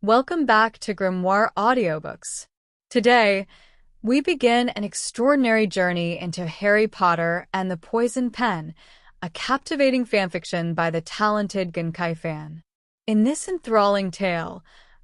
Welcome back to Grimoire Audiobooks. Today, we begin an extraordinary journey into Harry Potter and the Poisoned Pen, a captivating fanfiction by the talented GenkaiFan. In this enthralling tale,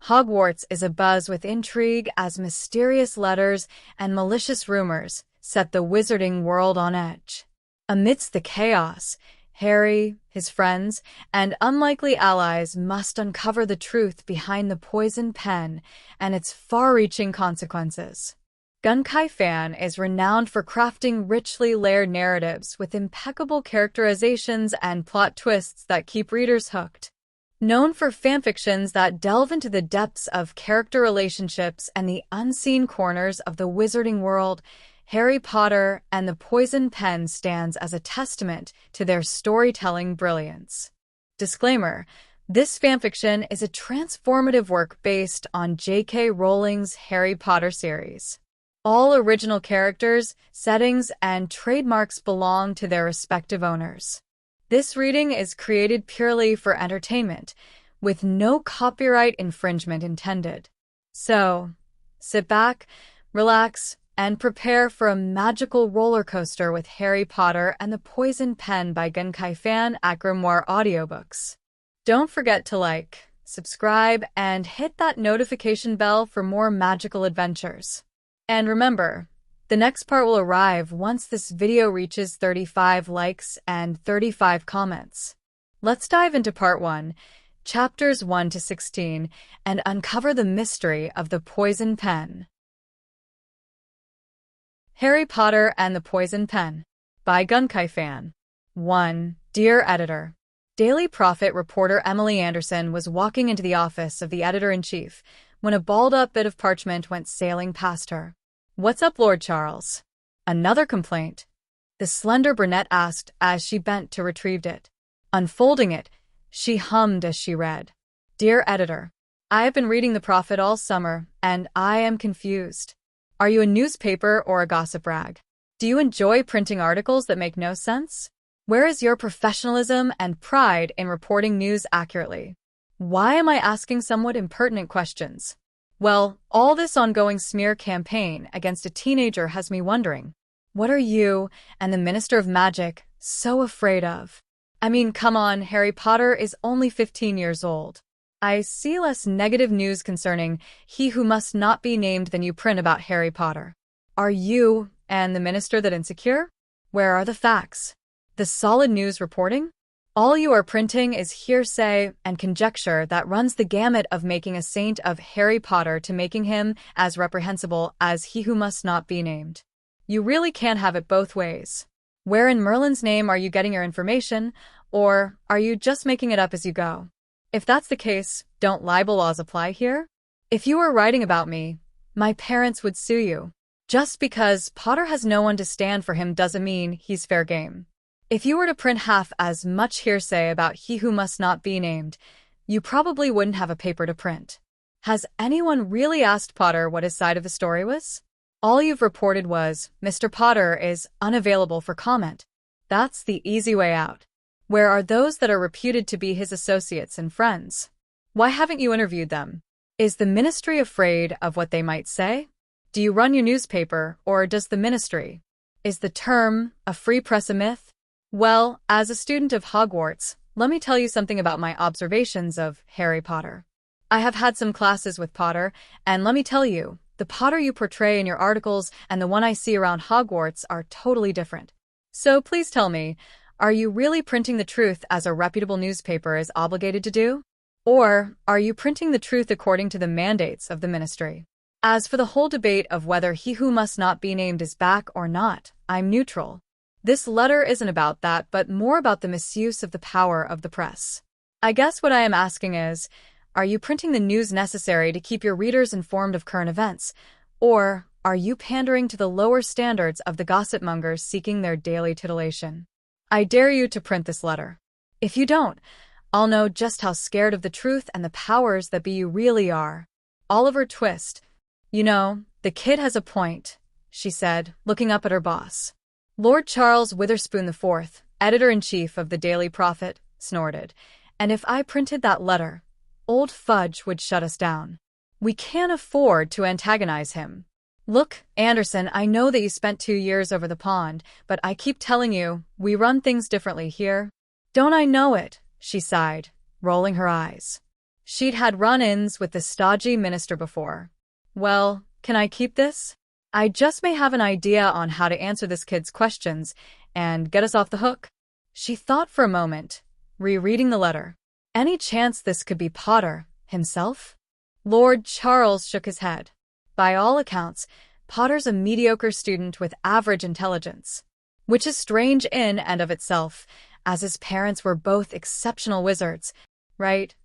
Hogwarts is abuzz with intrigue as mysterious letters and malicious rumors set the wizarding world on edge. Amidst the chaos, Harry, his friends, and unlikely allies must uncover the truth behind the poisoned pen and its far-reaching consequences. GenkaiFan is renowned for crafting richly layered narratives with impeccable characterizations and plot twists that keep readers hooked. Known for fanfictions that delve into the depths of character relationships and the unseen corners of the wizarding world, Harry Potter and the Poisoned Pen stands as a testament to their storytelling brilliance. Disclaimer: this fanfiction is a transformative work based on J.K. Rowling's Harry Potter series. All original characters, settings, and trademarks belong to their respective owners. This reading is created purely for entertainment, with no copyright infringement intended. So, sit back, relax, and prepare for a magical roller coaster with Harry Potter and the Poisoned Pen by GenkaiFan at Grimoire Audiobooks. Don't forget to like, subscribe, and hit that notification bell for more magical adventures. And remember, the next part will arrive once this video reaches 35 likes and 35 comments. Let's dive into part 1, chapters 1 to 16, and uncover the mystery of the Poisoned Pen. Harry Potter and the Poisoned Pen by GenkaiFan. 1. Dear Editor, Daily Prophet reporter Emily Anderson was walking into the office of the editor-in-chief when a balled-up bit of parchment went sailing past her. "What's up, Lord Charles?" "Another complaint?" the slender brunette asked as she bent to retrieve it. Unfolding it, she hummed as she read, "Dear Editor, I have been reading the Prophet all summer, and I am confused. Are you a newspaper or a gossip rag? Do you enjoy printing articles that make no sense? Where is your professionalism and pride in reporting news accurately? Why am I asking somewhat impertinent questions? Well, all this ongoing smear campaign against a teenager has me wondering, what are you and the Minister of Magic so afraid of? I mean, come on, Harry Potter is only 15 years old. I see less negative news concerning He Who Must Not Be Named than you print about Harry Potter. Are you and the minister that insecure? Where are the facts? The solid news reporting? All you are printing is hearsay and conjecture that runs the gamut of making a saint of Harry Potter to making him as reprehensible as He Who Must Not Be Named. You really can't have it both ways. Where in Merlin's name are you getting your information, or are you just making it up as you go? If that's the case, don't libel laws apply here? If you were writing about me, my parents would sue you. Just because Potter has no one to stand for him doesn't mean he's fair game. If you were to print half as much hearsay about He Who Must Not Be Named, you probably wouldn't have a paper to print. Has anyone really asked Potter what his side of the story was? All you've reported was, Mr. Potter is unavailable for comment. That's the easy way out. Where are those that are reputed to be his associates and friends? Why haven't you interviewed them? Is the ministry afraid of what they might say? Do you run your newspaper, or does the ministry? Is the term a free press a myth? Well, as a student of Hogwarts, let me tell you something about my observations of Harry Potter. I have had some classes with Potter, and let me tell you, the Potter you portray in your articles and the one I see around Hogwarts are totally different. So please tell me, are you really printing the truth as a reputable newspaper is obligated to do? Or are you printing the truth according to the mandates of the ministry? As for the whole debate of whether He Who Must Not Be Named is back or not, I'm neutral. This letter isn't about that, but more about the misuse of the power of the press. I guess what I am asking is, are you printing the news necessary to keep your readers informed of current events? Or are you pandering to the lower standards of the gossip mongers seeking their daily titillation? I dare you to print this letter. If you don't, I'll know just how scared of the truth and the powers that be you really are. Oliver Twist. You know, the kid has a point, she said, looking up at her boss. Lord Charles Witherspoon IV, editor-in-chief of the Daily Prophet, snorted. And if I printed that letter, Old Fudge would shut us down. We can't afford to antagonize him. Look, Anderson, I know that you spent 2 years over the pond, but I keep telling you, we run things differently here. Don't I know it? She sighed, rolling her eyes. She'd had run-ins with the stodgy minister before. Well, can I keep this? I just may have an idea on how to answer this kid's questions and get us off the hook. She thought for a moment, rereading the letter. Any chance this could be Potter himself? Lord Charles shook his head. By all accounts, Potter's a mediocre student with average intelligence, which is strange in and of itself, as his parents were both exceptional wizards, right?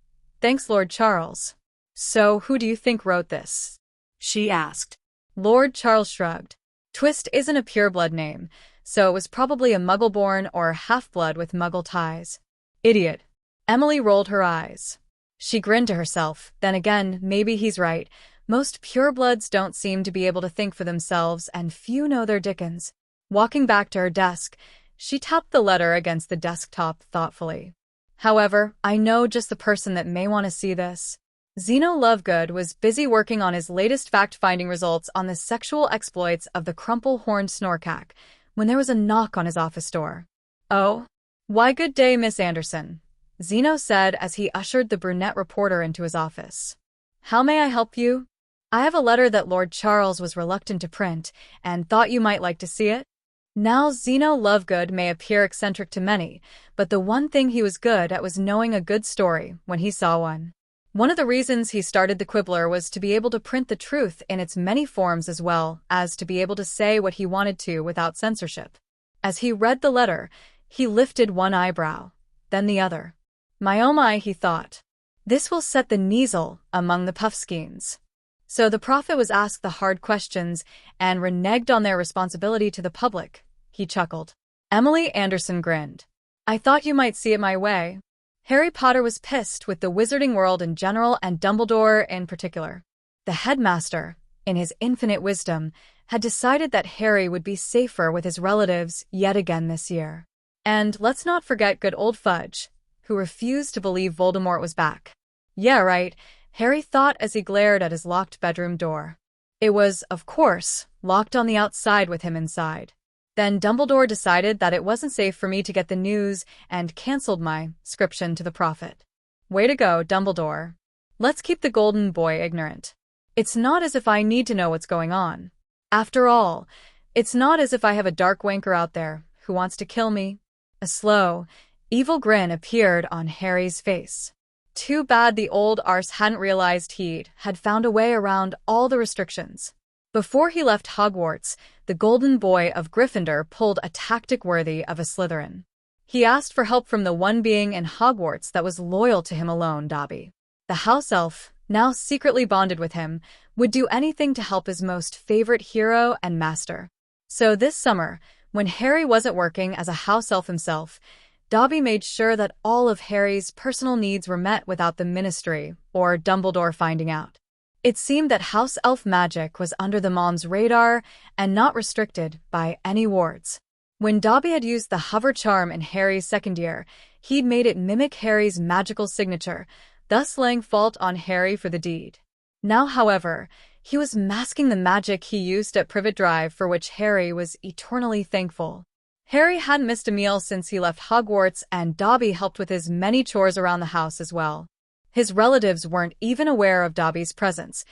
Thanks, Lord Charles. So who do you think wrote this? She asked. Lord Charles shrugged. Twist isn't a pureblood name, so it was probably a muggle-born or half-blood with muggle ties. Idiot. Emily rolled her eyes. She grinned to herself. Then again, maybe he's right. Most purebloods don't seem to be able to think for themselves, and few know their Dickens. Walking back to her desk, she tapped the letter against the desktop thoughtfully. However, I know just the person that may want to see this. Zeno Lovegood was busy working on his latest fact-finding results on the sexual exploits of the crumple-horned snorkack when there was a knock on his office door. Oh? Why, good day, Miss Anderson, Zeno said as he ushered the brunette reporter into his office. How may I help you? I have a letter that Lord Charles was reluctant to print and thought you might like to see it. Now, Zeno Lovegood may appear eccentric to many, but the one thing he was good at was knowing a good story when he saw one. One of the reasons he started the Quibbler was to be able to print the truth in its many forms as well as to be able to say what he wanted to without censorship. As he read the letter, he lifted one eyebrow, then the other. My oh my, he thought. This will set the Kneazle among the Puffskeins. So the prophet was asked the hard questions and reneged on their responsibility to the public, he chuckled. Emily Anderson grinned. I thought you might see it my way. Harry Potter was pissed with the wizarding world in general and Dumbledore in particular. The headmaster, in his infinite wisdom, had decided that Harry would be safer with his relatives yet again this year. And let's not forget good old Fudge, who refused to believe Voldemort was back. Yeah, right, Harry thought as he glared at his locked bedroom door. It was, of course, locked on the outside with him inside. Then Dumbledore decided that it wasn't safe for me to get the news and cancelled my scription to the prophet. Way to go, Dumbledore. Let's keep the golden boy ignorant. It's not as if I need to know what's going on. After all, it's not as if I have a dark wanker out there who wants to kill me. A slow, evil grin appeared on Harry's face. Too bad the old arse hadn't realized he had found a way around all the restrictions. Before he left Hogwarts, the golden boy of Gryffindor pulled a tactic worthy of a Slytherin. He asked for help from the one being in Hogwarts that was loyal to him alone, Dobby. The house elf, now secretly bonded with him, would do anything to help his most favorite hero and master. So this summer, when Harry wasn't working as a house elf himself, Dobby made sure that all of Harry's personal needs were met without the Ministry or Dumbledore finding out. It seemed that house elf magic was under the mom's radar and not restricted by any wards. When Dobby had used the hover charm in Harry's second year, he'd made it mimic Harry's magical signature, thus laying fault on Harry for the deed. Now, however, he was masking the magic he used at Privet Drive, for which Harry was eternally thankful. Harry hadn't missed a meal since he left Hogwarts, and Dobby helped with his many chores around the house as well. His relatives weren't even aware of Dobby's presence,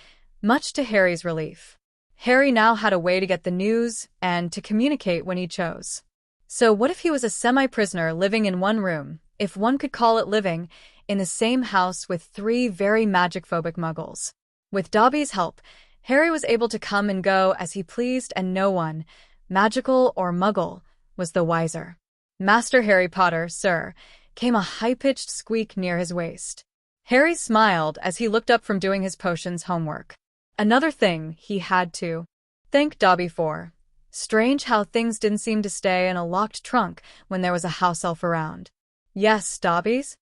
much to Harry's relief. Harry now had a way to get the news and to communicate when he chose. So what if he was a semi-prisoner living in one room, if one could call it living, in the same house with 3 very magic-phobic muggles? With Dobby's help, Harry was able to come and go as he pleased, and no one, magical or muggle, was the wiser. Master Harry Potter, sir, came a high-pitched squeak near his waist. Harry smiled as he looked up from doing his potions homework. Another thing he had to thank Dobby for. Strange how things didn't seem to stay in a locked trunk when there was a house elf around. Yes, Dobby's?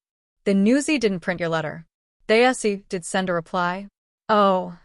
The newsy didn't print your letter. They did send a reply. Oh.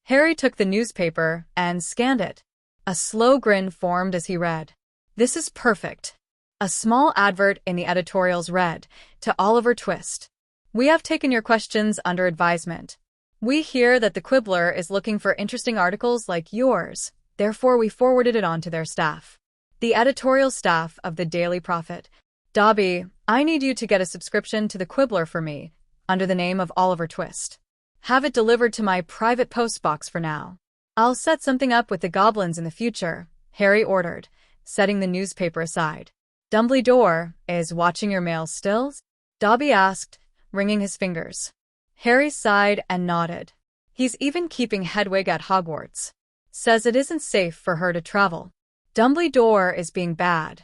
Harry took the newspaper and scanned it. A slow grin formed as he read. This is perfect. A small advert in the editorials read, to Oliver Twist. We have taken your questions under advisement. We hear that the quibbler is looking for interesting articles like yours, therefore we forwarded it on to their staff. The editorial staff of the Daily Prophet. Dobby, I need you to get a subscription to the quibbler for me, under the name of Oliver Twist. Have it delivered to my private postbox for now. I'll set something up with the goblins in the future, Harry ordered, setting the newspaper aside. Dumbledore is watching your mail still? Dobby asked, wringing his fingers. Harry sighed and nodded. He's even keeping Hedwig at Hogwarts. Says it isn't safe for her to travel. Dumbledore is being bad.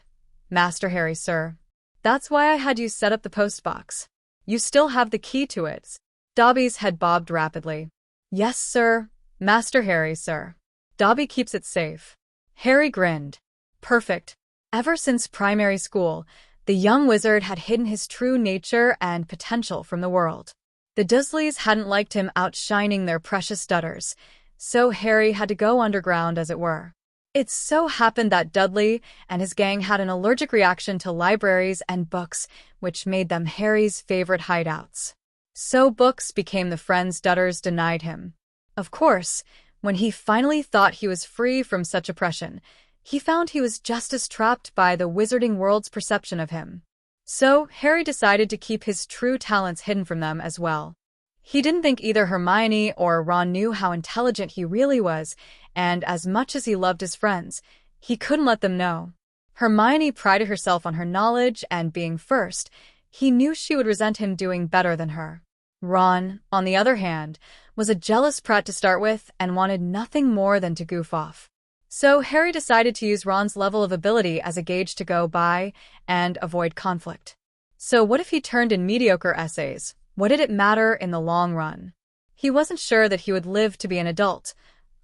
Master Harry, sir. That's why I had you set up the postbox. You still have the key to it. Dobby's head bobbed rapidly. Yes, sir. Master Harry, sir. Dobby keeps it safe. Harry grinned. Perfect. Ever since primary school, the young wizard had hidden his true nature and potential from the world. The Dursleys hadn't liked him outshining their precious dutters, so Harry had to go underground, as it were. It so happened that Dudley and his gang had an allergic reaction to libraries and books, which made them Harry's favorite hideouts. So books became the friends Dutters denied him. Of course, when he finally thought he was free from such oppression, he found he was just as trapped by the wizarding world's perception of him. So Harry decided to keep his true talents hidden from them as well. He didn't think either Hermione or Ron knew how intelligent he really was, and as much as he loved his friends, he couldn't let them know. Hermione prided herself on her knowledge and being first. He knew she would resent him doing better than her. Ron, on the other hand, was a jealous prat to start with and wanted nothing more than to goof off. So Harry decided to use Ron's level of ability as a gauge to go by and avoid conflict. So what if he turned in mediocre essays? What did it matter in the long run? He wasn't sure that he would live to be an adult,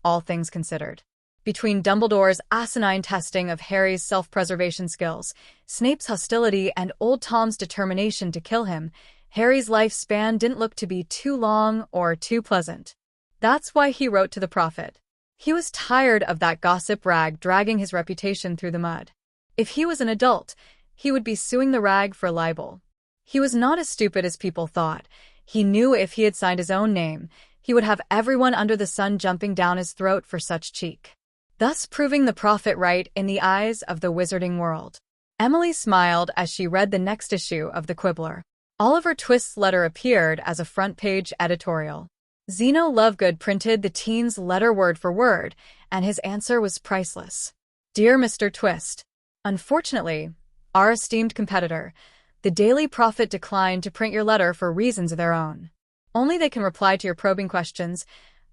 all things considered. Between Dumbledore's asinine testing of Harry's self-preservation skills, Snape's hostility, and Old Tom's determination to kill him, Harry's lifespan didn't look to be too long or too pleasant. That's why he wrote to the Prophet. He was tired of that gossip rag dragging his reputation through the mud. If he was an adult, he would be suing the rag for libel. He was not as stupid as people thought. He knew if he had signed his own name, he would have everyone under the sun jumping down his throat for such cheek, thus proving the Prophet right in the eyes of the wizarding world. Emily smiled as she read the next issue of The Quibbler. Oliver Twist's letter appeared as a front-page editorial. Zeno Lovegood printed the teen's letter word for word, and his answer was priceless. Dear Mr. Twist, unfortunately, our esteemed competitor, the Daily Prophet, declined to print your letter for reasons of their own. Only they can reply to your probing questions.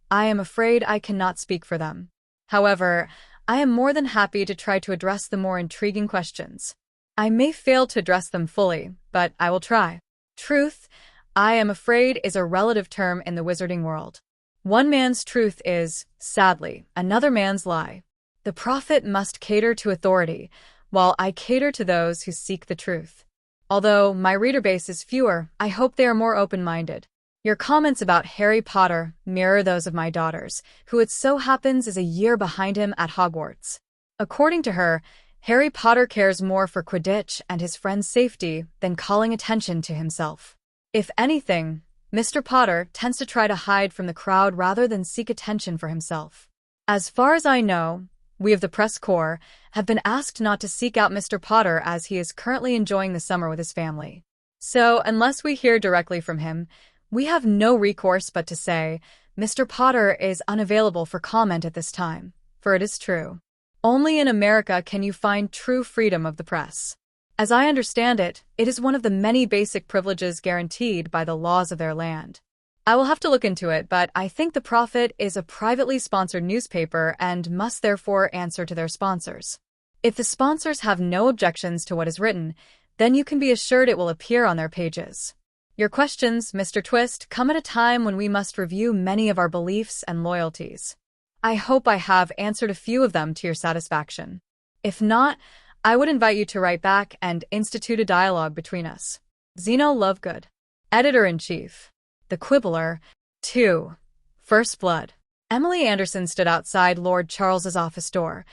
I am afraid I cannot speak for them. However, I am more than happy to try to address the more intriguing questions. I may fail to address them fully, but I will try. Truth, I am afraid, is a relative term in the wizarding world. One man's truth is, sadly, another man's lie. The Prophet must cater to authority, while I cater to those who seek the truth. Although my reader base is fewer, I hope they are more open-minded. Your comments about Harry Potter mirror those of my daughters, who it so happens is a year behind him at Hogwarts. According to her, Harry Potter cares more for Quidditch and his friends' safety than calling attention to himself. If anything, Mr. Potter tends to try to hide from the crowd rather than seek attention for himself. As far as I know, we of the press corps have been asked not to seek out Mr. Potter as he is currently enjoying the summer with his family. So, unless we hear directly from him, we have no recourse but to say, Mr. Potter is unavailable for comment at this time, for it is true. Only in America can you find true freedom of the press. As I understand it, it is one of the many basic privileges guaranteed by the laws of their land. I will have to look into it, but I think the Prophet is a privately sponsored newspaper and must therefore answer to their sponsors. If the sponsors have no objections to what is written, then you can be assured it will appear on their pages. Your questions, Mr. Twist, come at a time when we must review many of our beliefs and loyalties. I hope I have answered a few of them to your satisfaction. If not, I would invite you to write back and institute a dialogue between us. Zeno Lovegood, Editor-in-Chief. The Quibbler, 2. First Blood. Emily Anderson stood outside Lord Charles's office door,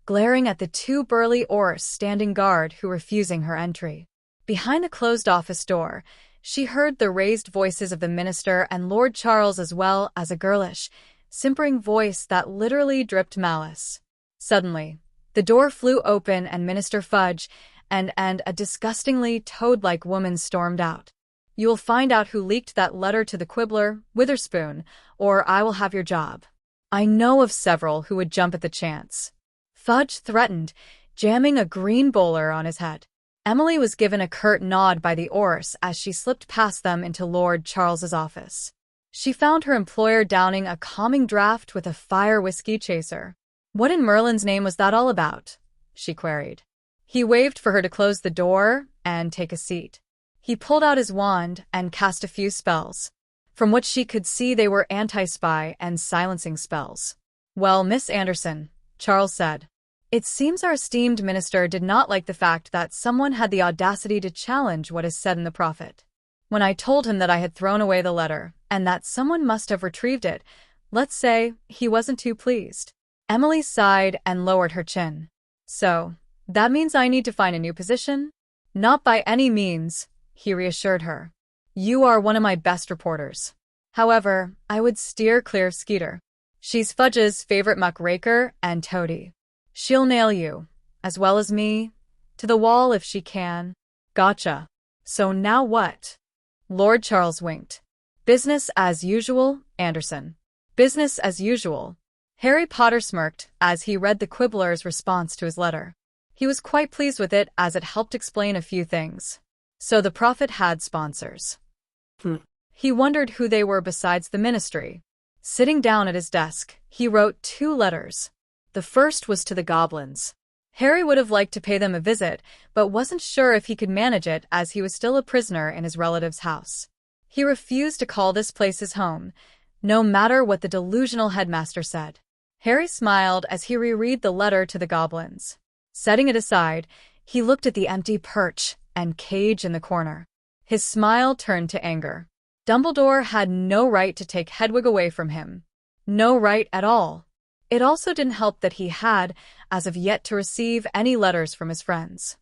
glaring at the two burly Aurors standing guard who were refusing her entry. Behind the closed office door, She heard the raised voices of the minister and Lord Charles, as well as a girlish, simpering voice that literally dripped malice. Suddenly, the door flew open and Minister Fudge and a disgustingly toad-like woman stormed out. "You'll find out who leaked that letter to the quibbler, Witherspoon, or I will have your job." "I know of several who would jump at the chance," Fudge threatened, jamming a green bowler on his head. Emily was given a curt nod by the Orse as she slipped past them into Lord Charles's office. She found her employer downing a calming draught with a fire whiskey chaser. "What in Merlin's name was that all about?" she queried. He waved for her to close the door and take a seat. He pulled out his wand and cast a few spells. From what she could see, they were anti-spy and silencing spells. "Well, Miss Anderson," Charles said, "it seems our esteemed minister did not like the fact that someone had the audacity to challenge what is said in the prophet. When I told him that I had thrown away the letter, and that someone must have retrieved it, let's say, he wasn't too pleased." Emily sighed and lowered her chin. "So, that means I need to find a new position?" "Not by any means," he reassured her. "You are one of my best reporters. However, I would steer clear of Skeeter. She's Fudge's favorite muckraker and toady. She'll nail you, as well as me, to the wall if she can." "Gotcha. So now what?" Lord Charles winked. "Business as usual, Anderson. Business as usual." Harry Potter smirked as he read the quibbler's response to his letter. He was quite pleased with it as it helped explain a few things. So the prophet had sponsors. He wondered who they were besides the ministry. Sitting down at his desk, he wrote 2 letters. The first was to the goblins. Harry would have liked to pay them a visit, but wasn't sure if he could manage it as he was still a prisoner in his relative's house. He refused to call this place his home, no matter what the delusional headmaster said. Harry smiled as he reread the letter to the goblins. Setting it aside, he looked at the empty perch and cage in the corner. His smile turned to anger. Dumbledore had no right to take Hedwig away from him. No right at all. It also didn't help that he had, as of yet, to receive any letters from his friends.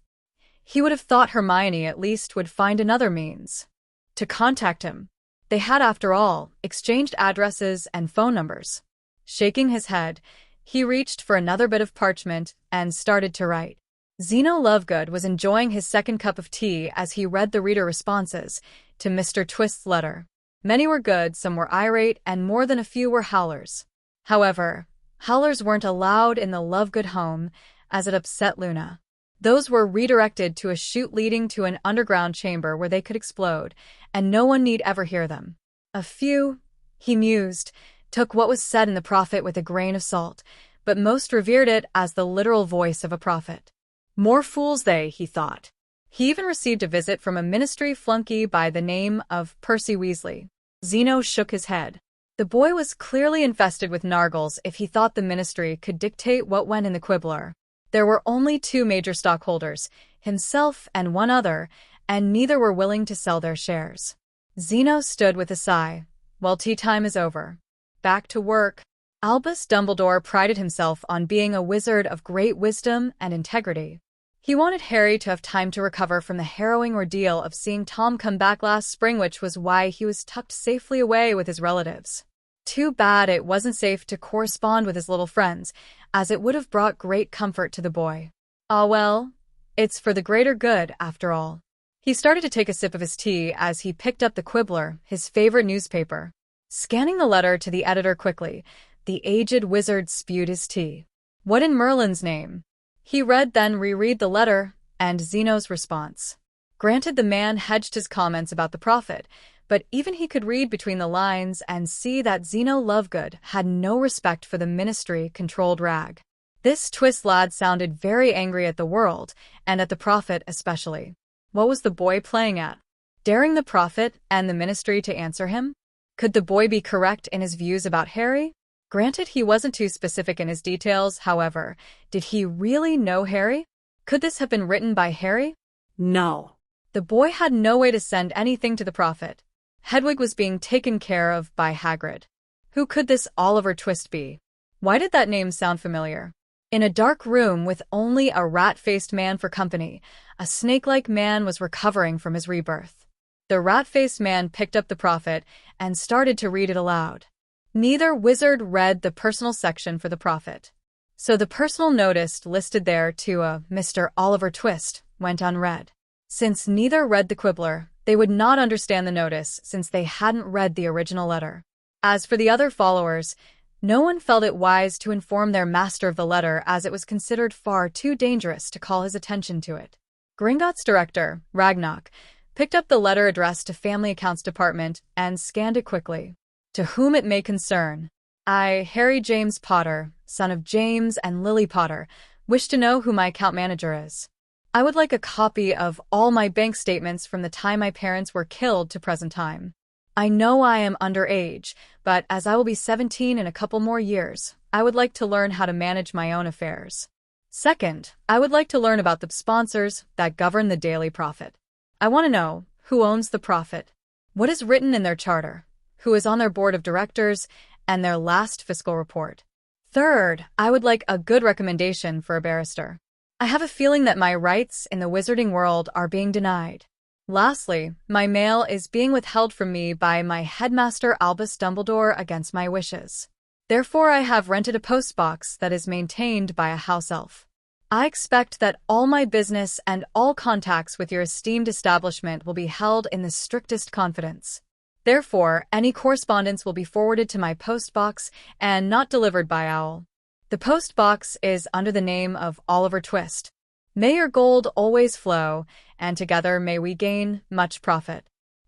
He would have thought Hermione at least would find another means to contact him. They had, after all, exchanged addresses and phone numbers. Shaking his head, he reached for another bit of parchment and started to write. Zeno Lovegood was enjoying his second cup of tea as he read the reader responses to Mr. Twist's letter. Many were good, some were irate, and more than a few were howlers. However, howlers weren't allowed in the Lovegood home, as it upset Luna. Those were redirected to a chute leading to an underground chamber where they could explode, and no one need ever hear them. A few, he mused, took what was said in the prophet with a grain of salt, but most revered it as the literal voice of a prophet. More fools they, he thought. He even received a visit from a ministry flunky by the name of Percy Weasley. Zeno shook his head. The boy was clearly infested with nargles if he thought the ministry could dictate what went in the quibbler. There were only 2 major stockholders, himself and one other, and neither were willing to sell their shares. Zeno stood with a sigh. Well, tea time is over. Back to work. Albus Dumbledore prided himself on being a wizard of great wisdom and integrity. He wanted Harry to have time to recover from the harrowing ordeal of seeing Tom come back last spring, which was why he was tucked safely away with his relatives. Too bad it wasn't safe to correspond with his little friends, as it would have brought great comfort to the boy. Ah well, it's for the greater good, after all. He started to take a sip of his tea as he picked up the Quibbler, his favorite newspaper. Scanning the letter to the editor quickly, the aged wizard spewed his tea. What in Merlin's name? He read, then reread the letter, and Zeno's response. Granted, the man hedged his comments about the prophet, but even he could read between the lines and see that Zeno Lovegood had no respect for the ministry-controlled rag. This Twist lad sounded very angry at the world, and at the prophet especially. What was the boy playing at? Daring the prophet and the ministry to answer him? Could the boy be correct in his views about Harry? Granted, he wasn't too specific in his details, however, did he really know Harry? Could this have been written by Harry? No. The boy had no way to send anything to the prophet. Hedwig was being taken care of by Hagrid. Who could this Oliver Twist be? Why did that name sound familiar? In a dark room with only a rat-faced man for company, a snake-like man was recovering from his rebirth. The rat-faced man picked up the prophet and started to read it aloud. Neither wizard read the personal section for the prophet, so the personal notice listed there to a Mr. Oliver Twist went unread. Since neither read the quibbler, they would not understand the notice since they hadn't read the original letter. As for the other followers, no one felt it wise to inform their master of the letter as it was considered far too dangerous to call his attention to it. Gringotts' director, Ragnarok, picked up the letter addressed to Family Accounts Department and scanned it quickly. To whom it may concern, I, Harry James Potter, son of James and Lily Potter, wish to know who my account manager is. I would like a copy of all my bank statements from the time my parents were killed to present time. I know I am underage, but as I will be 17 in a couple more years, I would like to learn how to manage my own affairs. Second, I would like to learn about the sponsors that govern the Daily Prophet. I want to know who owns the Prophet, what is written in their charter, who is on their board of directors, and their last fiscal report. Third, I would like a good recommendation for a barrister. I have a feeling that my rights in the wizarding world are being denied. Lastly, my mail is being withheld from me by my headmaster Albus Dumbledore against my wishes. Therefore, I have rented a postbox that is maintained by a house elf. I expect that all my business and all contacts with your esteemed establishment will be held in the strictest confidence. Therefore, any correspondence will be forwarded to my postbox and not delivered by owl. The postbox is under the name of Oliver Twist. May your gold always flow, and together may we gain much profit.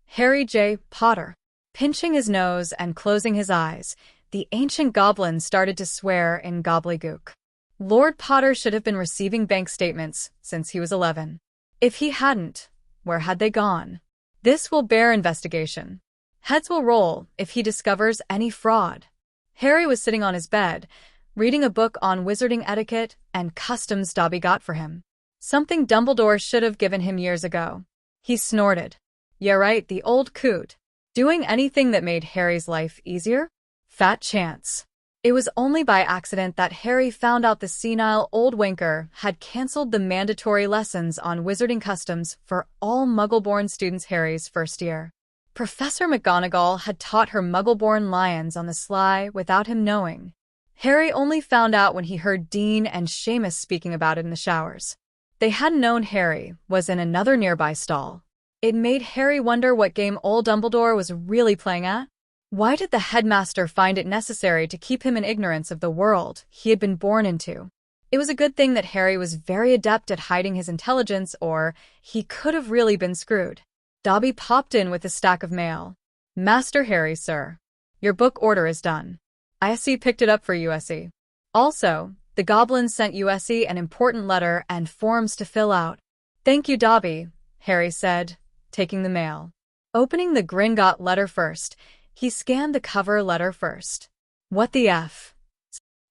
Harry J. Potter. Pinching his nose and closing his eyes, the ancient goblin started to swear in gobbledygook. Lord Potter should have been receiving bank statements since he was 11. If he hadn't, where had they gone? This will bear investigation. Heads will roll if he discovers any fraud. Harry was sitting on his bed, reading a book on wizarding etiquette and customs Dobby got for him. Something Dumbledore should have given him years ago. He snorted. Yeah, right, the old coot. Doing anything that made Harry's life easier? Fat chance. It was only by accident that Harry found out the senile old winker had cancelled the mandatory lessons on wizarding customs for all Muggle-born students Harry's first year. Professor McGonagall had taught her Muggle-born lions on the sly without him knowing. Harry only found out when he heard Dean and Seamus speaking about it in the showers. They hadn't known Harry was in another nearby stall. It made Harry wonder what game old Dumbledore was really playing at. Why did the headmaster find it necessary to keep him in ignorance of the world he had been born into? It was a good thing that Harry was very adept at hiding his intelligence, or he could have really been screwed. Dobby popped in with a stack of mail. Master Harry, sir. Your book order is done. ISE picked it up for USE. Also, the goblins sent USE an important letter and forms to fill out. Thank you, Dobby, Harry said, taking the mail. Opening the Gringotts letter first, he scanned the cover letter first. What the F?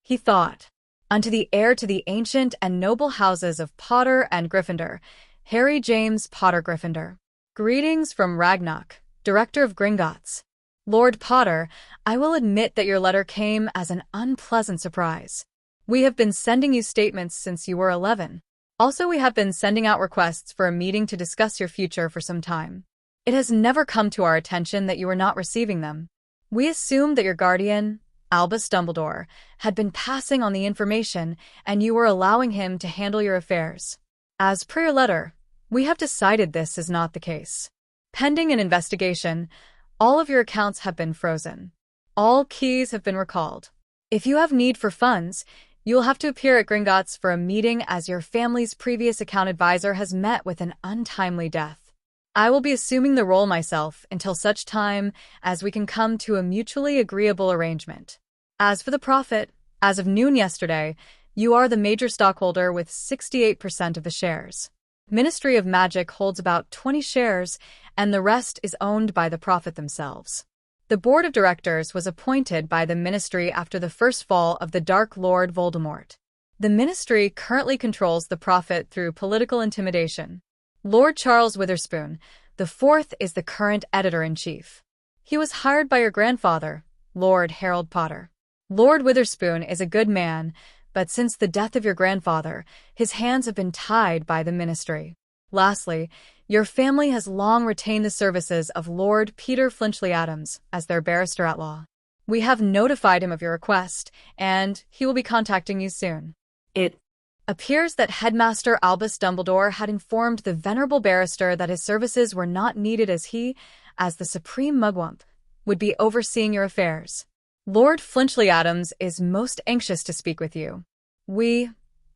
He thought. Unto the heir to the ancient and noble houses of Potter and Gryffindor, Harry James Potter Gryffindor. Greetings from Ragnarok, director of Gringotts. Lord Potter, I will admit that your letter came as an unpleasant surprise. We have been sending you statements since you were 11. Also, we have been sending out requests for a meeting to discuss your future for some time. It has never come to our attention that you were not receiving them. We assumed that your guardian, Albus Dumbledore, had been passing on the information and you were allowing him to handle your affairs. As per your letter, we have decided this is not the case. Pending an investigation, all of your accounts have been frozen. All keys have been recalled. If you have need for funds, you will have to appear at Gringotts for a meeting as your family's previous account advisor has met with an untimely death. I will be assuming the role myself until such time as we can come to a mutually agreeable arrangement. As for the profit, as of noon yesterday, you are the major stockholder with 68% of the shares. Ministry of Magic holds about 20 shares, and the rest is owned by the Prophet themselves. The board of directors was appointed by the ministry after the first fall of the Dark Lord Voldemort. The ministry currently controls the Prophet through political intimidation. Lord Charles Witherspoon, the fourth, is the current editor-in-chief. He was hired by your grandfather, Lord Harold Potter. Lord Witherspoon is a good man, but since the death of your grandfather, his hands have been tied by the ministry. Lastly, Your family has long retained the services of Lord Peter Flinchley Adams as their barrister-at-law. We have notified him of your request, and he will be contacting you soon. It appears that Headmaster Albus Dumbledore had informed the venerable barrister that his services were not needed as he, as the supreme mugwump, would be overseeing your affairs. Lord Flinchley Adams is most anxious to speak with you. We,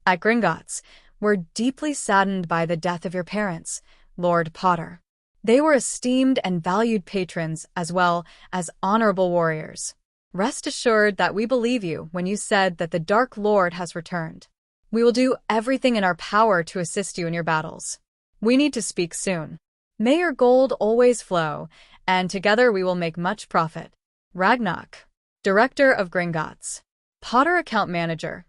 at Gringotts, were deeply saddened by the death of your parents, Lord Potter. They were esteemed and valued patrons as well as honorable warriors. Rest assured that we believe you when you said that the Dark Lord has returned. We will do everything in our power to assist you in your battles. We need to speak soon. May your gold always flow, and together we will make much profit. Ragnarok, Director of Gringotts. Potter Account Manager.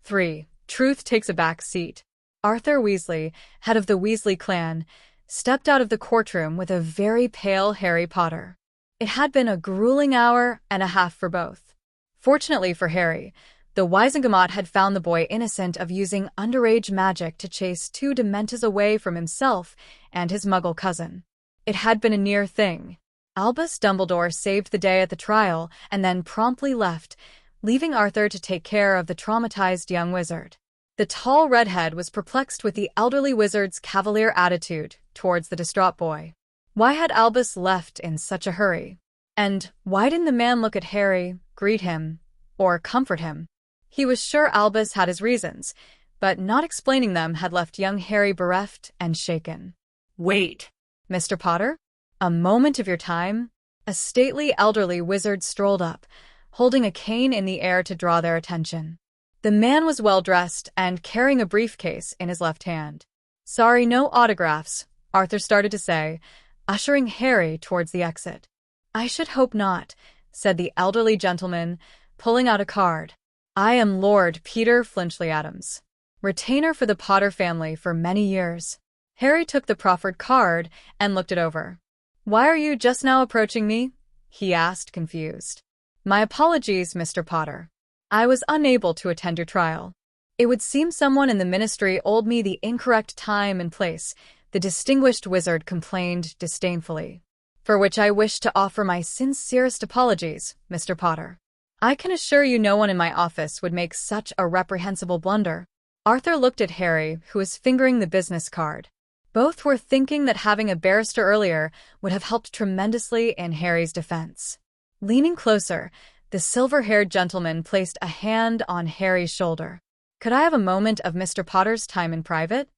3. Truth takes a back seat. Arthur Weasley, head of the Weasley clan, stepped out of the courtroom with a very pale Harry Potter. It had been a grueling hour and a half for both. Fortunately for Harry, the Wizengamot had found the boy innocent of using underage magic to chase 2 Dementors away from himself and his Muggle cousin. It had been a near thing. Albus Dumbledore saved the day at the trial and then promptly left, leaving Arthur to take care of the traumatized young wizard. The tall redhead was perplexed with the elderly wizard's cavalier attitude towards the distraught boy. Why had Albus left in such a hurry? And why didn't the man look at Harry, greet him, or comfort him? He was sure Albus had his reasons, but not explaining them had left young Harry bereft and shaken. Wait, Mr. Potter? A moment of your time? A stately elderly wizard strolled up, holding a cane in the air to draw their attention. The man was well-dressed and carrying a briefcase in his left hand. Sorry, no autographs, Arthur started to say, ushering Harry towards the exit. I should hope not, said the elderly gentleman, pulling out a card. I am Lord Peter Flinchley Adams, retainer for the Potter family for many years. Harry took the proffered card and looked it over. Why are you just now approaching me? He asked, confused. My apologies, Mr. Potter. I was unable to attend your trial. It would seem someone in the ministry owed me the incorrect time and place, the distinguished wizard complained disdainfully. For which I wish to offer my sincerest apologies, Mr. Potter. I can assure you no one in my office would make such a reprehensible blunder. Arthur looked at Harry, who was fingering the business card. Both were thinking that having a barrister earlier would have helped tremendously in Harry's defense. Leaning closer, the silver-haired gentleman placed a hand on Harry's shoulder. Could I have a moment of Mr. Potter's time in private?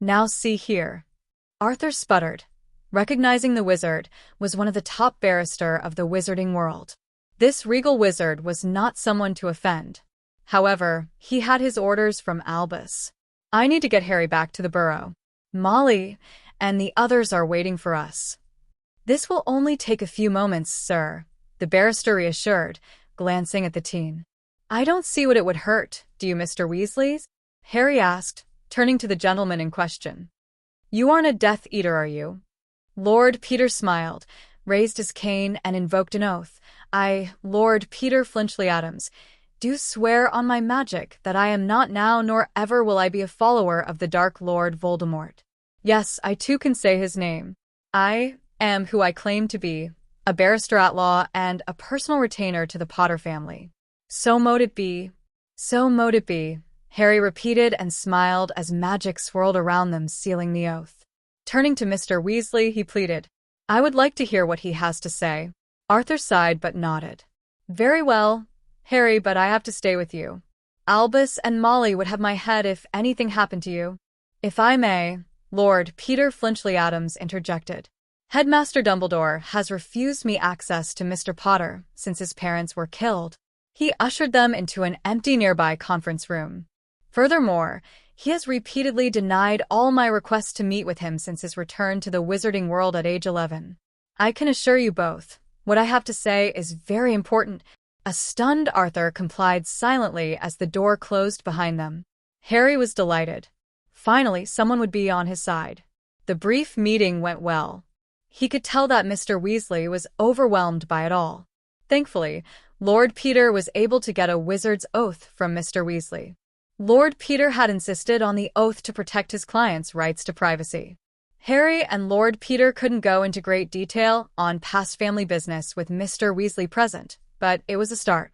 Now see here. Arthur sputtered. Recognizing the wizard was one of the top barrister of the wizarding world. This regal wizard was not someone to offend. However, he had his orders from Albus. I need to get Harry back to the burrow. Molly and the others are waiting for us. This will only take a few moments, sir, the barrister reassured, glancing at the teen. I don't see what it would hurt, do you, Mr. Weasley? Harry asked, turning to the gentleman in question. You aren't a Death Eater, are you? Lord Peter smiled, raised his cane, and invoked an oath. I, Lord Peter Flinchley Adams, do swear on my magic that I am not now nor ever will I be a follower of the Dark Lord Voldemort. Yes, I too can say his name. I am who I claim to be, a barrister-at-law and a personal retainer to the Potter family. So mote it be. So mote it be, Harry repeated and smiled as magic swirled around them, sealing the oath. Turning to Mr. Weasley, he pleaded, I would like to hear what he has to say. Arthur sighed but nodded. Very well, Harry, but I have to stay with you. Albus and Molly would have my head if anything happened to you. If I may, Lord Peter Flinchley Adams interjected. Headmaster Dumbledore has refused me access to Mr. Potter since his parents were killed. He ushered them into an empty nearby conference room. Furthermore, he has repeatedly denied all my requests to meet with him since his return to the wizarding world at age 11. I can assure you both, what I have to say is very important. A stunned Arthur complied silently as the door closed behind them. Harry was delighted. Finally, someone would be on his side. The brief meeting went well. He could tell that Mr. Weasley was overwhelmed by it all. Thankfully, Lord Peter was able to get a wizard's oath from Mr. Weasley. Lord Peter had insisted on the oath to protect his client's rights to privacy. Harry and Lord Peter couldn't go into great detail on past family business with Mr. Weasley present, but it was a start.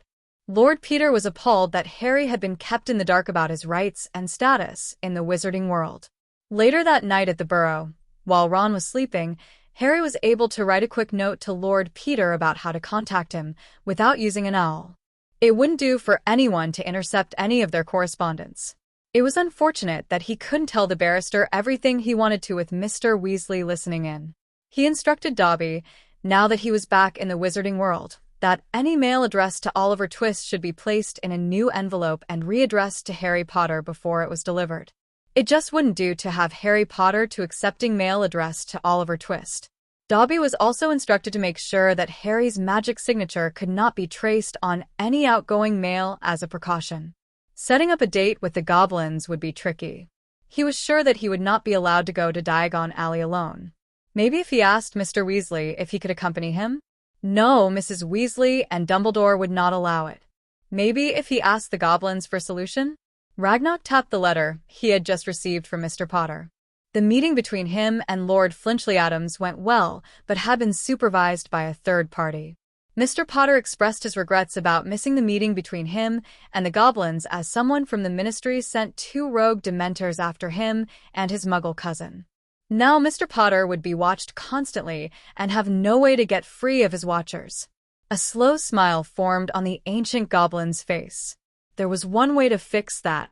Lord Peter was appalled that Harry had been kept in the dark about his rights and status in the wizarding world. Later that night at the Burrow, while Ron was sleeping, Harry was able to write a quick note to Lord Peter about how to contact him without using an owl. It wouldn't do for anyone to intercept any of their correspondence. It was unfortunate that he couldn't tell the barrister everything he wanted to with Mr. Weasley listening in. He instructed Dobby, now that he was back in the wizarding world, that any mail addressed to Oliver Twist should be placed in a new envelope and readdressed to Harry Potter before it was delivered. It just wouldn't do to have Harry Potter to accepting mail addressed to Oliver Twist. Dobby was also instructed to make sure that Harry's magic signature could not be traced on any outgoing mail as a precaution. Setting up a date with the goblins would be tricky. He was sure that he would not be allowed to go to Diagon Alley alone. Maybe if he asked Mr. Weasley if he could accompany him? No, Mrs. Weasley and Dumbledore would not allow it. Maybe if he asked the goblins for a solution? Ragnock tapped the letter he had just received from Mr. Potter. The meeting between him and Lord Flinchley Adams went well, but had been supervised by a third party. Mr. Potter expressed his regrets about missing the meeting between him and the goblins as someone from the ministry sent 2 rogue dementors after him and his muggle cousin. Now Mr. Potter would be watched constantly and have no way to get free of his watchers. A slow smile formed on the ancient goblin's face. There was one way to fix that.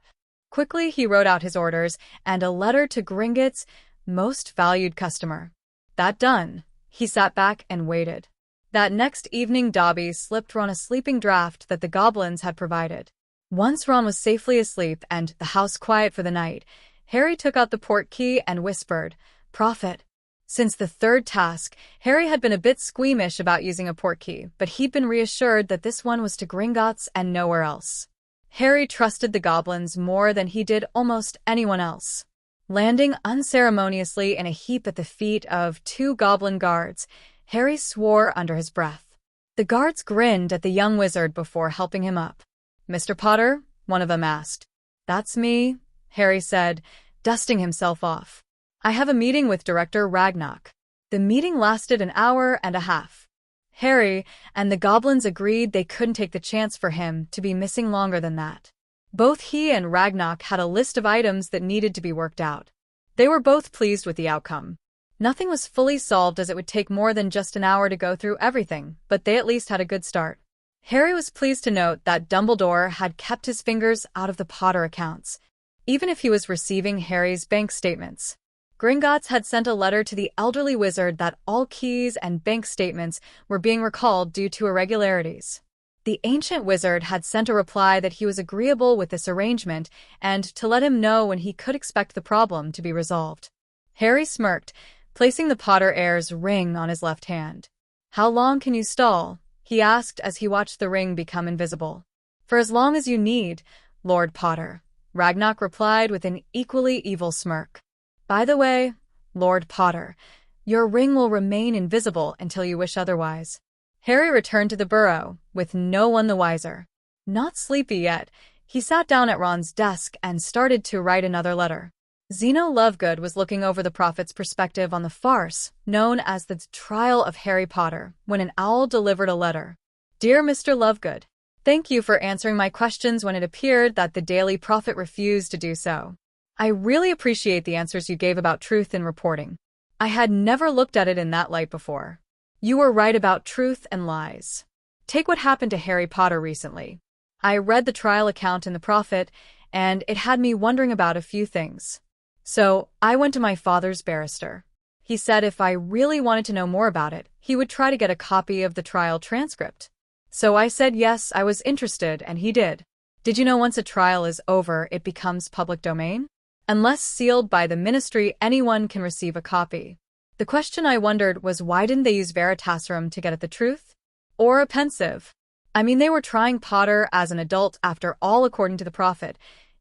Quickly he wrote out his orders and a letter to Gringotts' most valued customer. That done, he sat back and waited. That next evening Dobby slipped Ron a sleeping draught that the goblins had provided. Once Ron was safely asleep and the house quiet for the night, Harry took out the portkey and whispered, "Prophet." Since the third task, Harry had been a bit squeamish about using a portkey, but he'd been reassured that this one was to Gringotts and nowhere else. Harry trusted the goblins more than he did almost anyone else. Landing unceremoniously in a heap at the feet of 2 goblin guards, Harry swore under his breath. The guards grinned at the young wizard before helping him up. "Mr. Potter?" one of them asked. "That's me," Harry said, dusting himself off. "I have a meeting with Director Ragnock." The meeting lasted an hour and a half. Harry and the goblins agreed they couldn't take the chance for him to be missing longer than that. Both he and Ragnock had a list of items that needed to be worked out. They were both pleased with the outcome. Nothing was fully solved as it would take more than just an hour to go through everything, but they at least had a good start. Harry was pleased to note that Dumbledore had kept his fingers out of the Potter accounts, even if he was receiving Harry's bank statements. Gringotts had sent a letter to the elderly wizard that all keys and bank statements were being recalled due to irregularities. The ancient wizard had sent a reply that he was agreeable with this arrangement and to let him know when he could expect the problem to be resolved. Harry smirked, placing the Potter heir's ring on his left hand. "How long can you stall?" he asked as he watched the ring become invisible. "For as long as you need, Lord Potter," Ragnock replied with an equally evil smirk. "By the way, Lord Potter, your ring will remain invisible until you wish otherwise." Harry returned to the burrow, with no one the wiser. Not sleepy yet, he sat down at Ron's desk and started to write another letter. Zeno Lovegood was looking over the prophet's perspective on the farce known as the Trial of Harry Potter when an owl delivered a letter. "Dear Mr. Lovegood, thank you for answering my questions when it appeared that the Daily Prophet refused to do so. I really appreciate the answers you gave about truth in reporting. I had never looked at it in that light before. You were right about truth and lies. Take what happened to Harry Potter recently. I read the trial account in the Prophet, and it had me wondering about a few things. So, I went to my father's barrister. He said if I really wanted to know more about it, he would try to get a copy of the trial transcript. So I said yes, I was interested, and he did. Did you know once a trial is over, it becomes public domain? Unless sealed by the ministry, anyone can receive a copy. The question I wondered was why didn't they use Veritaserum to get at the truth? Or a pensive? I mean, they were trying Potter as an adult after all, according to the Prophet,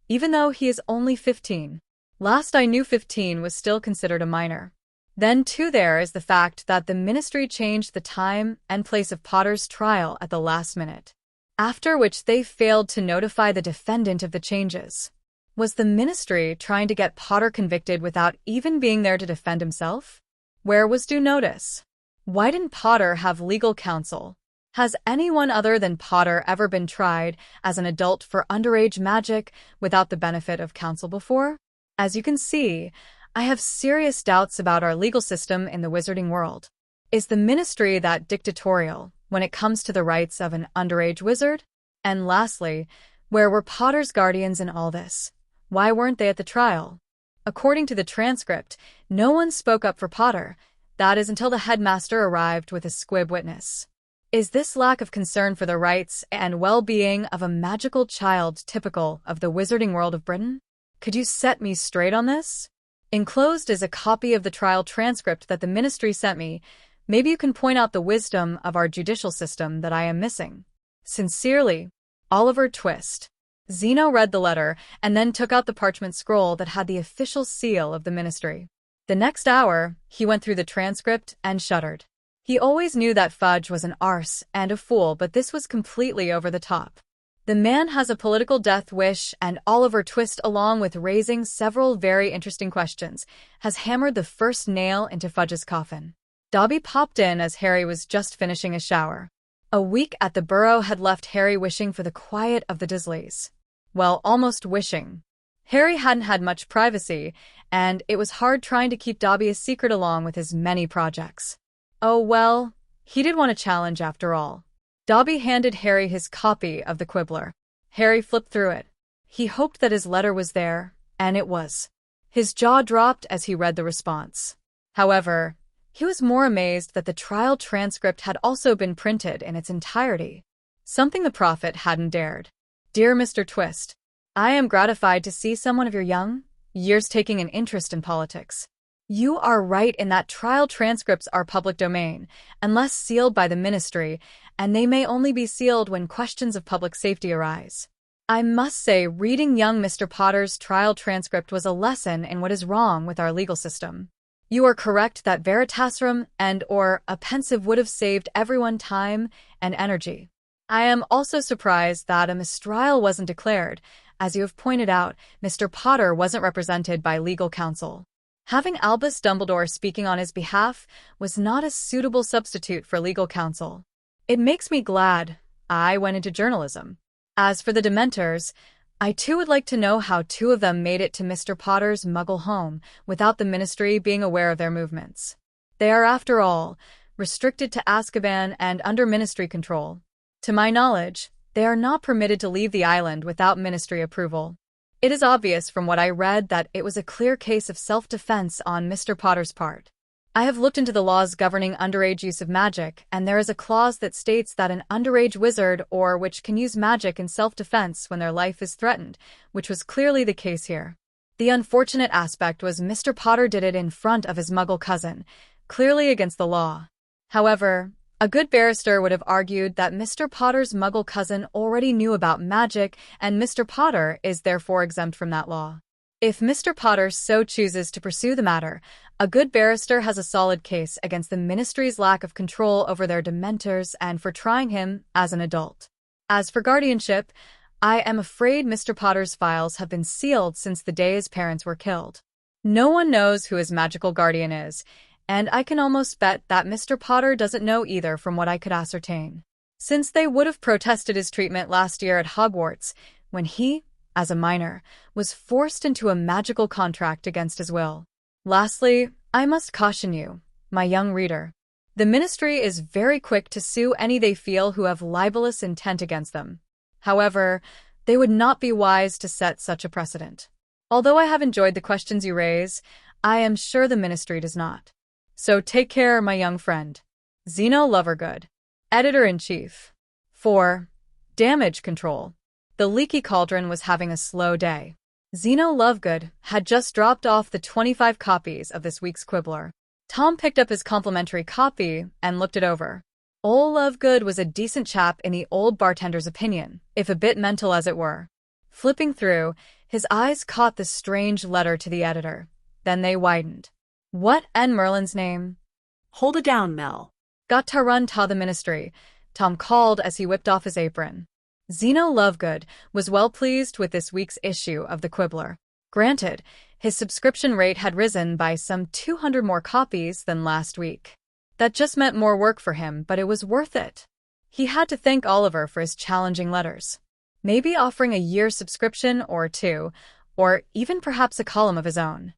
even though he is only 15. Last I knew, 15 was still considered a minor. Then too there is the fact that the ministry changed the time and place of Potter's trial at the last minute, after which they failed to notify the defendant of the changes. Was the ministry trying to get Potter convicted without even being there to defend himself? Where was due notice? Why didn't Potter have legal counsel? Has anyone other than Potter ever been tried as an adult for underage magic without the benefit of counsel before? As you can see, I have serious doubts about our legal system in the wizarding world. Is the ministry that dictatorial when it comes to the rights of an underage wizard? And lastly, where were Potter's guardians in all this? Why weren't they at the trial? According to the transcript, no one spoke up for Potter. That is until the headmaster arrived with a squib witness. Is this lack of concern for the rights and well-being of a magical child typical of the wizarding world of Britain? Could you set me straight on this? Enclosed is a copy of the trial transcript that the ministry sent me. Maybe you can point out the wisdom of our judicial system that I am missing. Sincerely, Oliver Twist. Zeno read the letter and then took out the parchment scroll that had the official seal of the ministry. The next hour, he went through the transcript and shuddered. He always knew that Fudge was an arse and a fool, but this was completely over the top. The man has a political death wish, and Oliver Twist, along with raising several very interesting questions, has hammered the first nail into Fudge's coffin. Dobby popped in as Harry was just finishing a shower. A week at the Burrow had left Harry wishing for the quiet of the Dursleys. Well, almost wishing. Harry hadn't had much privacy, and it was hard trying to keep Dobby a secret along with his many projects. Oh well, he did want a challenge after all. Dobby handed Harry his copy of the Quibbler. Harry flipped through it. He hoped that his letter was there, and it was. His jaw dropped as he read the response. However, he was more amazed that the trial transcript had also been printed in its entirety. Something the prophet hadn't dared. Dear Mr. Twist, I am gratified to see someone of your young years taking an interest in politics. You are right in that trial transcripts are public domain, unless sealed by the ministry, and they may only be sealed when questions of public safety arise. I must say, reading young Mr. Potter's trial transcript was a lesson in what is wrong with our legal system. You are correct that Veritaserum and/or a pensive would have saved everyone time and energy. I am also surprised that a mistrial wasn't declared. As you have pointed out, Mr. Potter wasn't represented by legal counsel. Having Albus Dumbledore speaking on his behalf was not a suitable substitute for legal counsel. It makes me glad I went into journalism. As for the Dementors, I too would like to know how two of them made it to Mr. Potter's Muggle home without the ministry being aware of their movements. They are, after all, restricted to Azkaban and under ministry control. To my knowledge, they are not permitted to leave the island without ministry approval. It is obvious from what I read that it was a clear case of self-defense on Mr. Potter's part. I have looked into the laws governing underage use of magic, and there is a clause that states that an underage wizard or witch can use magic in self-defense when their life is threatened, which was clearly the case here. The unfortunate aspect was Mr. Potter did it in front of his Muggle cousin, clearly against the law. However, a good barrister would have argued that Mr. Potter's Muggle cousin already knew about magic, and Mr. Potter is therefore exempt from that law. If Mr. Potter so chooses to pursue the matter, a good barrister has a solid case against the ministry's lack of control over their Dementors and for trying him as an adult. As for guardianship, I am afraid Mr. Potter's files have been sealed since the day his parents were killed. No one knows who his magical guardian is, and I can almost bet that Mr. Potter doesn't know either from what I could ascertain. Since they would have protested his treatment last year at Hogwarts, when he, as a minor, was forced into a magical contract against his will. Lastly, I must caution you, my young reader. The ministry is very quick to sue any they feel who have libelous intent against them. However, they would not be wise to set such a precedent. Although I have enjoyed the questions you raise, I am sure the ministry does not. So take care, my young friend. Zeno Lovergood, Editor-in-Chief. 4. Damage Control. The leaky cauldron was having a slow day. Zeno Lovegood had just dropped off the 25 copies of this week's Quibbler. Tom picked up his complimentary copy and looked it over. Old Lovegood was a decent chap in the old bartender's opinion, if a bit mental as it were. Flipping through, his eyes caught the strange letter to the editor. Then they widened. What in Merlin's name? Hold it down, Mel. Got to run to the ministry, Tom called as he whipped off his apron. Zeno Lovegood was well pleased with this week's issue of the Quibbler. Granted, his subscription rate had risen by some 200 more copies than last week. That just meant more work for him, but it was worth it. He had to thank Oliver for his challenging letters. Maybe offering a year's subscription or two, or even perhaps a column of his own.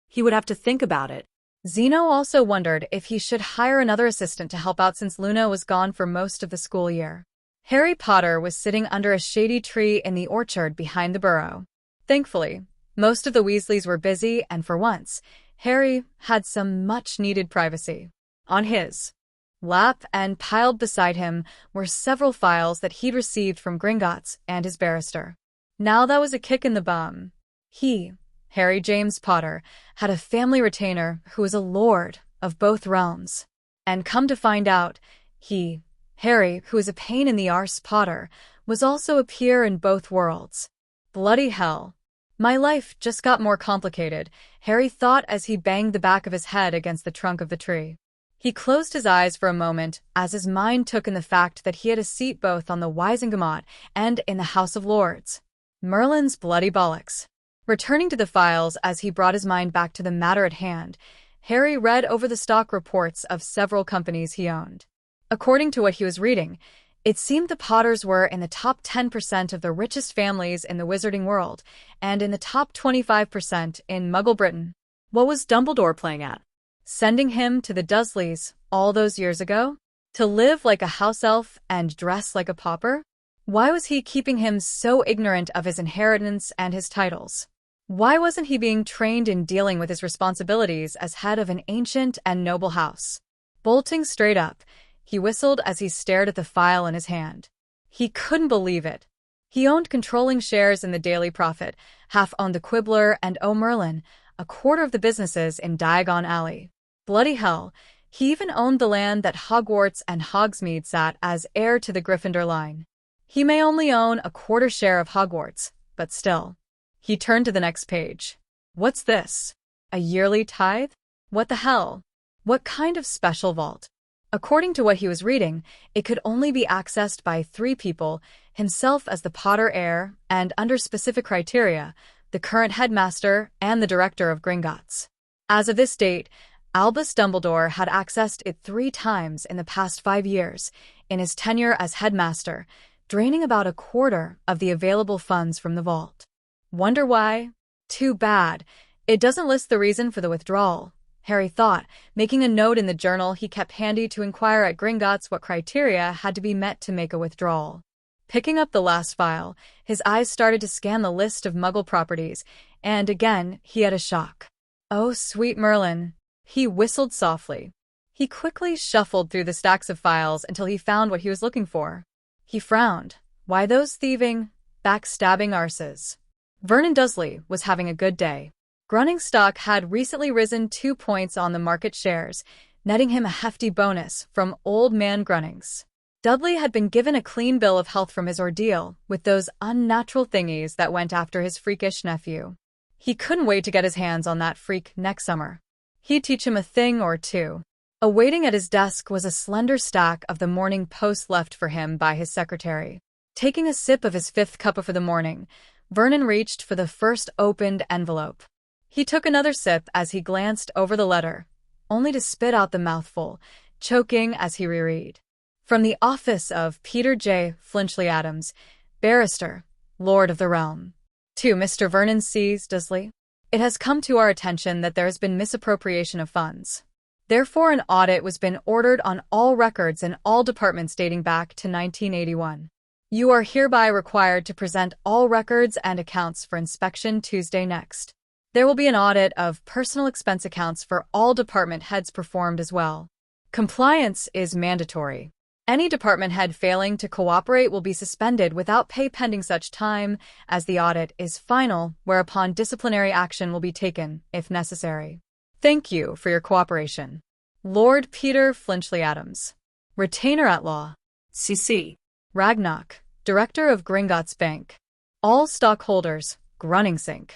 He would have to think about it. Zeno also wondered if he should hire another assistant to help out since Luna was gone for most of the school year. Harry Potter was sitting under a shady tree in the orchard behind the burrow. Thankfully, most of the Weasleys were busy, and for once, Harry had some much-needed privacy. On his lap and piled beside him were several files that he'd received from Gringotts and his barrister. Now that was a kick in the bum. He, Harry James Potter, had a family retainer who was a lord of both realms. And come to find out, he, Harry, who was a pain in the arse Potter, was also a peer in both worlds. Bloody hell. My life just got more complicated, Harry thought as he banged the back of his head against the trunk of the tree. He closed his eyes for a moment as his mind took in the fact that he had a seat both on the Wisengamot and in the House of Lords. Merlin's bloody bollocks. Returning to the files as he brought his mind back to the matter at hand, Harry read over the stock reports of several companies he owned. According to what he was reading, it seemed the Potters were in the top 10% of the richest families in the wizarding world, and in the top 25% in Muggle Britain. What was Dumbledore playing at? Sending him to the Dursleys all those years ago? To live like a house elf and dress like a pauper? Why was he keeping him so ignorant of his inheritance and his titles? Why wasn't he being trained in dealing with his responsibilities as head of an ancient and noble house? Bolting straight up, he whistled as he stared at the file in his hand. He couldn't believe it. He owned controlling shares in the Daily Prophet, half owned the Quibbler and Merlin, a quarter of the businesses in Diagon Alley. Bloody hell, he even owned the land that Hogwarts and Hogsmeade sat as heir to the Gryffindor line. He may only own a quarter share of Hogwarts, but still. He turned to the next page. What's this? A yearly tithe? What the hell? What kind of special vault? According to what he was reading, it could only be accessed by 3 people, himself as the Potter heir, and under specific criteria, the current headmaster and the director of Gringotts. As of this date, Albus Dumbledore had accessed it 3 times in the past 5 years, in his tenure as headmaster, draining about a quarter of the available funds from the vault. Wonder why? Too bad. It doesn't list the reason for the withdrawal, Harry thought, making a note in the journal he kept handy to inquire at Gringotts what criteria had to be met to make a withdrawal. Picking up the last file, his eyes started to scan the list of Muggle properties, and again he had a shock. Oh, sweet Merlin. He whistled softly. He quickly shuffled through the stacks of files until he found what he was looking for. He frowned. Why those thieving, backstabbing arses? Vernon Dursley was having a good day. Grunning's stock had recently risen 2 points on the market shares, netting him a hefty bonus from Old Man Grunning's. Dudley had been given a clean bill of health from his ordeal with those unnatural thingies that went after his freakish nephew. He couldn't wait to get his hands on that freak next summer. He'd teach him a thing or two. Awaiting at his desk was a slender stack of the Morning Post left for him by his secretary. Taking a sip of his 5th cup for the morning, Vernon reached for the first opened envelope. He took another sip as he glanced over the letter, only to spit out the mouthful, choking as he reread. From the office of Peter J. Flinchley Adams, barrister, Lord of the Realm. To Mr. Vernon C. Dursley. It has come to our attention that there has been misappropriation of funds. Therefore, an audit was been ordered on all records in all departments dating back to 1981. You are hereby required to present all records and accounts for inspection Tuesday next. There will be an audit of personal expense accounts for all department heads performed as well. Compliance is mandatory. Any department head failing to cooperate will be suspended without pay pending such time as the audit is final, whereupon disciplinary action will be taken, if necessary. Thank you for your cooperation. Lord Peter Flinchley Adams. Retainer at Law. CC. Ragnarok, Director of Gringotts Bank. All stockholders, Grunningsink.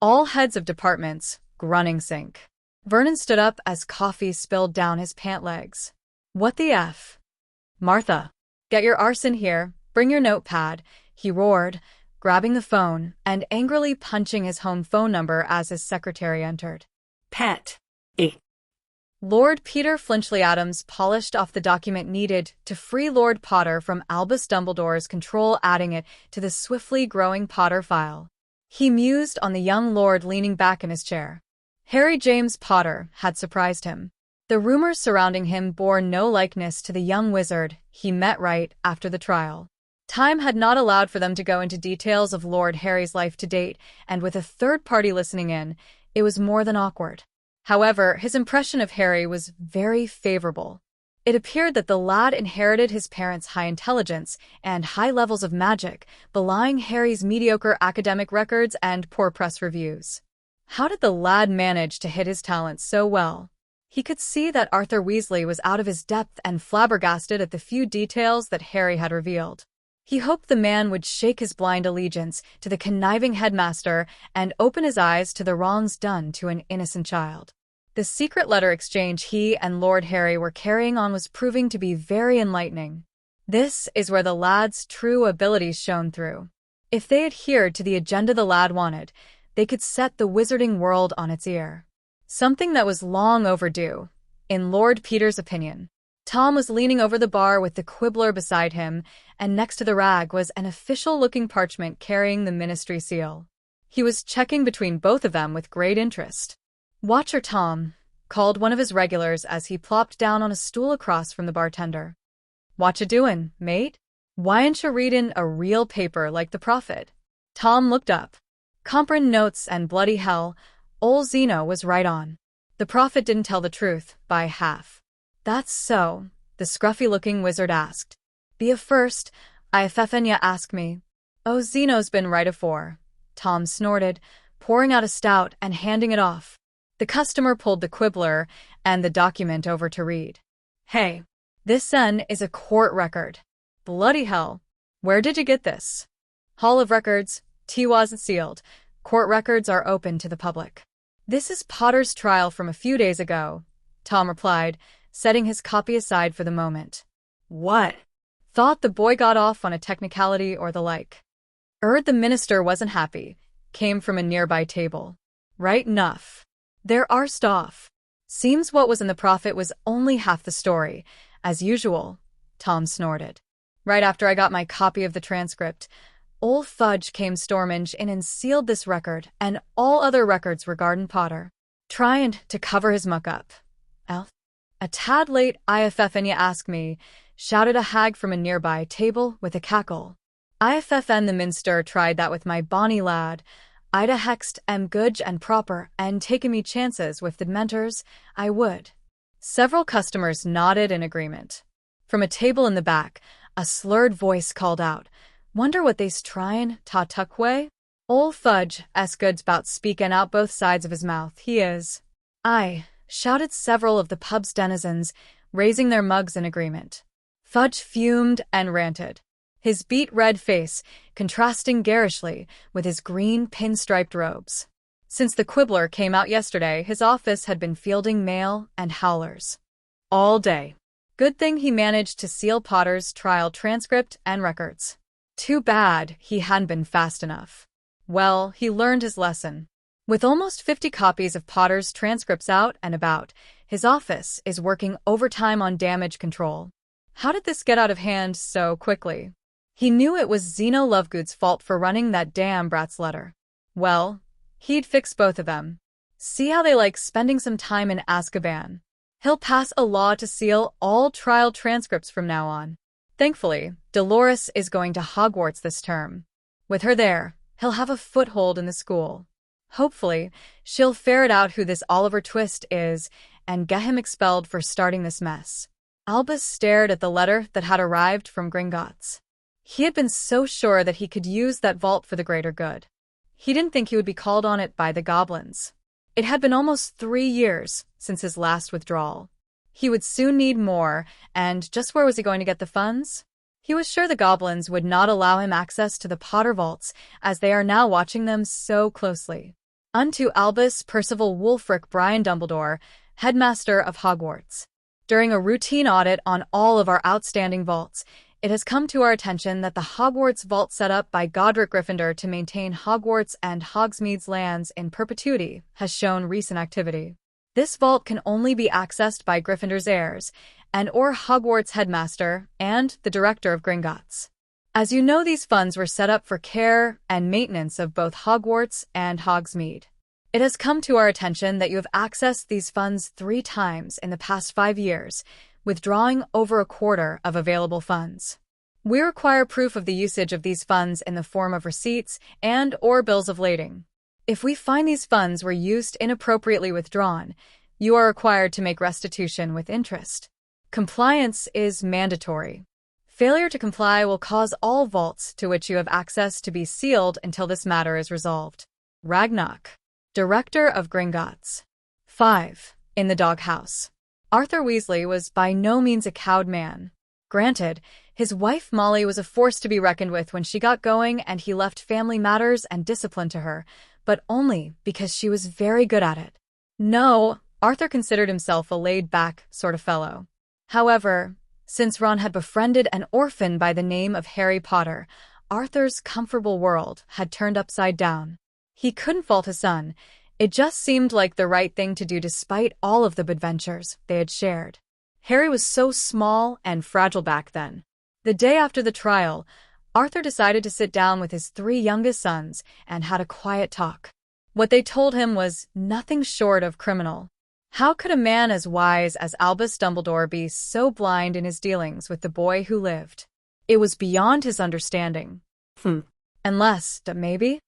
All heads of departments, Grunningsink. Vernon stood up as coffee spilled down his pant legs. What the F? Martha. Get your arse in here, Bring your notepad, he roared, grabbing the phone and angrily punching his home phone number as his secretary entered. Pet. Eh. Lord Peter Flinchley Adams polished off the document needed to free Lord Potter from Albus Dumbledore's control, adding it to the swiftly growing Potter file. He mused on the young lord leaning back in his chair. Harry James Potter had surprised him. The rumors surrounding him bore no likeness to the young wizard he met right after the trial. Time had not allowed for them to go into details of Lord Harry's life to date, and with a third party listening in, it was more than awkward. However, his impression of Harry was very favorable. It appeared that the lad inherited his parents' high intelligence and high levels of magic, belying Harry's mediocre academic records and poor press reviews. How did the lad manage to hit his talents so well? He could see that Arthur Weasley was out of his depth and flabbergasted at the few details that Harry had revealed. He hoped the man would shake his blind allegiance to the conniving headmaster and open his eyes to the wrongs done to an innocent child. The secret letter exchange he and Lord Harry were carrying on was proving to be very enlightening. This is where the lad's true abilities shone through. If they adhered to the agenda the lad wanted, they could set the wizarding world on its ear. Something that was long overdue, in Lord Peter's opinion. Tom was leaning over the bar with the quibbler beside him, and next to the rag was an official-looking parchment carrying the ministry seal. He was checking between both of them with great interest. "Watcher Tom," called one of his regulars as he plopped down on a stool across from the bartender. "Whatcha doin', mate? Whyn't you readin' a real paper like the prophet?" Tom looked up. Comprin notes and bloody hell, ol' Zeno was right on. The prophet didn't tell the truth, by half. "That's so," the scruffy-looking wizard asked. "Be a first, IFFN ya ask me." "Oh, Zeno's been right afore," Tom snorted, pouring out a stout and handing it off. The customer pulled the quibbler and the document over to read. "Hey, this is a court record." "Bloody hell. Where did you get this?" "Hall of Records. T wasn't sealed. Court records are open to the public." "This is Potter's trial from a few days ago," Tom replied, setting his copy aside for the moment. "What?" "Thought the boy got off on a technicality or the like." The minister wasn't happy," came from a nearby table. "Right enough. There are stuff. Seems what was in the prophet was only half the story, as usual," Tom snorted. "Right after I got my copy of the transcript, Ol' Fudge came storming in and sealed this record and all other records regarding Potter. Trying to cover his muck-up. Elf? A tad late IFFN ya ask me," shouted a hag from a nearby table with a cackle. "IFFN the minster tried that with my bonny lad. I'da hexed good and proper and taken me chances with the mentors, I would." Several customers nodded in agreement. From a table in the back, a slurred voice called out, "Wonder what they's tryin', ta tuckway?" "Ol' Fudge, good's 'bout speakin' out both sides of his mouth, he is." "Aye," shouted several of the pub's denizens, raising their mugs in agreement. Fudge fumed and ranted, his beet-red face contrasting garishly with his green pinstriped robes. Since the quibbler came out yesterday, his office had been fielding mail and howlers. All day. Good thing he managed to seal Potter's trial transcript and records. Too bad he hadn't been fast enough. Well, he learned his lesson. With almost 50 copies of Potter's transcripts out and about, his office is working overtime on damage control. How did this get out of hand so quickly? He knew it was Zeno Lovegood's fault for running that damn brat's letter. Well, he'd fix both of them. See how they like spending some time in Azkaban. He'll pass a law to seal all trial transcripts from now on. Thankfully, Dolores is going to Hogwarts this term. With her there, he'll have a foothold in the school. Hopefully, she'll ferret out who this Oliver Twist is and get him expelled for starting this mess. Albus stared at the letter that had arrived from Gringotts. He had been so sure that he could use that vault for the greater good. He didn't think he would be called on it by the goblins. It had been almost 3 years since his last withdrawal. He would soon need more, and just where was he going to get the funds? He was sure the goblins would not allow him access to the Potter vaults, as they are now watching them so closely. Unto Albus Percival Wulfric Brian Dumbledore, headmaster of Hogwarts. During a routine audit on all of our outstanding vaults, It has come to our attention that the Hogwarts vault set up by Godric Gryffindor to maintain Hogwarts and Hogsmeade's lands in perpetuity has shown recent activity. This vault can only be accessed by Gryffindor's heirs, and/or Hogwarts headmaster and the director of Gringotts. As you know, these funds were set up for care and maintenance of both Hogwarts and Hogsmeade. It has come to our attention that you have accessed these funds 3 times in the past 5 years, withdrawing over a quarter of available funds. We require proof of the usage of these funds in the form of receipts and/or bills of lading. If we find these funds were used inappropriately withdrawn, you are required to make restitution with interest. Compliance is mandatory. Failure to comply will cause all vaults to which you have access to be sealed until this matter is resolved. Ragnarok, Director of Gringotts. 5. In the doghouse. Arthur Weasley was by no means a cowed man. Granted, his wife Molly was a force to be reckoned with when she got going and he left family matters and discipline to her, but only because she was very good at it. No, Arthur considered himself a laid-back sort of fellow. However, since Ron had befriended an orphan by the name of Harry Potter, Arthur's comfortable world had turned upside down. He couldn't fault his son. It just seemed like the right thing to do despite all of the adventures they had shared. Harry was so small and fragile back then. The day after the trial, Arthur decided to sit down with his 3 youngest sons and had a quiet talk. What they told him was nothing short of criminal. How could a man as wise as Albus Dumbledore be so blind in his dealings with the boy who lived? It was beyond his understanding. Unless, maybe?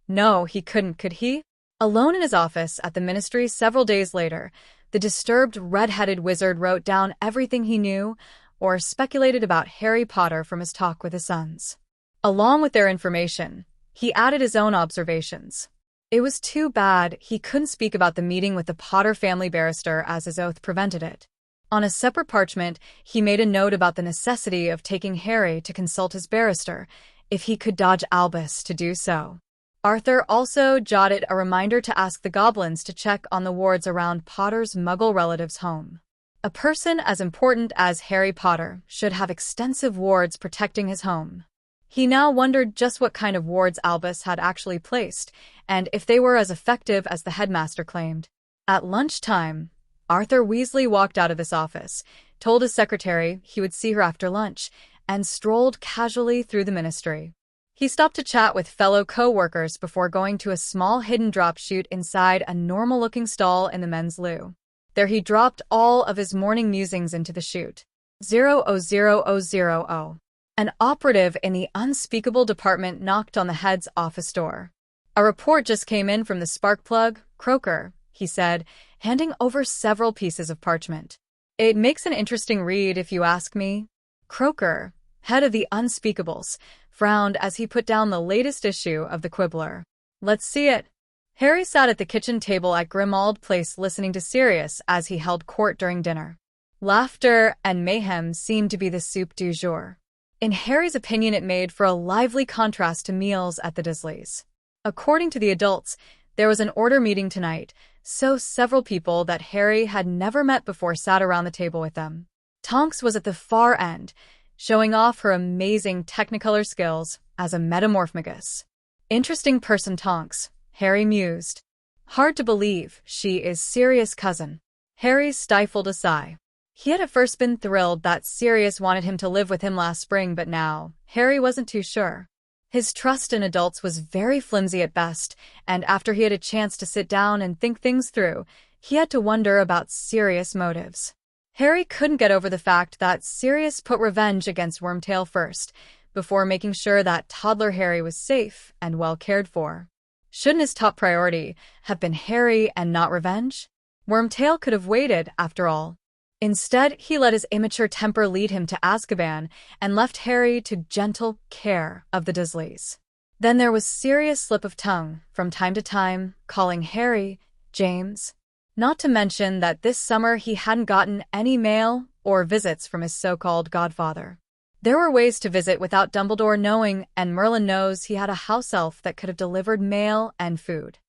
No, he couldn't, could he? Alone in his office at the Ministry several days later, the disturbed red-headed wizard wrote down everything he knew or speculated about Harry Potter from his talk with his sons. Along with their information, he added his own observations. It was too bad he couldn't speak about the meeting with the Potter family barrister as his oath prevented it. On a separate parchment, he made a note about the necessity of taking Harry to consult his barrister, if he could dodge Albus to do so. Arthur also jotted a reminder to ask the goblins to check on the wards around Potter's Muggle relative's home. A person as important as Harry Potter should have extensive wards protecting his home. He now wondered just what kind of wards Albus had actually placed, and if they were as effective as the headmaster claimed. At lunchtime, Arthur Weasley walked out of this office, told his secretary he would see her after lunch, and strolled casually through the Ministry. He stopped to chat with fellow co-workers before going to a small hidden drop chute inside a normal-looking stall in the men's loo. There he dropped all of his morning musings into the chute. 00000. An operative in the unspeakable department knocked on the head's office door. A report just came in from the spark plug, Croaker, he said, handing over several pieces of parchment. It makes an interesting read if you ask me. Croaker, head of the Unspeakables, frowned as he put down the latest issue of the Quibbler. Let's see it. Harry sat at the kitchen table at Grimmauld Place listening to Sirius as he held court during dinner. Laughter and mayhem seemed to be the soup du jour. In Harry's opinion, it made for a lively contrast to meals at the Dursleys. According to the adults, there was an order meeting tonight, so several people that Harry had never met before sat around the table with them. Tonks was at the far end, showing off her amazing Technicolor skills as a metamorphomagus. Interesting person, Tonks, Harry mused. Hard to believe she is Sirius' cousin. Harry stifled a sigh. He had at first been thrilled that Sirius wanted him to live with him last spring, but now, Harry wasn't too sure. His trust in adults was very flimsy at best, and after he had a chance to sit down and think things through, he had to wonder about Sirius' motives. Harry couldn't get over the fact that Sirius put revenge against Wormtail first, before making sure that toddler Harry was safe and well cared for. Shouldn't his top priority have been Harry and not revenge? Wormtail could have waited, after all. Instead, he let his immature temper lead him to Azkaban and left Harry to gentle care of the Dursleys. Then there was Sirius' slip of tongue, from time to time, calling Harry James. Not to mention that this summer he hadn't gotten any mail or visits from his so-called godfather. There were ways to visit without Dumbledore knowing, and Merlin knows he had a house elf that could have delivered mail and food.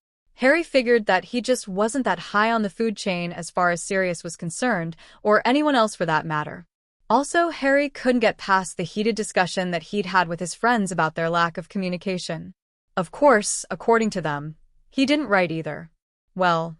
Harry figured that he just wasn't that high on the food chain as far as Sirius was concerned, or anyone else for that matter. Also, Harry couldn't get past the heated discussion that he'd had with his friends about their lack of communication. Of course, according to them, he didn't write either. Well,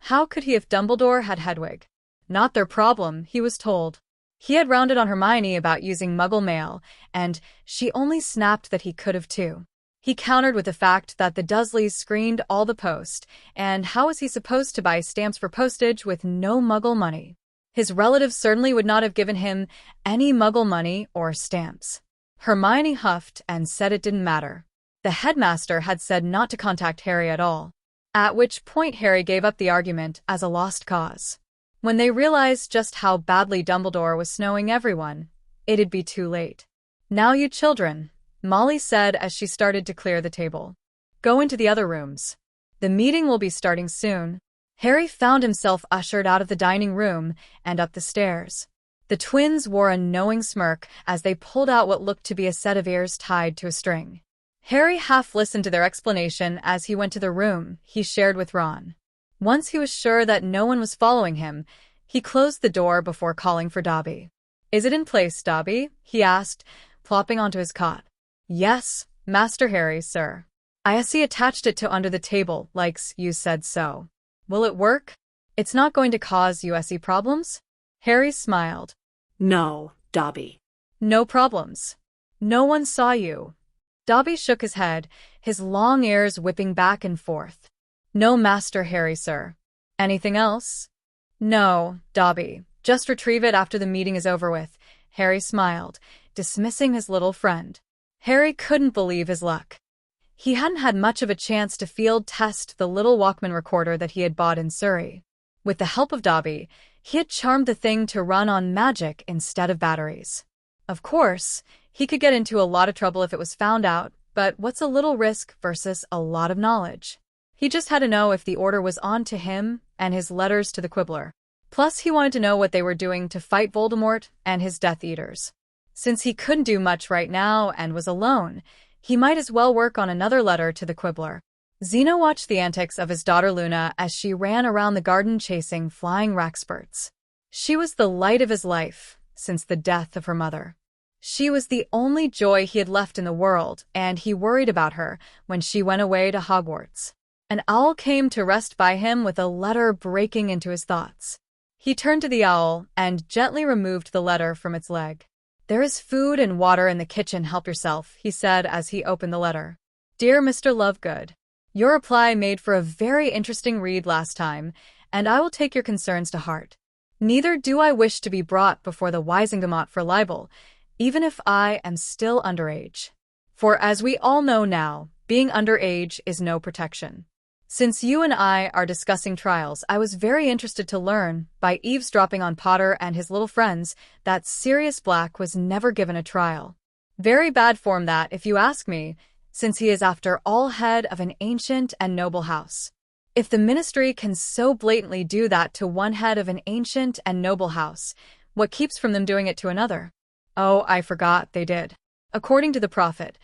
how could he if Dumbledore had Hedwig? Not their problem, he was told. He had rounded on Hermione about using Muggle mail, and she only snapped that he could have too. He countered with the fact that the Dursleys screened all the post, and how was he supposed to buy stamps for postage with no Muggle money? His relatives certainly would not have given him any Muggle money or stamps. Hermione huffed and said it didn't matter. The headmaster had said not to contact Harry at all, at which point Harry gave up the argument as a lost cause. When they realized just how badly Dumbledore was snowing everyone, it'd be too late. "Now you children," Molly said as she started to clear the table. "Go into the other rooms. The meeting will be starting soon." Harry found himself ushered out of the dining room and up the stairs. The twins wore a knowing smirk as they pulled out what looked to be a set of ears tied to a string. Harry half listened to their explanation as he went to the room he shared with Ron. Once he was sure that no one was following him, he closed the door before calling for Dobby. "Is it in place, Dobby?" he asked, plopping onto his cot. "Yes, Master Harry, sir. I see attached it to under the table, likes you said so. Will it work? It's not going to cause you any problems?" Harry smiled. No, Dobby. "No problems. No one saw you." Dobby shook his head, his long ears whipping back and forth. "No, Master Harry, sir. Anything else?" "No, Dobby. Just retrieve it after the meeting is over with." Harry smiled, dismissing his little friend. Harry couldn't believe his luck. He hadn't had much of a chance to field test the little Walkman recorder that he had bought in Surrey. With the help of Dobby, he had charmed the thing to run on magic instead of batteries. Of course, he could get into a lot of trouble if it was found out, but what's a little risk versus a lot of knowledge? He just had to know if the order was on to him and his letters to the quibbler. Plus, he wanted to know what they were doing to fight Voldemort and his Death Eaters. Since he couldn't do much right now and was alone, he might as well work on another letter to the quibbler. Zeno watched the antics of his daughter Luna as she ran around the garden chasing flying rackspurts. She was the light of his life since the death of her mother. She was the only joy he had left in the world, and he worried about her when she went away to Hogwarts. An owl came to rest by him with a letter breaking into his thoughts. He turned to the owl and gently removed the letter from its leg. "There is food and water in the kitchen, help yourself," he said as he opened the letter. "Dear Mr. Lovegood, your reply made for a very interesting read last time, and I will take your concerns to heart. Neither do I wish to be brought before the Wisingamot for libel, even if I am still underage. For as we all know now, being underage is no protection. Since you and I are discussing trials, I was very interested to learn, by eavesdropping on Potter and his little friends, that Sirius Black was never given a trial. Very bad form that, if you ask me, since he is after all head of an ancient and noble house. If the Ministry can so blatantly do that to one head of an ancient and noble house, what keeps from them doing it to another? Oh, I forgot they did. According to the prophet,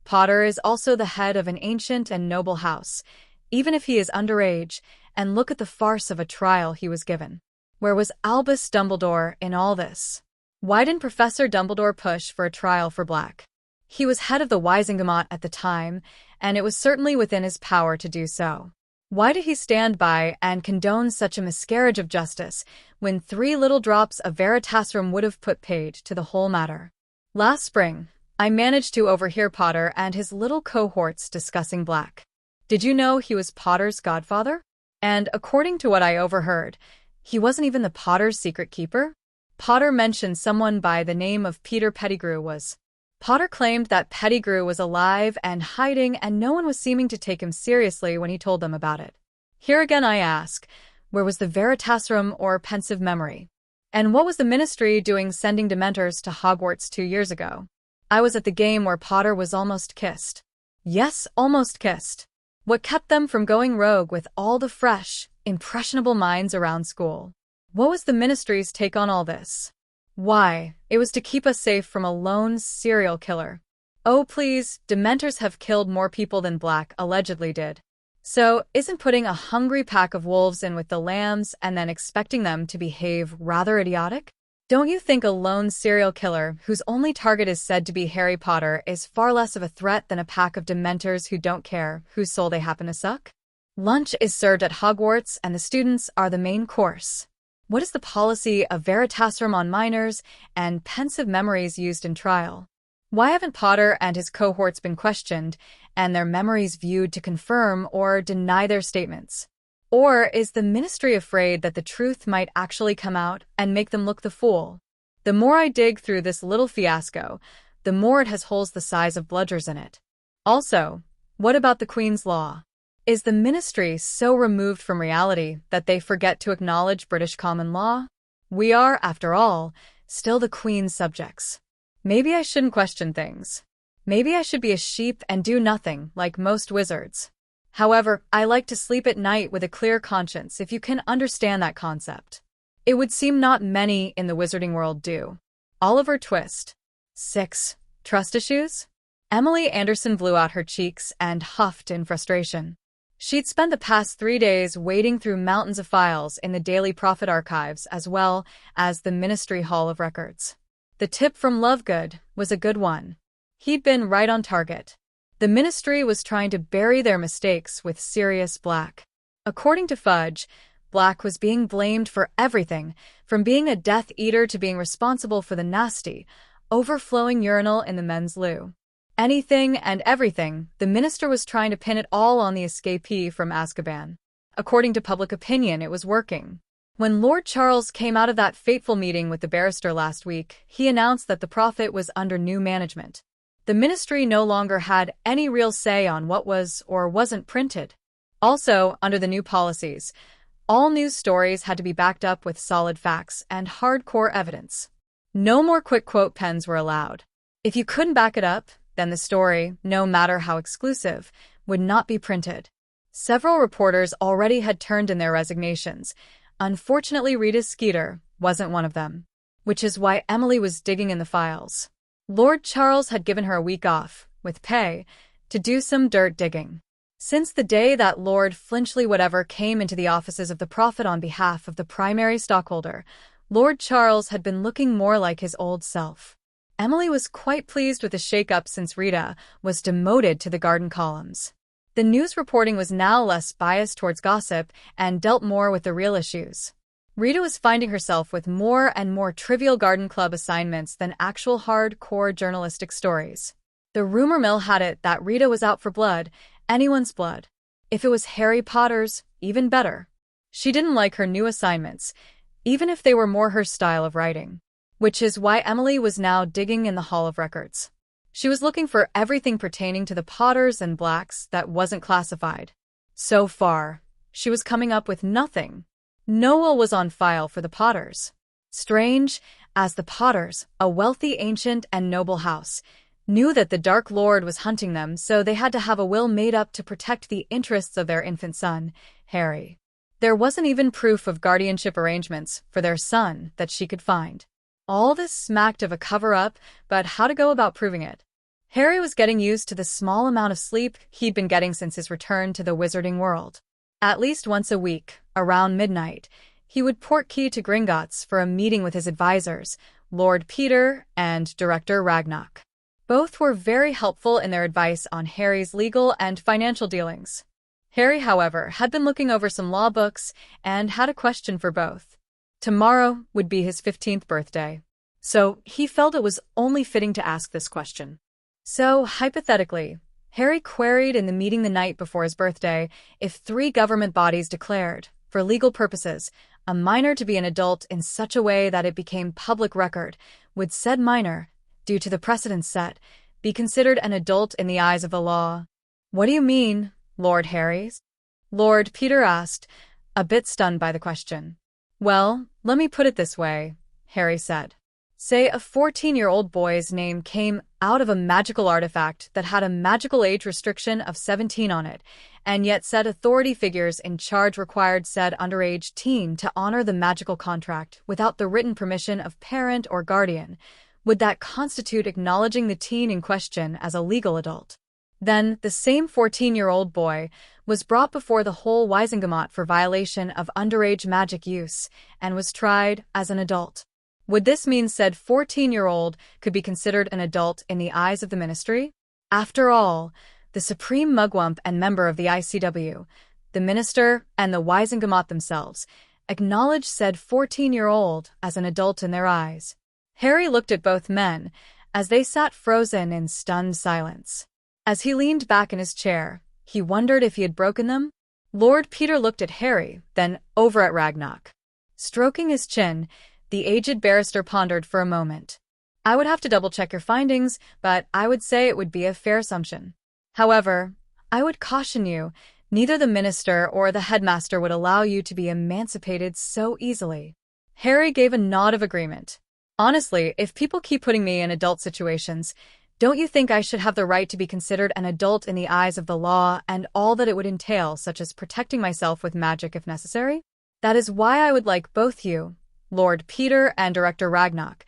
Potter is also the head of an ancient and noble house, even if he is underage, and look at the farce of a trial he was given. Where was Albus Dumbledore in all this? Why didn't Professor Dumbledore push for a trial for Black? He was head of the Wisingamot at the time, and it was certainly within his power to do so. Why did he stand by and condone such a miscarriage of justice when 3 little drops of Veritaserum would have put paid to the whole matter? Last spring, I managed to overhear Potter and his little cohorts discussing Black. Did you know he was Potter's godfather? And according to what I overheard, he wasn't even the Potter's secret keeper? Potter mentioned someone by the name of Peter Pettigrew was. Potter claimed that Pettigrew was alive and hiding, and no one was seeming to take him seriously when he told them about it. Here again I ask, where was the Veritaserum or pensive memory? And what was the Ministry doing sending Dementors to Hogwarts 2 years ago? I was at the game where Potter was almost kissed. Yes, almost kissed. What kept them from going rogue with all the fresh, impressionable minds around school? What was the Ministry's take on all this? Why, it was to keep us safe from a lone serial killer. Oh please, Dementors have killed more people than Black allegedly did. So, isn't putting a hungry pack of wolves in with the lambs and then expecting them to behave rather idiotic? Don't you think a lone serial killer whose only target is said to be Harry Potter is far less of a threat than a pack of dementors who don't care whose soul they happen to suck? Lunch is served at Hogwarts and the students are the main course. What is the policy of Veritaserum on minors and pensive memories used in trial? Why haven't Potter and his cohorts been questioned and their memories viewed to confirm or deny their statements? Or is the ministry afraid that the truth might actually come out and make them look the fool? The more I dig through this little fiasco, the more it has holes the size of bludgers in it. Also, what about the Queen's Law? Is the ministry so removed from reality that they forget to acknowledge British common law? We are, after all, still the Queen's subjects. Maybe I shouldn't question things. Maybe I should be a sheep and do nothing like most wizards. However, I like to sleep at night with a clear conscience if you can understand that concept. It would seem not many in the wizarding world do. Oliver Twist. 6. Trust issues? Emily Anderson blew out her cheeks and huffed in frustration. She'd spent the past 3 days wading through mountains of files in the Daily Prophet archives as well as the Ministry Hall of Records. The tip from Lovegood was a good one. He'd been right on target. The ministry was trying to bury their mistakes with Sirius Black. According to Fudge, Black was being blamed for everything, from being a Death Eater to being responsible for the nasty, overflowing urinal in the men's loo. Anything and everything, the minister was trying to pin it all on the escapee from Azkaban. According to public opinion, it was working. When Lord Charles came out of that fateful meeting with the barrister last week, he announced that the Prophet was under new management. The ministry no longer had any real say on what was or wasn't printed. Also, under the new policies, all news stories had to be backed up with solid facts and hardcore evidence. No more quick quote pens were allowed. If you couldn't back it up, then the story, no matter how exclusive, would not be printed. Several reporters already had turned in their resignations. Unfortunately, Rita Skeeter wasn't one of them, which is why Emily was digging in the files. Lord Charles had given her a week off, with pay, to do some dirt digging. Since the day that Lord Flinchley whatever came into the offices of the Prophet on behalf of the primary stockholder, Lord Charles had been looking more like his old self. Emily was quite pleased with the shake-up since Rita was demoted to the garden columns. The news reporting was now less biased towards gossip and dealt more with the real issues. Rita was finding herself with more and more trivial garden club assignments than actual hardcore journalistic stories. The rumor mill had it that Rita was out for blood, anyone's blood. If it was Harry Potter's, even better. She didn't like her new assignments, even if they were more her style of writing. Which is why Emily was now digging in the Hall of Records. She was looking for everything pertaining to the Potters and Blacks that wasn't classified. So far, she was coming up with nothing. No will was on file for the Potters. Strange, as the Potters, a wealthy, ancient, and noble house, knew that the Dark Lord was hunting them, so they had to have a will made up to protect the interests of their infant son, Harry. There wasn't even proof of guardianship arrangements for their son that she could find. All this smacked of a cover-up, but how to go about proving it? Harry was getting used to the small amount of sleep he'd been getting since his return to the wizarding world. At least once a week, around midnight, he would portkey to Gringotts for a meeting with his advisors, Lord Peter and Director Ragnarok. Both were very helpful in their advice on Harry's legal and financial dealings. Harry, however, had been looking over some law books and had a question for both. Tomorrow would be his 15th birthday, so he felt it was only fitting to ask this question. So, hypothetically, Harry queried in the meeting the night before his birthday if 3 government bodies declared, for legal purposes, a minor to be an adult in such a way that it became public record, would said minor, due to the precedents set, be considered an adult in the eyes of the law. "What do you mean, Lord Harrys?" Lord Peter asked, a bit stunned by the question. "Well, let me put it this way," Harry said. "Say a 14-year-old boy's name came out of a magical artifact that had a magical age restriction of 17 on it, and yet said authority figures in charge required said underage teen to honor the magical contract without the written permission of parent or guardian. Would that constitute acknowledging the teen in question as a legal adult? Then, the same 14-year-old boy was brought before the whole Wisingamot for violation of underage magic use and was tried as an adult. Would this mean said 14-year-old could be considered an adult in the eyes of the ministry? After all, the supreme mugwump and member of the ICW, the minister and the Wisengamot themselves, acknowledged said 14-year-old as an adult in their eyes. Harry looked at both men as they sat frozen in stunned silence. As he leaned back in his chair, he wondered if he had broken them. Lord Peter looked at Harry, then over at Ragnarok. Stroking his chin, the aged barrister pondered for a moment. I would have to double-check your findings, but I would say it would be a fair assumption. However, I would caution you, neither the minister or the headmaster would allow you to be emancipated so easily. Harry gave a nod of agreement. Honestly, if people keep putting me in adult situations, don't you think I should have the right to be considered an adult in the eyes of the law and all that it would entail, such as protecting myself with magic if necessary? That is why I would like both you, Lord Peter and Director Ragnarok,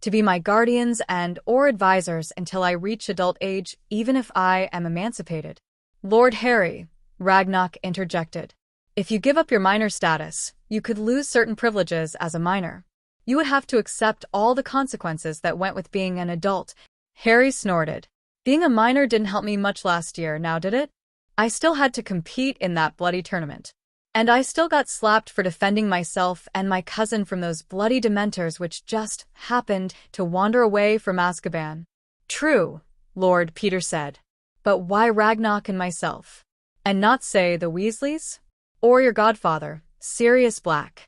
to be my guardians and/or advisors until I reach adult age, even if I am emancipated. Lord Harry, Ragnarok interjected. If you give up your minor status, you could lose certain privileges as a minor. You would have to accept all the consequences that went with being an adult. Harry snorted. Being a minor didn't help me much last year, now did it? I still had to compete in that bloody tournament. And I still got slapped for defending myself and my cousin from those bloody dementors which just happened to wander away from Azkaban. True, Lord Peter said. But why Ragnarok and myself? And not, say, the Weasleys? Or your godfather, Sirius Black?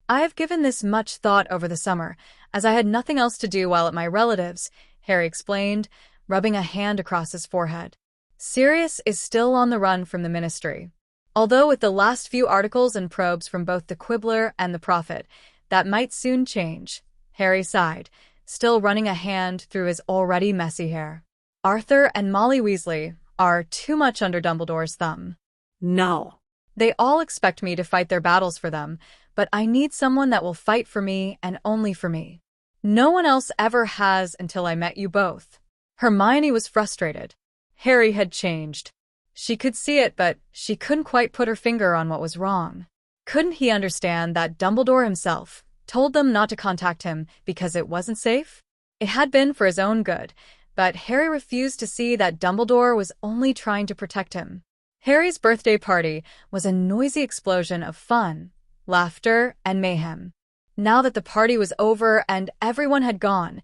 I have given this much thought over the summer, as I had nothing else to do while at my relatives', Harry explained, rubbing a hand across his forehead. Sirius is still on the run from the ministry. Although with the last few articles and probes from both the Quibbler and the Prophet, that might soon change. Harry sighed, still running a hand through his already messy hair. Arthur and Molly Weasley are too much under Dumbledore's thumb. No. They all expect me to fight their battles for them, but I need someone that will fight for me and only for me. No one else ever has until I met you both. Hermione was frustrated. Harry had changed. She could see it, but she couldn't quite put her finger on what was wrong. Couldn't he understand that Dumbledore himself told them not to contact him because it wasn't safe? It had been for his own good, but Harry refused to see that Dumbledore was only trying to protect him. Harry's birthday party was a noisy explosion of fun, laughter, and mayhem. Now that the party was over and everyone had gone,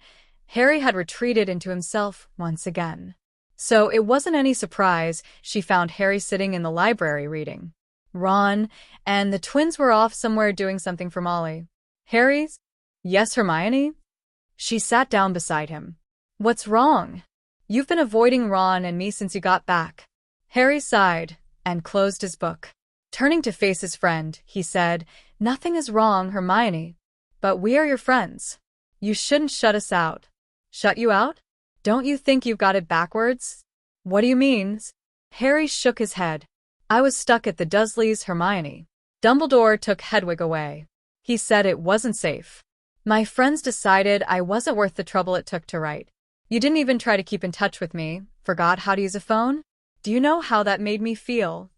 Harry had retreated into himself once again. So it wasn't any surprise she found Harry sitting in the library reading. Ron and the twins were off somewhere doing something for Molly. Harry's? Yes, Hermione? She sat down beside him. What's wrong? You've been avoiding Ron and me since you got back. Harry sighed and closed his book. Turning to face his friend, he said, Nothing is wrong, Hermione. But we are your friends. You shouldn't shut us out. Shut you out? Don't you think you've got it backwards? What do you mean? Harry shook his head. I was stuck at the Dursleys, Hermione. Dumbledore took Hedwig away. He said it wasn't safe. My friends decided I wasn't worth the trouble it took to write. You didn't even try to keep in touch with me. Forgot how to use a phone? Do you know how that made me feel?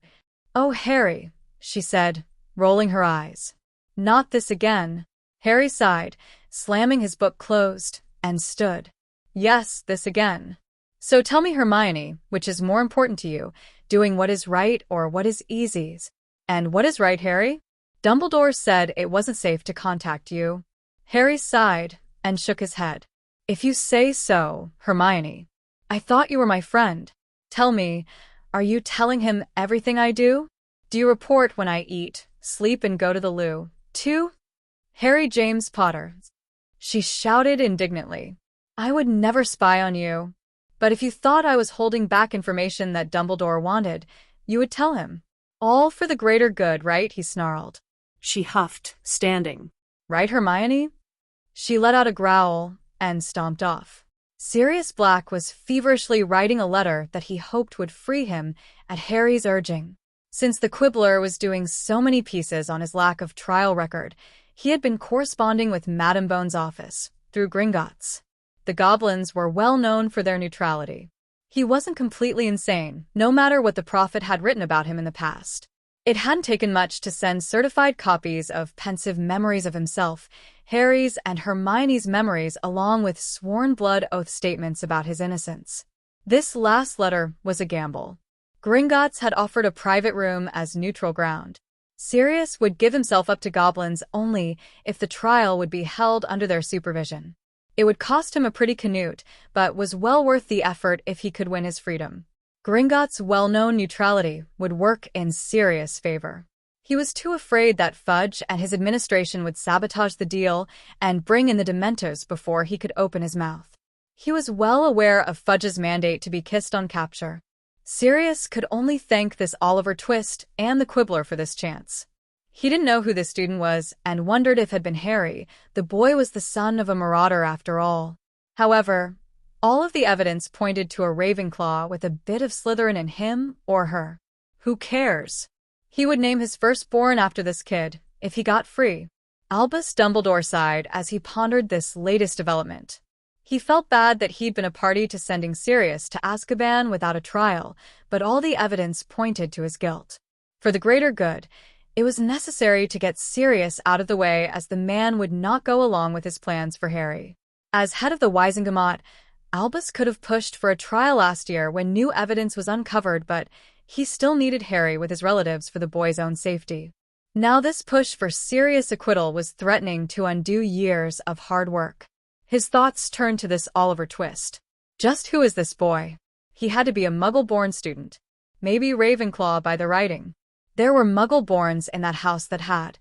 Oh, Harry, she said, rolling her eyes. Not this again. Harry sighed, slamming his book closed, and stood. Yes, this again. So tell me, Hermione, which is more important to you, doing what is right or what is easy? And what is right, Harry? Dumbledore said it wasn't safe to contact you. Harry sighed and shook his head. If you say so, Hermione. I thought you were my friend. Tell me, are you telling him everything I do? Do you report when I eat, sleep, and go to the loo, too? Harry James Potter. She shouted indignantly. I would never spy on you. But if you thought I was holding back information that Dumbledore wanted, you would tell him. All for the greater good, right? He snarled. She huffed, standing. Right, Hermione? She let out a growl and stomped off. Sirius Black was feverishly writing a letter that he hoped would free him at Harry's urging. Since the Quibbler was doing so many pieces on his lack of trial record, he had been corresponding with Madame Bone's office through Gringotts. The goblins were well known for their neutrality. He wasn't completely insane, no matter what the Prophet had written about him in the past. It hadn't taken much to send certified copies of pensive memories of himself, Harry's and Hermione's memories, along with sworn blood oath statements about his innocence. This last letter was a gamble. Gringotts had offered a private room as neutral ground. Sirius would give himself up to goblins only if the trial would be held under their supervision. It would cost him a pretty canute, but was well worth the effort if he could win his freedom. Gringotts' well-known neutrality would work in Sirius' favor. He was too afraid that Fudge and his administration would sabotage the deal and bring in the Dementors before he could open his mouth. He was well aware of Fudge's mandate to be kissed on capture. Sirius could only thank this Oliver Twist and the Quibbler for this chance. He didn't know who this student was and wondered if it had been Harry. The boy was the son of a marauder after all. However, all of the evidence pointed to a Ravenclaw with a bit of Slytherin in him or her. Who cares? He would name his firstborn after this kid, if he got free. Albus Dumbledore sighed as he pondered this latest development. He felt bad that he'd been a party to sending Sirius to Azkaban without a trial, but all the evidence pointed to his guilt. For the greater good, it was necessary to get Sirius out of the way, as the man would not go along with his plans for Harry. As head of the Wisengamot, Albus could have pushed for a trial last year when new evidence was uncovered, but he still needed Harry with his relatives for the boy's own safety. Now this push for Sirius' acquittal was threatening to undo years of hard work. His thoughts turned to this Oliver Twist. Just who is this boy? He had to be a Muggle-born student. Maybe Ravenclaw by the writing. There were Muggle-borns in that house that had,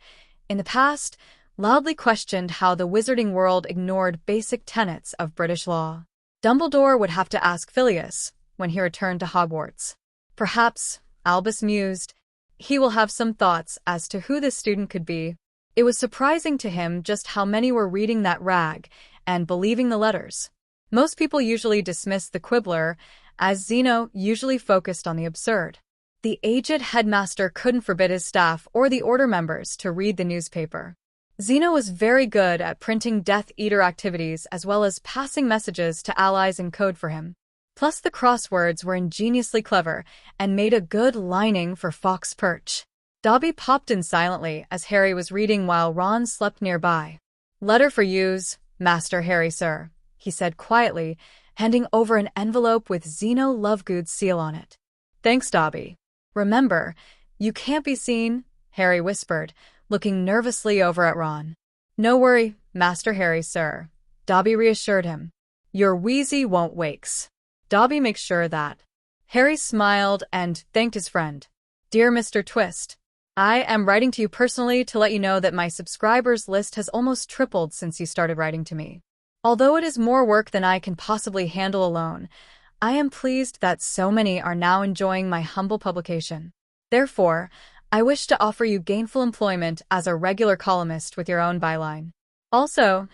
in the past, loudly questioned how the wizarding world ignored basic tenets of British law. Dumbledore would have to ask Phileas when he returned to Hogwarts. Perhaps, Albus mused, he will have some thoughts as to who this student could be. It was surprising to him just how many were reading that rag and believing the letters. Most people usually dismissed the quibbler, as Zeno usually focused on the absurd. The aged headmaster couldn't forbid his staff or the order members to read the newspaper. Zeno was very good at printing Death Eater activities as well as passing messages to allies in code for him. Plus the crosswords were ingeniously clever and made a good lining for Fox Perch. Dobby popped in silently as Harry was reading while Ron slept nearby. "Letter for yous, Master Harry, sir," he said quietly, handing over an envelope with Zeno Lovegood's seal on it. "Thanks, Dobby. Remember, you can't be seen," Harry whispered, looking nervously over at Ron. "No worry, Master Harry, sir," Dobby reassured him. "Your wheezy won't wakes. Dobby makes sure that." Harry smiled and thanked his friend. "Dear Mr. Twist, I am writing to you personally to let you know that my subscribers list has almost tripled since you started writing to me. Although it is more work than I can possibly handle alone, I am pleased that so many are now enjoying my humble publication. Therefore, I wish to offer you gainful employment as a regular columnist with your own byline. Also,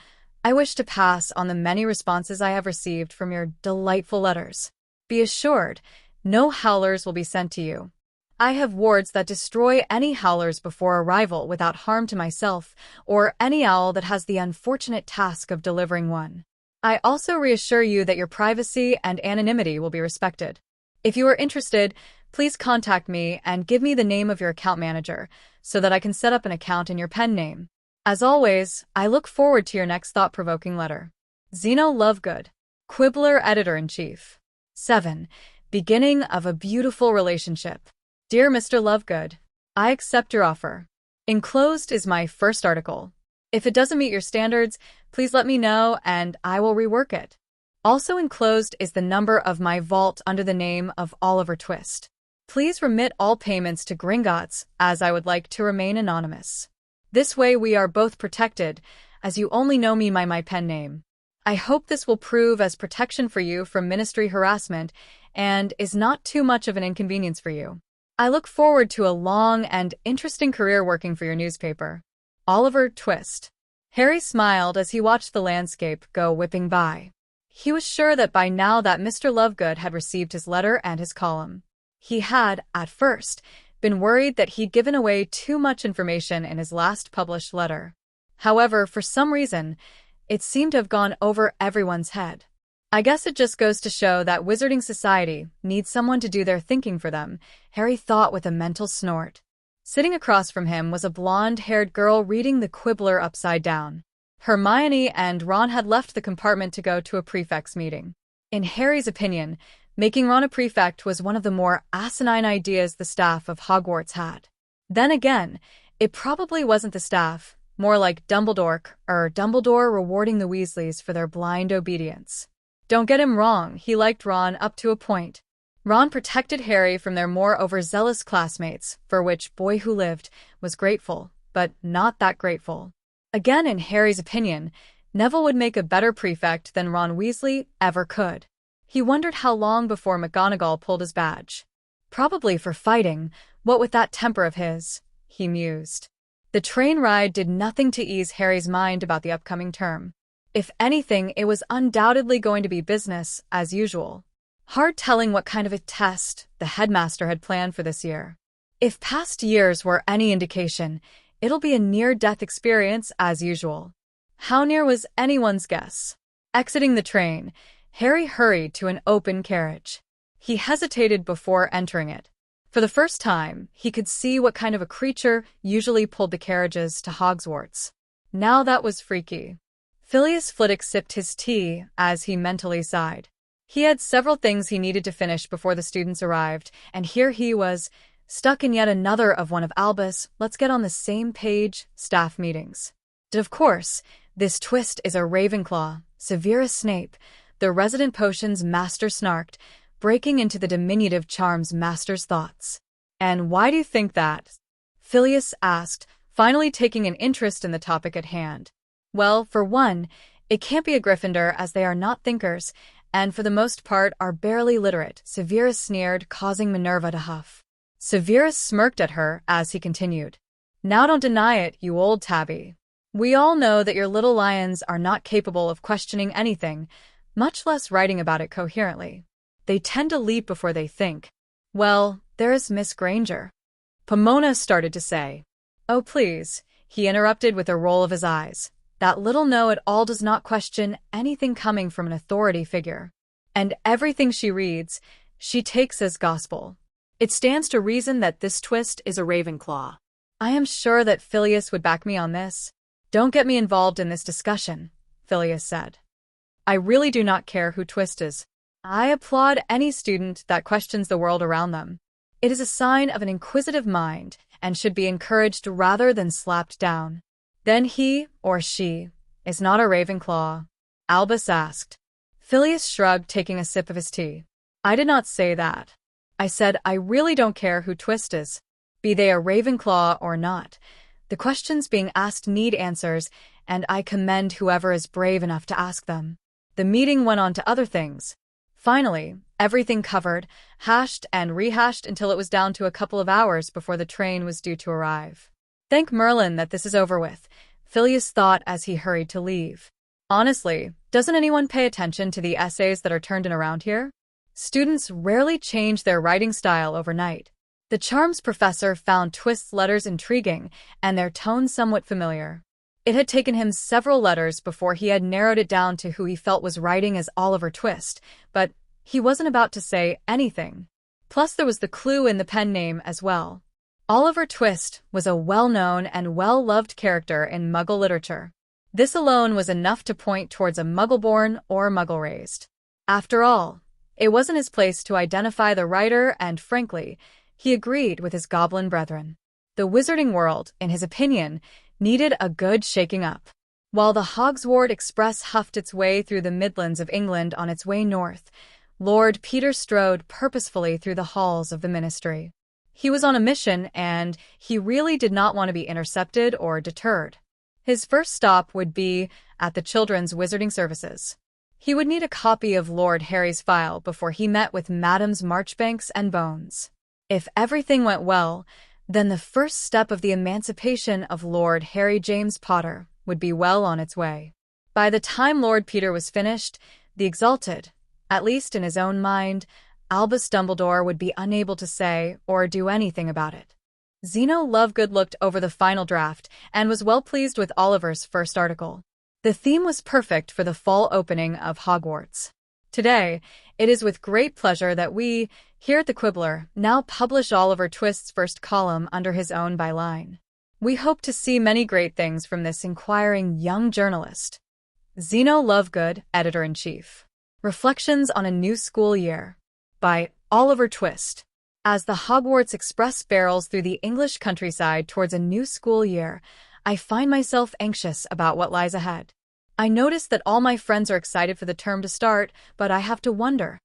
I wish to pass on the many responses I have received from your delightful letters. Be assured, no howlers will be sent to you. I have wards that destroy any howlers before arrival without harm to myself, or any owl that has the unfortunate task of delivering one. I also reassure you that your privacy and anonymity will be respected. If you are interested, please contact me and give me the name of your account manager so that I can set up an account in your pen name. As always, I look forward to your next thought-provoking letter. Zeno Lovegood, Quibbler Editor-in-Chief. 7. Beginning of a beautiful relationship. Dear Mr. Lovegood, I accept your offer. Enclosed is my first article. If it doesn't meet your standards, please let me know and I will rework it. Also enclosed is the number of my vault under the name of Oliver Twist. Please remit all payments to Gringotts, as I would like to remain anonymous. This way we are both protected, as you only know me by my pen name. I hope this will prove as protection for you from ministry harassment and is not too much of an inconvenience for you. I look forward to a long and interesting career working for your newspaper. Oliver Twist. Harry smiled as he watched the landscape go whipping by. He was sure that by now that Mr. Lovegood had received his letter and his column. He had, at first, been worried that he'd given away too much information in his last published letter. However, for some reason, it seemed to have gone over everyone's head. I guess it just goes to show that Wizarding Society needs someone to do their thinking for them, Harry thought with a mental snort. Sitting across from him was a blonde-haired girl reading the Quibbler upside down. Hermione and Ron had left the compartment to go to a prefect's meeting. In Harry's opinion, making Ron a prefect was one of the more asinine ideas the staff of Hogwarts had. Then again, it probably wasn't the staff, more like Dumbledore rewarding the Weasleys for their blind obedience. Don't get him wrong, he liked Ron up to a point. Ron protected Harry from their more overzealous classmates, for which Boy Who Lived was grateful, but not that grateful. Again, in Harry's opinion, Neville would make a better prefect than Ron Weasley ever could. He wondered how long before McGonagall pulled his badge. Probably for fighting, what with that temper of his, he mused. The train ride did nothing to ease Harry's mind about the upcoming term. If anything, it was undoubtedly going to be business as usual. Hard telling what kind of a test the headmaster had planned for this year. If past years were any indication, it'll be a near-death experience as usual. How near was anyone's guess? Exiting the train, Harry hurried to an open carriage. He hesitated before entering it. For the first time, he could see what kind of a creature usually pulled the carriages to Hogwarts. Now that was freaky. Phileas Flitwick sipped his tea as he mentally sighed. He had several things he needed to finish before the students arrived, and here he was, stuck in yet another of one of Albus' let's-get-on-the-same-page staff meetings. Of course, this twist is a Ravenclaw, Severus Snape, the resident potions master snarked, breaking into the diminutive charms master's thoughts. And why do you think that? Phileas asked, finally taking an interest in the topic at hand. Well, for one, it can't be a Gryffindor as they are not thinkers, and for the most part are barely literate, Severus sneered, causing Minerva to huff. Severus smirked at her as he continued. Now don't deny it, you old tabby. We all know that your little lions are not capable of questioning anything, much less writing about it coherently. They tend to leap before they think. Well, there's Miss Granger. Pomona started to say. Oh please, he interrupted with a roll of his eyes. That little know-it-all does not question anything coming from an authority figure. And everything she reads, she takes as gospel. It stands to reason that this twist is a Ravenclaw. I am sure that Phileas would back me on this. Don't get me involved in this discussion, Phileas said. I really do not care who Twist is. I applaud any student that questions the world around them. It is a sign of an inquisitive mind and should be encouraged rather than slapped down. Then he, or she, is not a Ravenclaw? Albus asked. Phileas shrugged, taking a sip of his tea. I did not say that. I said I really don't care who Twist is, be they a Ravenclaw or not. The questions being asked need answers, and I commend whoever is brave enough to ask them. The meeting went on to other things. Finally, everything covered, hashed and rehashed until it was down to a couple of hours before the train was due to arrive. Thank Merlin that this is over with, Phileas thought as he hurried to leave. Honestly, doesn't anyone pay attention to the essays that are turned in around here? Students rarely change their writing style overnight. The charms professor found Twist's letters intriguing and their tone somewhat familiar. It had taken him several letters before he had narrowed it down to who he felt was writing as Oliver Twist, but he wasn't about to say anything. Plus there was the clue in the pen name as well. Oliver Twist was a well-known and well-loved character in Muggle literature. This alone was enough to point towards a Muggle-born or Muggle-raised. After all, it wasn't his place to identify the writer, and frankly, he agreed with his goblin brethren. The wizarding world, in his opinion, needed a good shaking up. While the Hogsward Express huffed its way through the Midlands of England on its way north, Lord Peter strode purposefully through the halls of the Ministry. He was on a mission, and he really did not want to be intercepted or deterred. His first stop would be at the Children's Wizarding Services. He would need a copy of Lord Harry's file before he met with Madams Marchbanks and Bones. If everything went well, then the first step of the emancipation of Lord Harry James Potter would be well on its way. By the time Lord Peter was finished, the exalted, at least in his own mind, Albus Dumbledore would be unable to say or do anything about it. Zeno Lovegood looked over the final draft and was well pleased with Oliver's first article. The theme was perfect for the fall opening of Hogwarts. Today, it is with great pleasure that we, here at the Quibbler, now publish Oliver Twist's first column under his own byline. We hope to see many great things from this inquiring young journalist. Zeno Lovegood, Editor-in-Chief. Reflections on a New School Year. By Oliver Twist. As the Hogwarts Express barrels through the English countryside towards a new school year, I find myself anxious about what lies ahead. I notice that all my friends are excited for the term to start, but I have to wonder.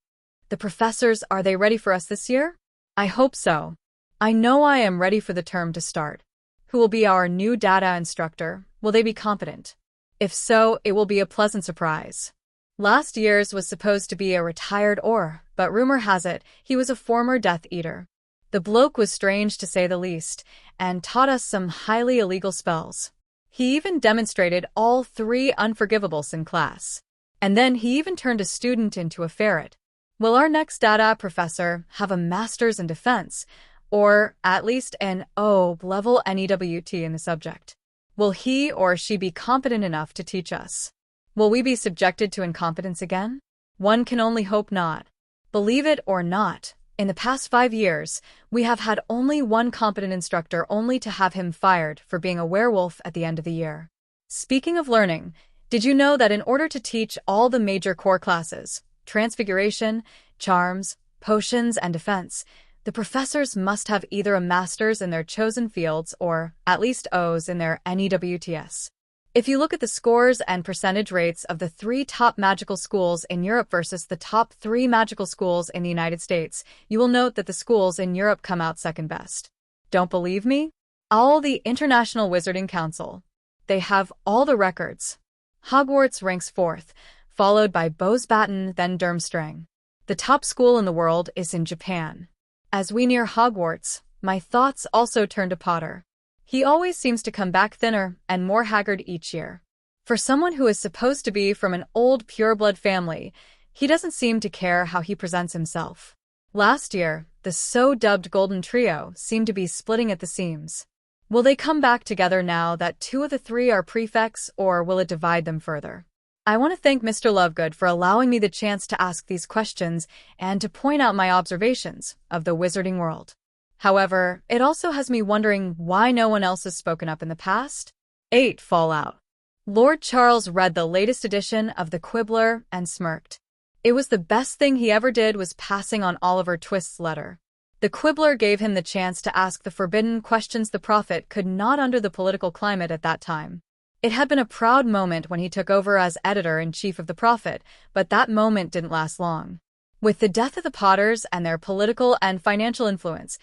The professors, are they ready for us this year? I hope so. I know I am ready for the term to start. Who will be our new data instructor? Will they be competent? If so, it will be a pleasant surprise. Last year's was supposed to be a retired Auror, but rumor has it he was a former Death Eater. The bloke was strange to say the least, and taught us some highly illegal spells. He even demonstrated all 3 unforgivables in class. And then he even turned a student into a ferret. Will our next data professor have a master's in defense, or at least an O-level NEWT in the subject? Will he or she be competent enough to teach us? Will we be subjected to incompetence again? One can only hope not. Believe it or not, in the past 5 years, we have had only one competent instructor, only to have him fired for being a werewolf at the end of the year. Speaking of learning, did you know that in order to teach all the major core classes, transfiguration, charms, potions, and defense, the professors must have either a master's in their chosen fields or at least O's in their NEWTs. If you look at the scores and percentage rates of the 3 top magical schools in Europe versus the top 3 magical schools in the United States, you will note that the schools in Europe come out second best. Don't believe me? All the International Wizarding Council. They have all the records. Hogwarts ranks 4th, followed by Bosbatten, then Durmstrang. The top school in the world is in Japan. As we near Hogwarts, my thoughts also turn to Potter. He always seems to come back thinner and more haggard each year. For someone who is supposed to be from an old pureblood family, he doesn't seem to care how he presents himself. Last year, the so-dubbed Golden Trio seemed to be splitting at the seams. Will they come back together now that 2 of the 3 are prefects, or will it divide them further? I want to thank Mr. Lovegood for allowing me the chance to ask these questions and to point out my observations of the wizarding world. However, it also has me wondering why no one else has spoken up in the past. 8. Fallout. Lord Charles read the latest edition of the Quibbler and smirked. It was the best thing he ever did was passing on Oliver Twist's letter. The Quibbler gave him the chance to ask the forbidden questions the prophet could not under the political climate at that time. It had been a proud moment when he took over as editor-in-chief of the prophet, but that moment didn't last long. With the death of the Potters and their political and financial influence,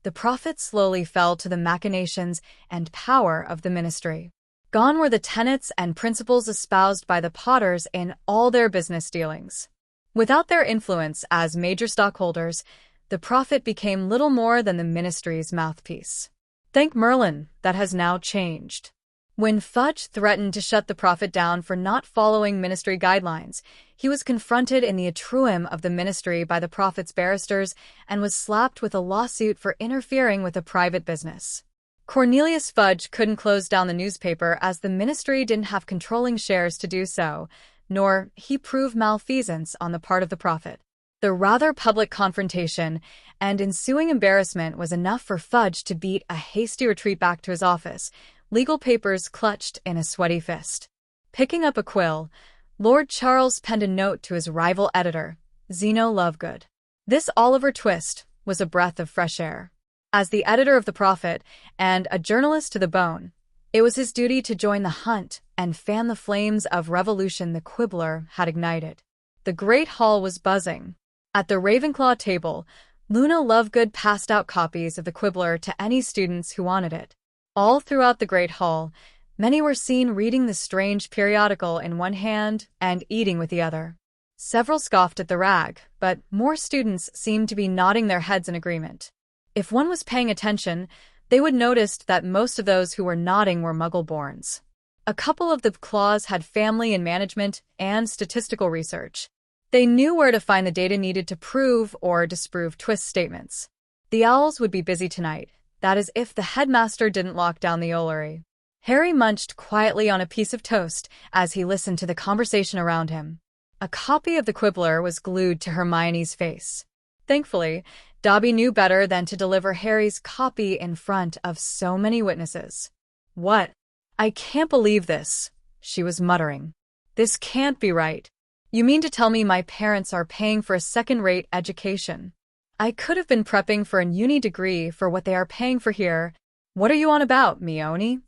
the prophet slowly fell to the machinations and power of the ministry. Gone were the tenets and principles espoused by the Potters in all their business dealings. Without their influence as major stockholders, the prophet became little more than the ministry's mouthpiece. Thank Merlin, that has now changed. When Fudge threatened to shut the prophet down for not following ministry guidelines, he was confronted in the atrium of the ministry by the prophet's barristers and was slapped with a lawsuit for interfering with a private business. Cornelius Fudge couldn't close down the newspaper as the ministry didn't have controlling shares to do so, nor he prove malfeasance on the part of the prophet. The rather public confrontation and ensuing embarrassment was enough for Fudge to beat a hasty retreat back to his office, legal papers clutched in a sweaty fist. Picking up a quill, Lord Charles penned a note to his rival editor, Zeno Lovegood. This Oliver Twist was a breath of fresh air. As the editor of the Prophet and a journalist to the bone, it was his duty to join the hunt and fan the flames of revolution the Quibbler had ignited. The great hall was buzzing. At the Ravenclaw table, Luna Lovegood passed out copies of the Quibbler to any students who wanted it. All throughout the Great Hall, many were seen reading the strange periodical in one hand and eating with the other. Several scoffed at the rag, but more students seemed to be nodding their heads in agreement. If one was paying attention, they would notice that most of those who were nodding were Muggle-borns. A couple of the claws had family in management and statistical research. They knew where to find the data needed to prove or disprove Twist's statements. The owls would be busy tonight. That is if the headmaster didn't lock down the Ollery. Harry munched quietly on a piece of toast as he listened to the conversation around him. A copy of the Quibbler was glued to Hermione's face. Thankfully, Dobby knew better than to deliver Harry's copy in front of so many witnesses. "What? I can't believe this," she was muttering. "This can't be right. You mean to tell me my parents are paying for a second-rate education? I could have been prepping for a uni degree for what they are paying for here. What are you on about, Hermione?"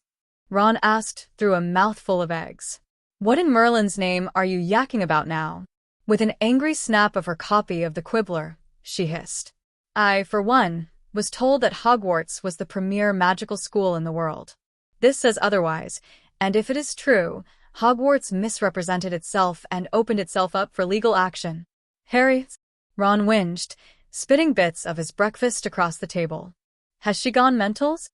Ron asked through a mouthful of eggs. "What in Merlin's name are you yakking about now?" With an angry snap of her copy of the Quibbler, she hissed. "I, for one, was told that Hogwarts was the premier magical school in the world. This says otherwise, and if it is true, Hogwarts misrepresented itself and opened itself up for legal action." "Harry," Ron whinged, spitting bits of his breakfast across the table. "Has she gone mentals?"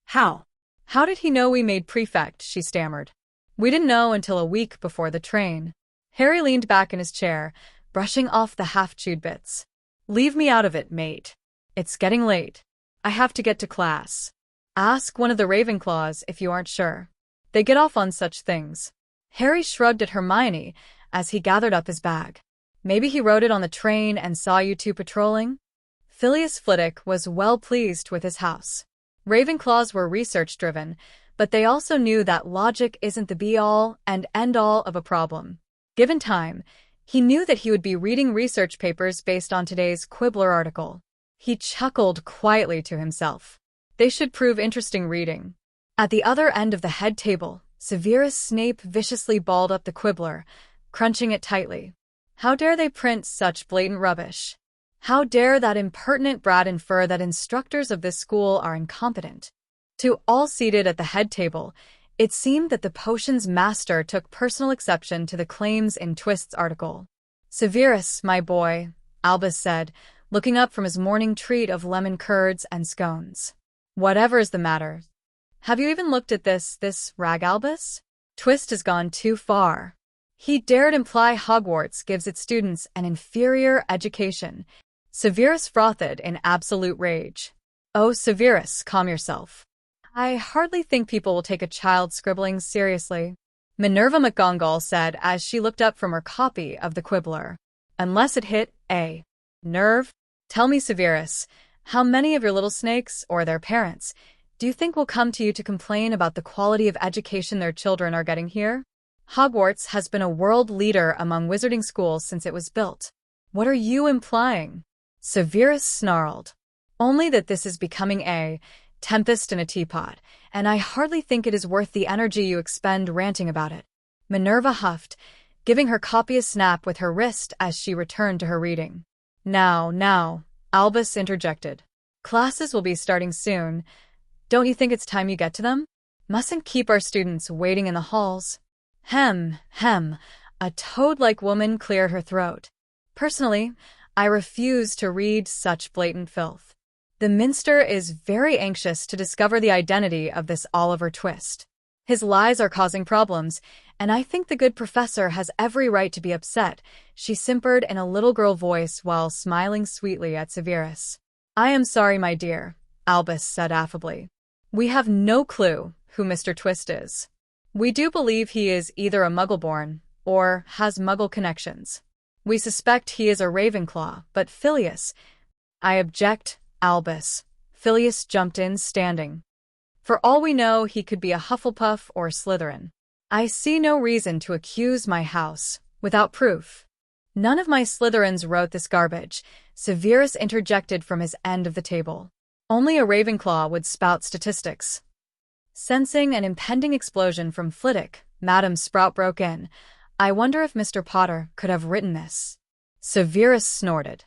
How? "How did he know we made prefect?" she stammered. "We didn't know until a week before the train." Harry leaned back in his chair, brushing off the half-chewed bits. "Leave me out of it, mate. It's getting late. I have to get to class. Ask one of the Ravenclaws if you aren't sure. They get off on such things." Harry shrugged at Hermione as he gathered up his bag. "Maybe he wrote it on the train and saw you two patrolling?" Phileas Flitwick was well pleased with his house. Ravenclaws were research-driven, but they also knew that logic isn't the be-all and end-all of a problem. Given time, he knew that he would be reading research papers based on today's Quibbler article. He chuckled quietly to himself. They should prove interesting reading. At the other end of the head table, Severus Snape viciously balled up the Quibbler, crunching it tightly. How dare they print such blatant rubbish? How dare that impertinent brat infer that instructors of this school are incompetent? To all seated at the head table, it seemed that the potion's master took personal exception to the claims in Twist's article. "Severus, my boy," Albus said, looking up from his morning treat of lemon curds and scones. "Whatever is the matter? Have you even looked at this rag, Albus? Twist has gone too far. He dared imply Hogwarts gives its students an inferior education." Severus frothed in absolute rage. "Oh, Severus, calm yourself. I hardly think people will take a child scribbling seriously," Minerva McGonagall said as she looked up from her copy of the Quibbler. "Unless it hit a nerve. Tell me, Severus, how many of your little snakes, or their parents, do you think will come to you to complain about the quality of education their children are getting here? Hogwarts has been a world leader among wizarding schools since it was built. What are you implying?" Severus snarled. "Only that this is becoming a tempest in a teapot, and I hardly think it is worth the energy you expend ranting about it." Minerva huffed, giving her copy a snap with her wrist as she returned to her reading. Now, Albus interjected. "Classes will be starting soon. Don't you think it's time you get to them? Mustn't keep our students waiting in the halls." Hem, a toad-like woman cleared her throat. "Personally, I refuse to read such blatant filth. The Minster is very anxious to discover the identity of this Oliver Twist. His lies are causing problems, and I think the good professor has every right to be upset," she simpered in a little girl voice while smiling sweetly at Severus. "I am sorry, my dear," Albus said affably. "We have no clue who Mr. Twist is. We do believe he is either a Muggle-born or has Muggle connections. We suspect he is a Ravenclaw, but Phileas—" "I object, Albus." Phileas jumped in, standing. "For all we know, he could be a Hufflepuff or Slytherin. I see no reason to accuse my house without proof." "None of my Slytherins wrote this garbage," Severus interjected from his end of the table. "Only a Ravenclaw would spout statistics." Sensing an impending explosion from Flitwick, Madame Sprout broke in. "I wonder if Mr. Potter could have written this." Severus snorted.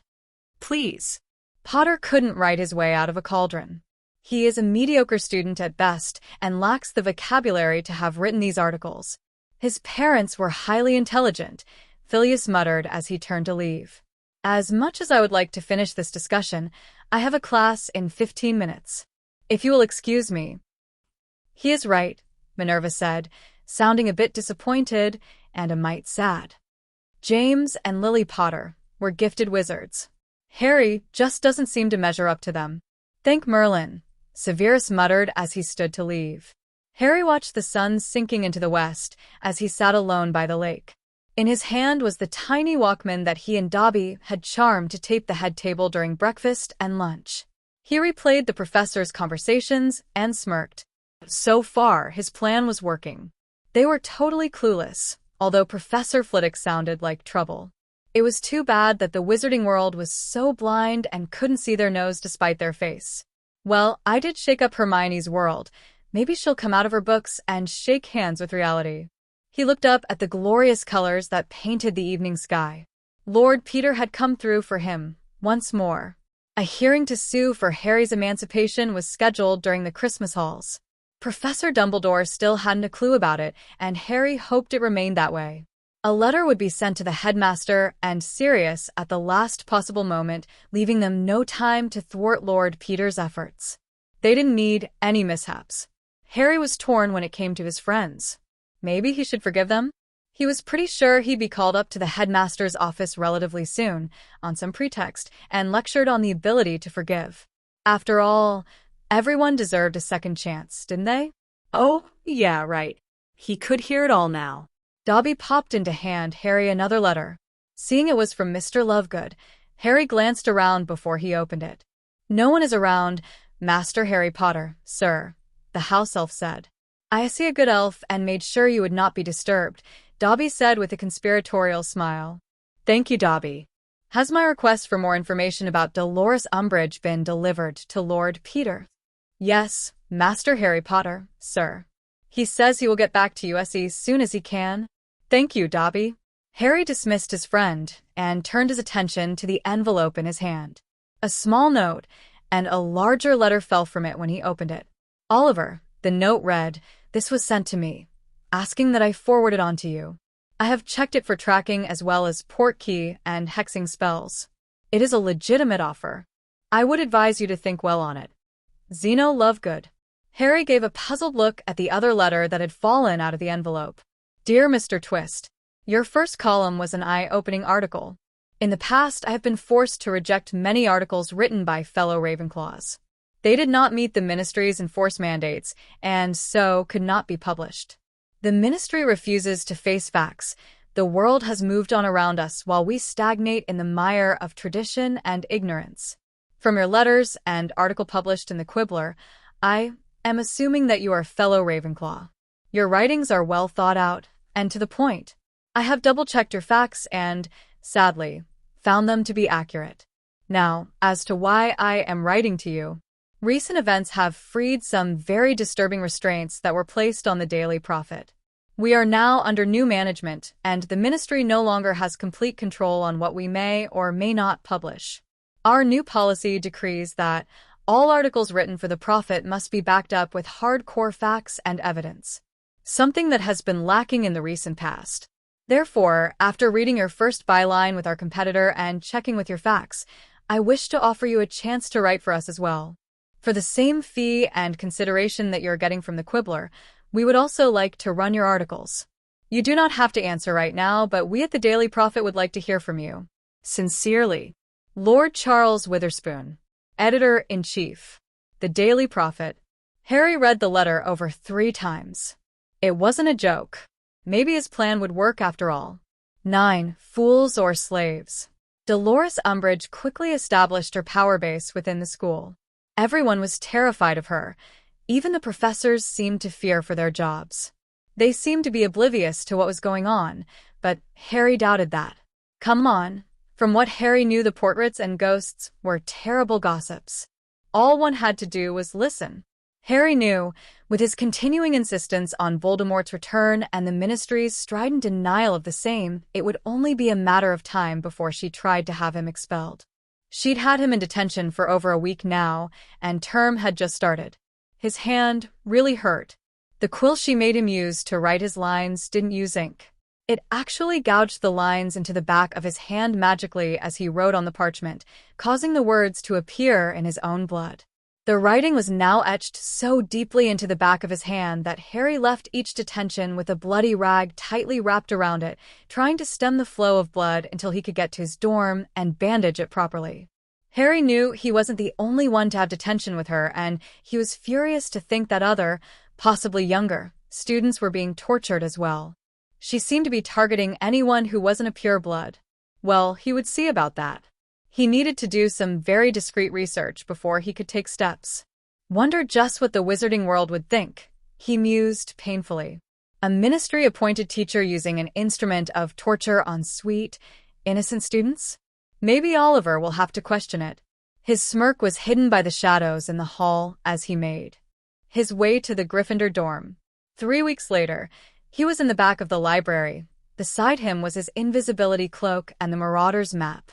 Please. Potter couldn't write his way out of a cauldron. He is a mediocre student at best and lacks the vocabulary to have written these articles. His parents were highly intelligent, Phileas muttered as he turned to leave. "As much as I would like to finish this discussion, I have a class in 15 minutes. If you will excuse me." "He is right," Minerva said, sounding a bit disappointed and a mite sad. James and Lily Potter were gifted wizards. Harry just doesn't seem to measure up to them. "Thank Merlin," Severus muttered as he stood to leave. Harry watched the sun sinking into the west as he sat alone by the lake. In his hand was the tiny Walkman that he and Dobby had charmed to tape the head table during breakfast and lunch. He replayed the professor's conversations and smirked. So far, his plan was working. They were totally clueless, although Professor Flitwick sounded like trouble. It was too bad that the wizarding world was so blind and couldn't see their nose despite their face. Well, I did shake up Hermione's world. Maybe she'll come out of her books and shake hands with reality. He looked up at the glorious colors that painted the evening sky. Lord Peter had come through for him, once more. A hearing to sue for Harry's emancipation was scheduled during the Christmas halls. Professor Dumbledore still hadn't a clue about it, and Harry hoped it remained that way. A letter would be sent to the headmaster and Sirius at the last possible moment, leaving them no time to thwart Lord Peter's efforts. They didn't need any mishaps. Harry was torn when it came to his friends. Maybe he should forgive them? He was pretty sure he'd be called up to the headmaster's office relatively soon, on some pretext, and lectured on the ability to forgive. After all, everyone deserved a second chance, didn't they? Oh, yeah, right. He could hear it all now. Dobby popped in to hand Harry another letter. Seeing it was from Mr. Lovegood, Harry glanced around before he opened it. "No one is around, Master Harry Potter, sir," the house elf said. "I see a good elf and made sure you would not be disturbed," Dobby said with a conspiratorial smile. "Thank you, Dobby. Has my request for more information about Dolores Umbridge been delivered to Lord Peter?" "Yes, Master Harry Potter, sir. He says he will get back to you as soon as he can." "Thank you, Dobby." Harry dismissed his friend and turned his attention to the envelope in his hand. A small note and a larger letter fell from it when he opened it. "Oliver," the note read, "this was sent to me, asking that I forward it on to you. I have checked it for tracking as well as port key and hexing spells. It is a legitimate offer. I would advise you to think well on it. Zeno Lovegood." Harry gave a puzzled look at the other letter that had fallen out of the envelope. "Dear Mr. Twist, your first column was an eye-opening article. In the past, I have been forced to reject many articles written by fellow Ravenclaws. They did not meet the Ministry's enforced mandates, and so could not be published. The Ministry refuses to face facts. The world has moved on around us while we stagnate in the mire of tradition and ignorance. From your letters and article published in the Quibbler, I am assuming that you are a fellow Ravenclaw. Your writings are well thought out and to the point. I have double-checked your facts and, sadly, found them to be accurate. Now, as to why I am writing to you, recent events have freed some very disturbing restraints that were placed on the Daily Prophet. We are now under new management, and the Ministry no longer has complete control on what we may or may not publish. Our new policy decrees that all articles written for the Prophet must be backed up with hardcore facts and evidence, something that has been lacking in the recent past. Therefore, after reading your first byline with our competitor and checking with your facts, I wish to offer you a chance to write for us as well. For the same fee and consideration that you're getting from the Quibbler, we would also like to run your articles. You do not have to answer right now, but we at the Daily Prophet would like to hear from you. Sincerely, Lord Charles Witherspoon, Editor-in-Chief, The Daily Prophet. Harry read the letter over 3 times. It wasn't a joke. Maybe his plan would work after all. 9. Fools or slaves. Dolores Umbridge quickly established her power base within the school. Everyone was terrified of her. Even the professors seemed to fear for their jobs. They seemed to be oblivious to what was going on, but Harry doubted that. Come on. From what Harry knew, the portraits and ghosts were terrible gossips. All one had to do was listen. Harry knew, with his continuing insistence on Voldemort's return and the Ministry's strident denial of the same, it would only be a matter of time before she tried to have him expelled. She'd had him in detention for over a week now, and term had just started. His hand really hurt. The quill she made him use to write his lines didn't use ink. It actually gouged the lines into the back of his hand magically as he wrote on the parchment, causing the words to appear in his own blood. The writing was now etched so deeply into the back of his hand that Harry left each detention with a bloody rag tightly wrapped around it, trying to stem the flow of blood until he could get to his dorm and bandage it properly. Harry knew he wasn't the only one to have detention with her, and he was furious to think that other, possibly younger, students were being tortured as well. She seemed to be targeting anyone who wasn't a pureblood. Well, he would see about that. He needed to do some very discreet research before he could take steps. Wonder just what the wizarding world would think, he mused painfully. A ministry-appointed teacher using an instrument of torture on sweet, innocent students? Maybe Oliver will have to question it. His smirk was hidden by the shadows in the hall as he made his way to the Gryffindor dorm. 3 weeks later, he was in the back of the library. Beside him was his invisibility cloak and the Marauder's map.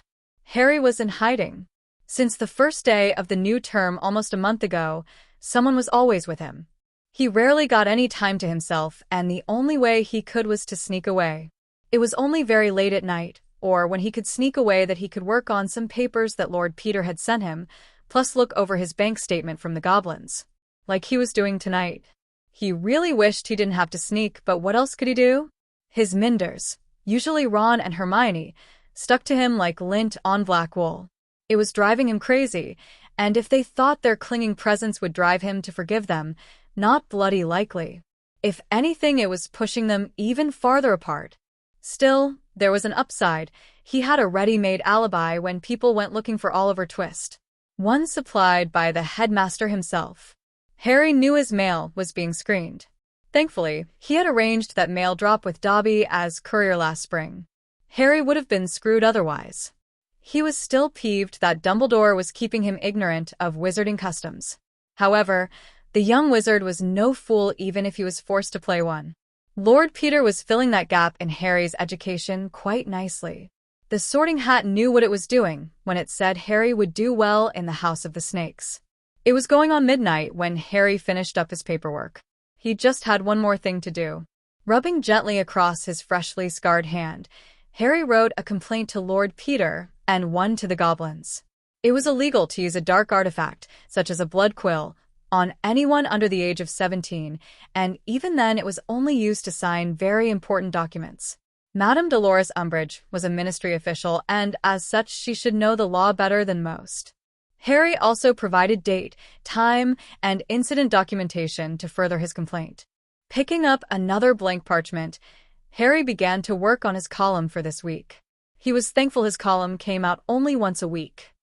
Harry was in hiding. Since the first day of the new term almost a month ago, someone was always with him. He rarely got any time to himself, and the only way he could was to sneak away. It was only very late at night, or when he could sneak away, that he could work on some papers that Lord Peter had sent him, plus look over his bank statement from the goblins. Like he was doing tonight. He really wished he didn't have to sneak, but what else could he do? His Minders, usually Ron and Hermione, stuck to him like lint on black wool. It was driving him crazy, and if they thought their clinging presence would drive him to forgive them, not bloody likely. If anything, it was pushing them even farther apart. Still, there was an upside. He had a ready-made alibi when people went looking for Oliver Twist. One supplied by the headmaster himself. Harry knew his mail was being screened. Thankfully, he had arranged that mail drop with Dobby as courier last spring. Harry would have been screwed otherwise. He was still peeved that Dumbledore was keeping him ignorant of wizarding customs. However, the young wizard was no fool even if he was forced to play one. Lord Peter was filling that gap in Harry's education quite nicely. The Sorting Hat knew what it was doing when it said Harry would do well in the House of the Snakes. It was going on midnight when Harry finished up his paperwork. He just had one more thing to do. Rubbing gently across his freshly scarred hand, Harry wrote a complaint to Lord Peter and one to the goblins. It was illegal to use a dark artifact, such as a blood quill, on anyone under the age of 17, and even then it was only used to sign very important documents. Madame Dolores Umbridge was a ministry official, and as such she should know the law better than most. Harry also provided date, time, and incident documentation to further his complaint. Picking up another blank parchment, Harry began to work on his column for this week. He was thankful his column came out only once a week.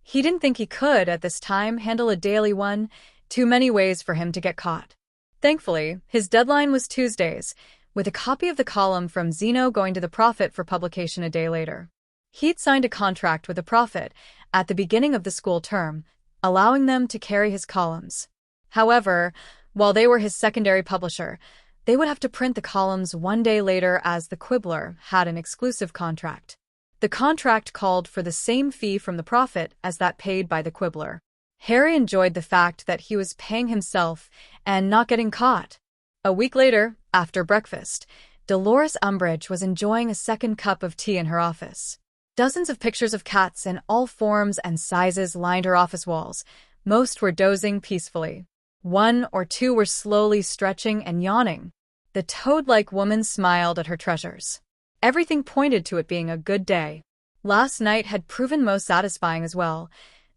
He didn't think he could, at this time, handle a daily one. Too many ways for him to get caught. Thankfully, his deadline was Tuesdays, with a copy of the column from Zeno going to the Prophet for publication a day later. He'd signed a contract with the Prophet at the beginning of the school term, allowing them to carry his columns. However, while they were his secondary publisher, they would have to print the columns one day later, as the Quibbler had an exclusive contract. The contract called for the same fee from the Prophet as that paid by the Quibbler. Harry enjoyed the fact that he was paying himself and not getting caught. A week later, after breakfast, Dolores Umbridge was enjoying a second cup of tea in her office. Dozens of pictures of cats in all forms and sizes lined her office walls. Most were dozing peacefully. One or two were slowly stretching and yawning. The toad-like woman smiled at her treasures. Everything pointed to it being a good day. Last night had proven most satisfying as well,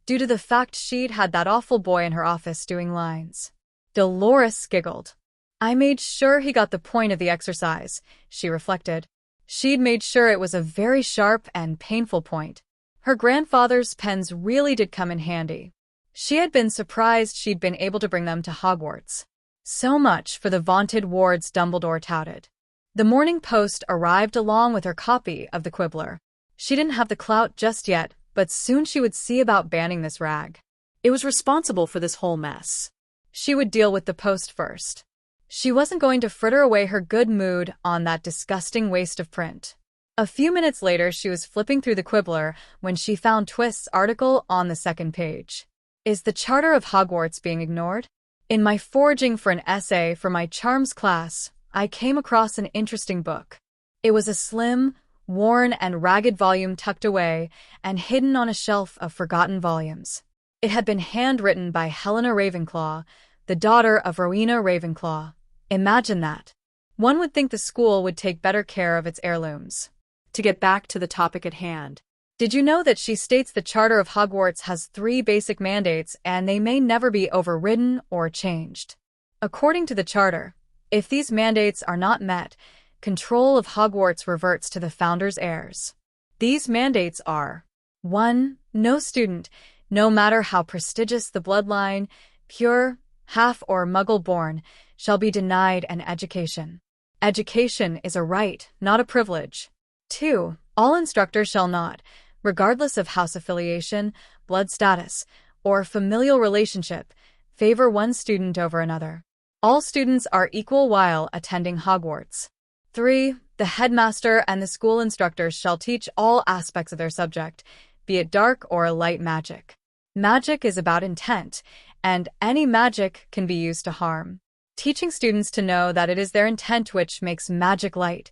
due to the fact she'd had that awful boy in her office doing lines. Dolores giggled. I made sure he got the point of the exercise, she reflected. She'd made sure it was a very sharp and painful point. Her grandfather's pens really did come in handy. She had been surprised she'd been able to bring them to Hogwarts. So much for the vaunted wards Dumbledore touted. The Morning Post arrived along with her copy of the Quibbler. She didn't have the clout just yet, but soon she would see about banning this rag. It was responsible for this whole mess. She would deal with the Post first. She wasn't going to fritter away her good mood on that disgusting waste of print. A few minutes later, she was flipping through the Quibbler when she found Twist's article on the second page. Is the Charter of Hogwarts being ignored? In my foraging for an essay for my charms class, I came across an interesting book. It was a slim, worn and ragged volume tucked away and hidden on a shelf of forgotten volumes. It had been handwritten by Helena Ravenclaw, the daughter of Rowena Ravenclaw. Imagine that. One would think the school would take better care of its heirlooms. To get back to the topic at hand. Did you know that she states the Charter of Hogwarts has 3 basic mandates and they may never be overridden or changed? According to the Charter, if these mandates are not met, control of Hogwarts reverts to the founder's heirs. These mandates are: 1. No student, no matter how prestigious the bloodline, pure, half or muggle-born, shall be denied an education. Education is a right, not a privilege. 2. All instructors shall not, regardless of house affiliation, blood status, or familial relationship, favor one student over another. All students are equal while attending Hogwarts. 3. The headmaster and the school instructors shall teach all aspects of their subject, be it dark or light magic. Magic is about intent, and any magic can be used to harm. Teaching students to know that it is their intent which makes magic light,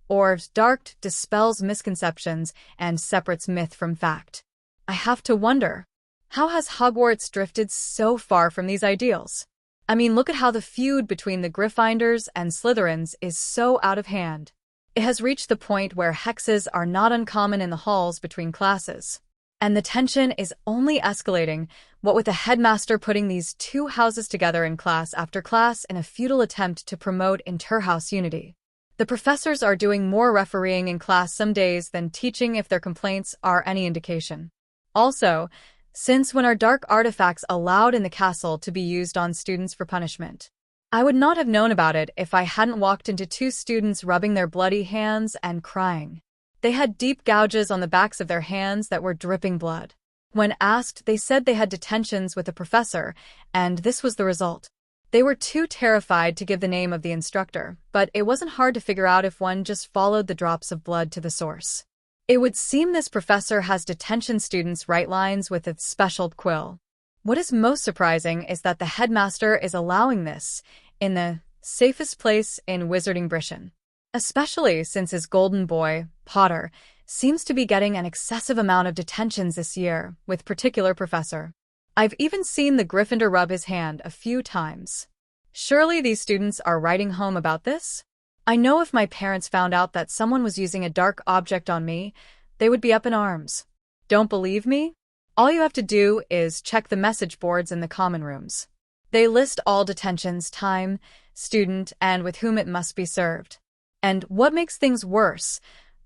or dark dispels misconceptions and separates myth from fact. I have to wonder, how has Hogwarts drifted so far from these ideals? I mean, look at how the feud between the Gryffindors and Slytherins is so out of hand. It has reached the point where hexes are not uncommon in the halls between classes. And the tension is only escalating, what with the headmaster putting these two houses together in class after class in a futile attempt to promote inter-house unity. The professors are doing more refereeing in class some days than teaching if their complaints are any indication. Also, since when are dark artifacts allowed in the castle to be used on students for punishment? I would not have known about it if I hadn't walked into two students rubbing their bloody hands and crying. They had deep gouges on the backs of their hands that were dripping blood. When asked, they said they had detentions with the professor, and this was the result. They were too terrified to give the name of the instructor, but it wasn't hard to figure out if one just followed the drops of blood to the source. It would seem this professor has detention students write lines with a special quill. What is most surprising is that the headmaster is allowing this in the safest place in Wizarding Britain. Especially since his golden boy, Potter, seems to be getting an excessive amount of detentions this year, with particular professor. I've even seen the Gryffindor rub his hand a few times. Surely these students are writing home about this? I know if my parents found out that someone was using a dark object on me, they would be up in arms. Don't believe me? All you have to do is check the message boards in the common rooms. They list all detentions, time, student, and with whom it must be served. And what makes things worse?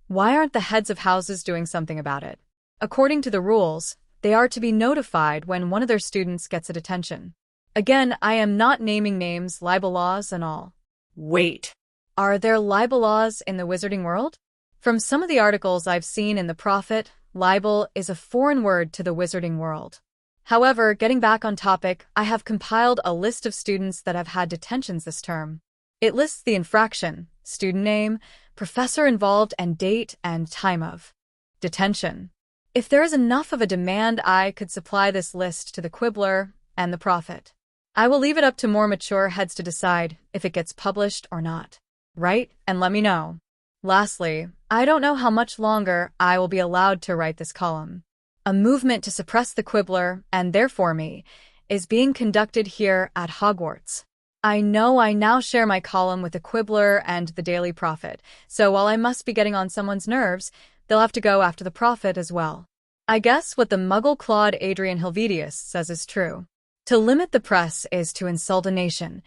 Why aren't the heads of houses doing something about it? According to the rules, they are to be notified when one of their students gets a detention. Again, I am not naming names, libel laws and all. Wait. Are there libel laws in the wizarding world? From some of the articles I've seen in The Prophet, libel is a foreign word to the wizarding world. However, getting back on topic, I have compiled a list of students that have had detentions this term. It lists the infraction, student name, professor involved, and date and time of detention. If there is enough of a demand, I could supply this list to the quibbler and the prophet. I will leave it up to more mature heads to decide if it gets published or not. Write and let me know. Lastly, I don't know how much longer I will be allowed to write this column. A movement to suppress the quibbler, and therefore me, is being conducted here at Hogwarts. I know I now share my column with the quibbler and the Daily Prophet, so while I must be getting on someone's nerves, they'll have to go after the prophet as well. I guess what the muggle Claude Adrian Helvetius says is true. To limit the press is to insult a nation.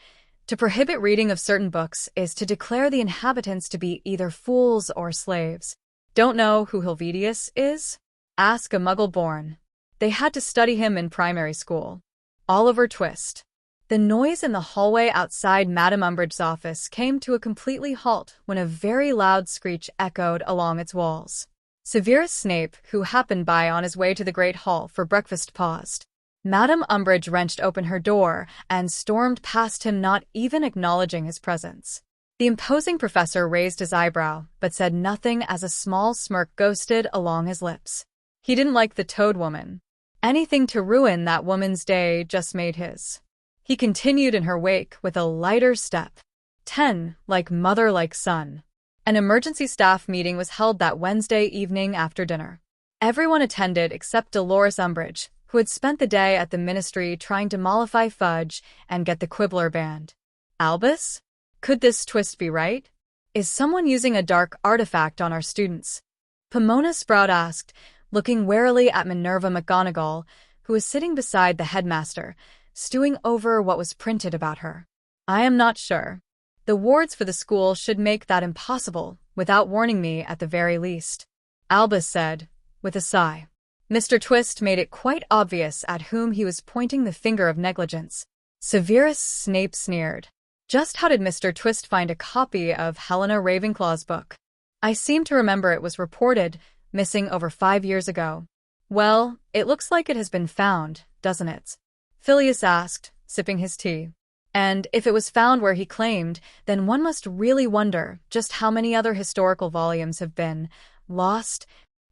To prohibit reading of certain books is to declare the inhabitants to be either fools or slaves. Don't know who Helvetius is? Ask a muggle born. They had to study him in primary school. Oliver Twist. The noise in the hallway outside Madame Umbridge's office came to a completely halt when a very loud screech echoed along its walls. Severus Snape, who happened by on his way to the Great Hall for breakfast, paused. Madame Umbridge wrenched open her door and stormed past him, not even acknowledging his presence. The imposing professor raised his eyebrow, but said nothing as a small smirk ghosted along his lips. He didn't like the Toad Woman. Anything to ruin that woman's day just made his. He continued in her wake with a lighter step. 10, like mother like son. An emergency staff meeting was held that Wednesday evening after dinner. Everyone attended except Dolores Umbridge, who had spent the day at the ministry trying to mollify Fudge and get the quibbler banned. Albus? Could this twist be right? Is someone using a dark artifact on our students? Pomona Sprout asked, looking warily at Minerva McGonagall, who was sitting beside the headmaster, stewing over what was printed about her. I am not sure. The wards for the school should make that impossible, without warning me at the very least," Albus said, with a sigh. Mr. Twist made it quite obvious at whom he was pointing the finger of negligence. Severus Snape sneered. "Just how did Mr. Twist find a copy of Helena Ravenclaw's book? I seem to remember it was reported missing over 5 years ago." "Well, it looks like it has been found, doesn't it?" Phileas asked, sipping his tea. "And if it was found where he claimed, then one must really wonder just how many other historical volumes have been lost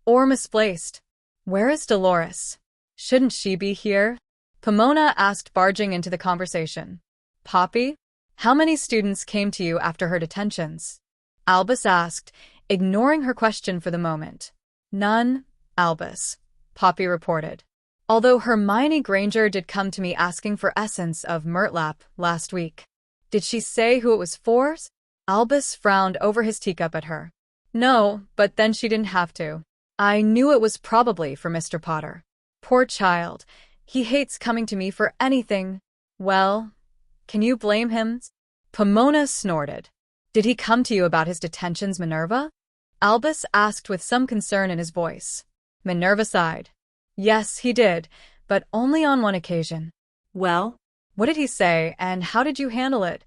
or misplaced. Where is Dolores? Shouldn't she be here?" Pomona asked, barging into the conversation. "Poppy, how many students came to you after her detentions?" Albus asked, ignoring her question for the moment. "None, Albus," Poppy reported. "Although Hermione Granger did come to me asking for essence of murtlap last week." "Did she say who it was for?" Albus frowned over his teacup at her. "No, but then she didn't have to. I knew it was probably for Mr. Potter. Poor child, he hates coming to me for anything." "Well, can you blame him?" Pomona snorted. "Did he come to you about his detentions, Minerva?" Albus asked with some concern in his voice. Minerva sighed. "Yes, he did, but only on one occasion." "Well, what did he say, and how did you handle it?"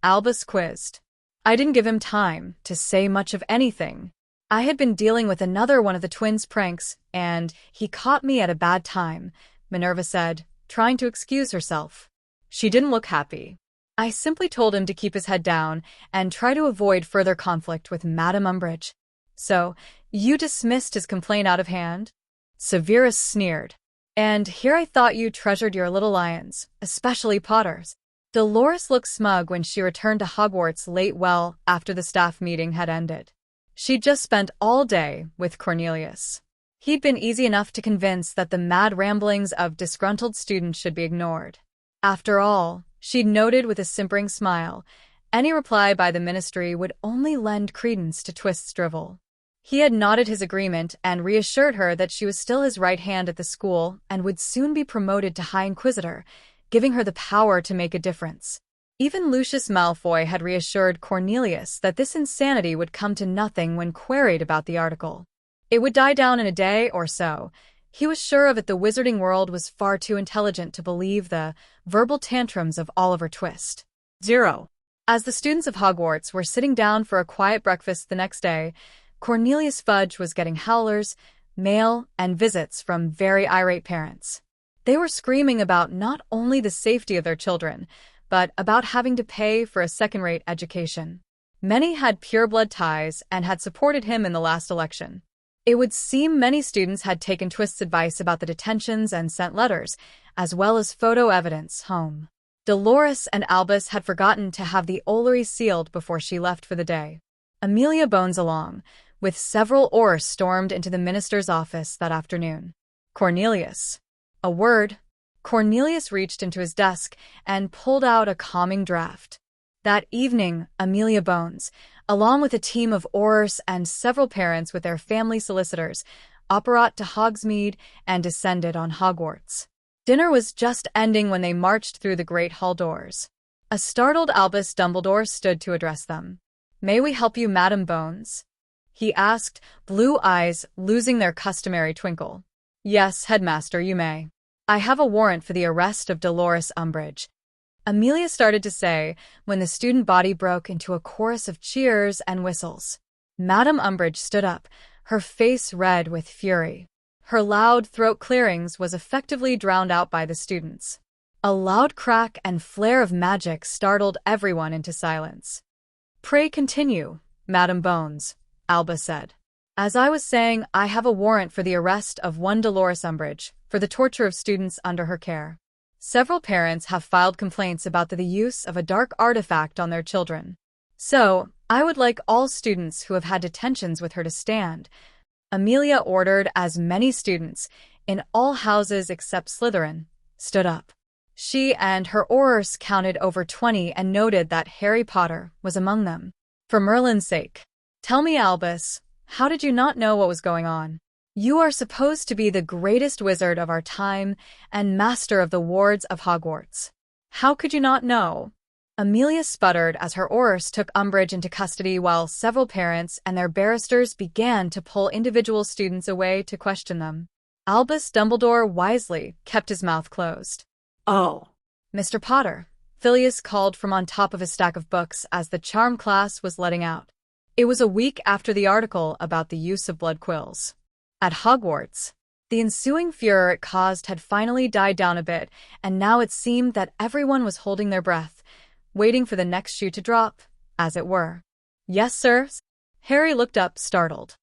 Albus quizzed. "I didn't give him time to say much of anything. I had been dealing with another one of the twins' pranks, and he caught me at a bad time," Minerva said, trying to excuse herself. She didn't look happy. "I simply told him to keep his head down and try to avoid further conflict with Madame Umbridge." "So, you dismissed his complaint out of hand?" Severus sneered. "And here I thought you treasured your little lions, especially Potter's." Dolores looked smug when she returned to Hogwarts late well after the staff meeting had ended. She'd just spent all day with Cornelius. He'd been easy enough to convince that the mad ramblings of disgruntled students should be ignored. After all, she'd noted with a simpering smile, any reply by the ministry would only lend credence to Twist's drivel. He had nodded his agreement and reassured her that she was still his right hand at the school and would soon be promoted to High Inquisitor, giving her the power to make a difference. Even Lucius Malfoy had reassured Cornelius that this insanity would come to nothing when queried about the article. It would die down in a day or so. He was sure of it. The wizarding world was far too intelligent to believe the verbal tantrums of Oliver Twist. 0. As the students of Hogwarts were sitting down for a quiet breakfast the next day, Cornelius Fudge was getting howlers, mail, and visits from very irate parents. They were screaming about not only the safety of their children, but about having to pay for a second-rate education. Many had pureblood ties and had supported him in the last election. It would seem many students had taken Twist's advice about the detentions and sent letters, as well as photo evidence, home. Dolores and Albus had forgotten to have the Ollery sealed before she left for the day. Amelia Bones along, with several oars, stormed into the minister's office that afternoon. "Cornelius." "A word." Cornelius reached into his desk and pulled out a calming draft. That evening, Amelia Bones, along with a team of aurors and several parents with their family solicitors, operated to Hogsmeade and descended on Hogwarts. Dinner was just ending when they marched through the great hall doors. A startled Albus Dumbledore stood to address them. "May we help you, Madam Bones?" he asked, blue eyes losing their customary twinkle. "Yes, Headmaster, you may. I have a warrant for the arrest of Dolores Umbridge," Amelia started to say when the student body broke into a chorus of cheers and whistles. Madame Umbridge stood up, her face red with fury. Her loud throat clearings was effectively drowned out by the students. A loud crack and flare of magic startled everyone into silence. "Pray continue, Madame Bones," Albus said. "As I was saying, I have a warrant for the arrest of one Dolores Umbridge for the torture of students under her care. Several parents have filed complaints about the use of a dark artifact on their children. So, I would like all students who have had detentions with her to stand." Amelia ordered as many students, in all houses except Slytherin, stood up. She and her aurors counted over 20 and noted that Harry Potter was among them. "For Merlin's sake, tell me, Albus, how did you not know what was going on? You are supposed to be the greatest wizard of our time and master of the wards of Hogwarts. How could you not know?" Amelia sputtered as her aurors took Umbridge into custody while several parents and their barristers began to pull individual students away to question them. Albus Dumbledore wisely kept his mouth closed. Oh. Mr. Potter, Phileas called from on top of his stack of books as the charm class was letting out. It was a week after the article about the use of blood quills. At Hogwarts, the ensuing furor it caused had finally died down a bit, and now it seemed that everyone was holding their breath, waiting for the next shoe to drop, as it were. Yes, sir? Harry looked up, startled.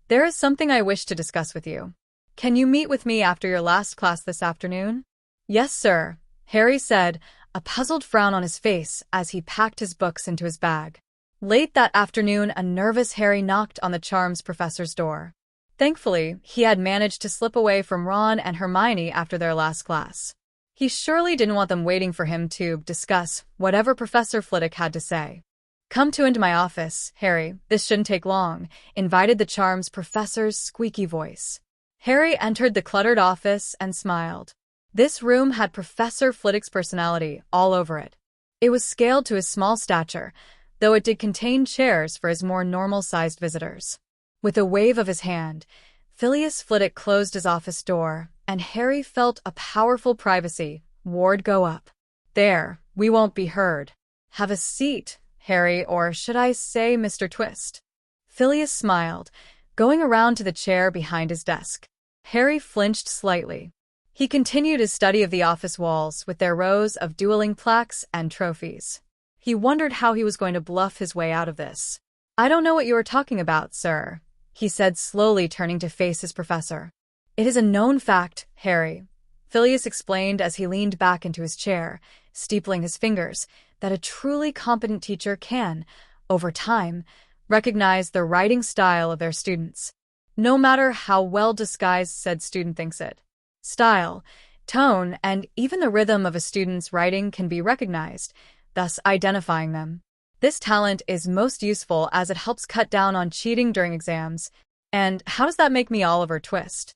There is something I wish to discuss with you. Can you meet with me after your last class this afternoon? Yes, sir, Harry said, a puzzled frown on his face as he packed his books into his bag. Late that afternoon, a nervous Harry knocked on the charms professor's door. Thankfully, he had managed to slip away from Ron and Hermione after their last class. He surely didn't want them waiting for him to discuss whatever Professor Flitwick had to say. Come into my office, Harry, this shouldn't take long, invited the charms professor's squeaky voice. Harry entered the cluttered office and smiled. This room had Professor Flitwick's personality all over it. It was scaled to his small stature, though it did contain chairs for his more normal-sized visitors. With a wave of his hand, Phileas Flitwick closed his office door, and Harry felt a powerful privacy ward go up. There, we won't be heard. Have a seat, Harry, or should I say Mr. Twist? Phileas smiled, going around to the chair behind his desk. Harry flinched slightly. He continued his study of the office walls with their rows of dueling plaques and trophies. He wondered how he was going to bluff his way out of this. I don't know what you are talking about, sir, he said, slowly turning to face his professor. It is a known fact, Harry, Phileas explained as he leaned back into his chair, steepling his fingers, that a truly competent teacher can, over time, recognize the writing style of their students, no matter how well disguised said student thinks it. Style, tone, and even the rhythm of a student's writing can be recognized, thus identifying them. This talent is most useful as it helps cut down on cheating during exams. And how does that make me Oliver Twist?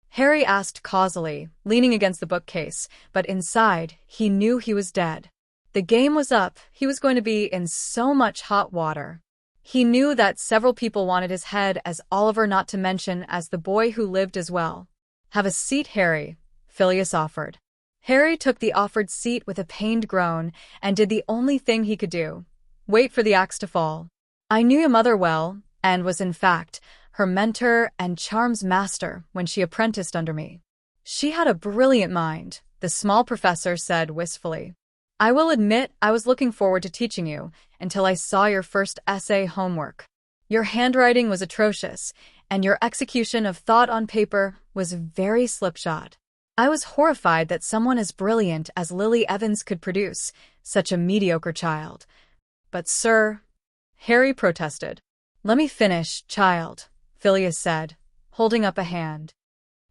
Harry asked causally, leaning against the bookcase, but inside, he knew he was dead. The game was up. He was going to be in so much hot water. He knew that several people wanted his head as Oliver, not to mention as the boy who lived as well. Have a seat, Harry, Phileas offered. Harry took the offered seat with a pained groan and did the only thing he could do. Wait for the axe to fall. I knew your mother well, and was in fact her mentor and charms master when she apprenticed under me. She had a brilliant mind, the small professor said wistfully. I will admit I was looking forward to teaching you until I saw your first essay homework. Your handwriting was atrocious, and your execution of thought on paper was very slipshod. I was horrified that someone as brilliant as Lily Evans could produce such a mediocre child. But, sir, Harry protested. Let me finish, child, Phileas said, holding up a hand.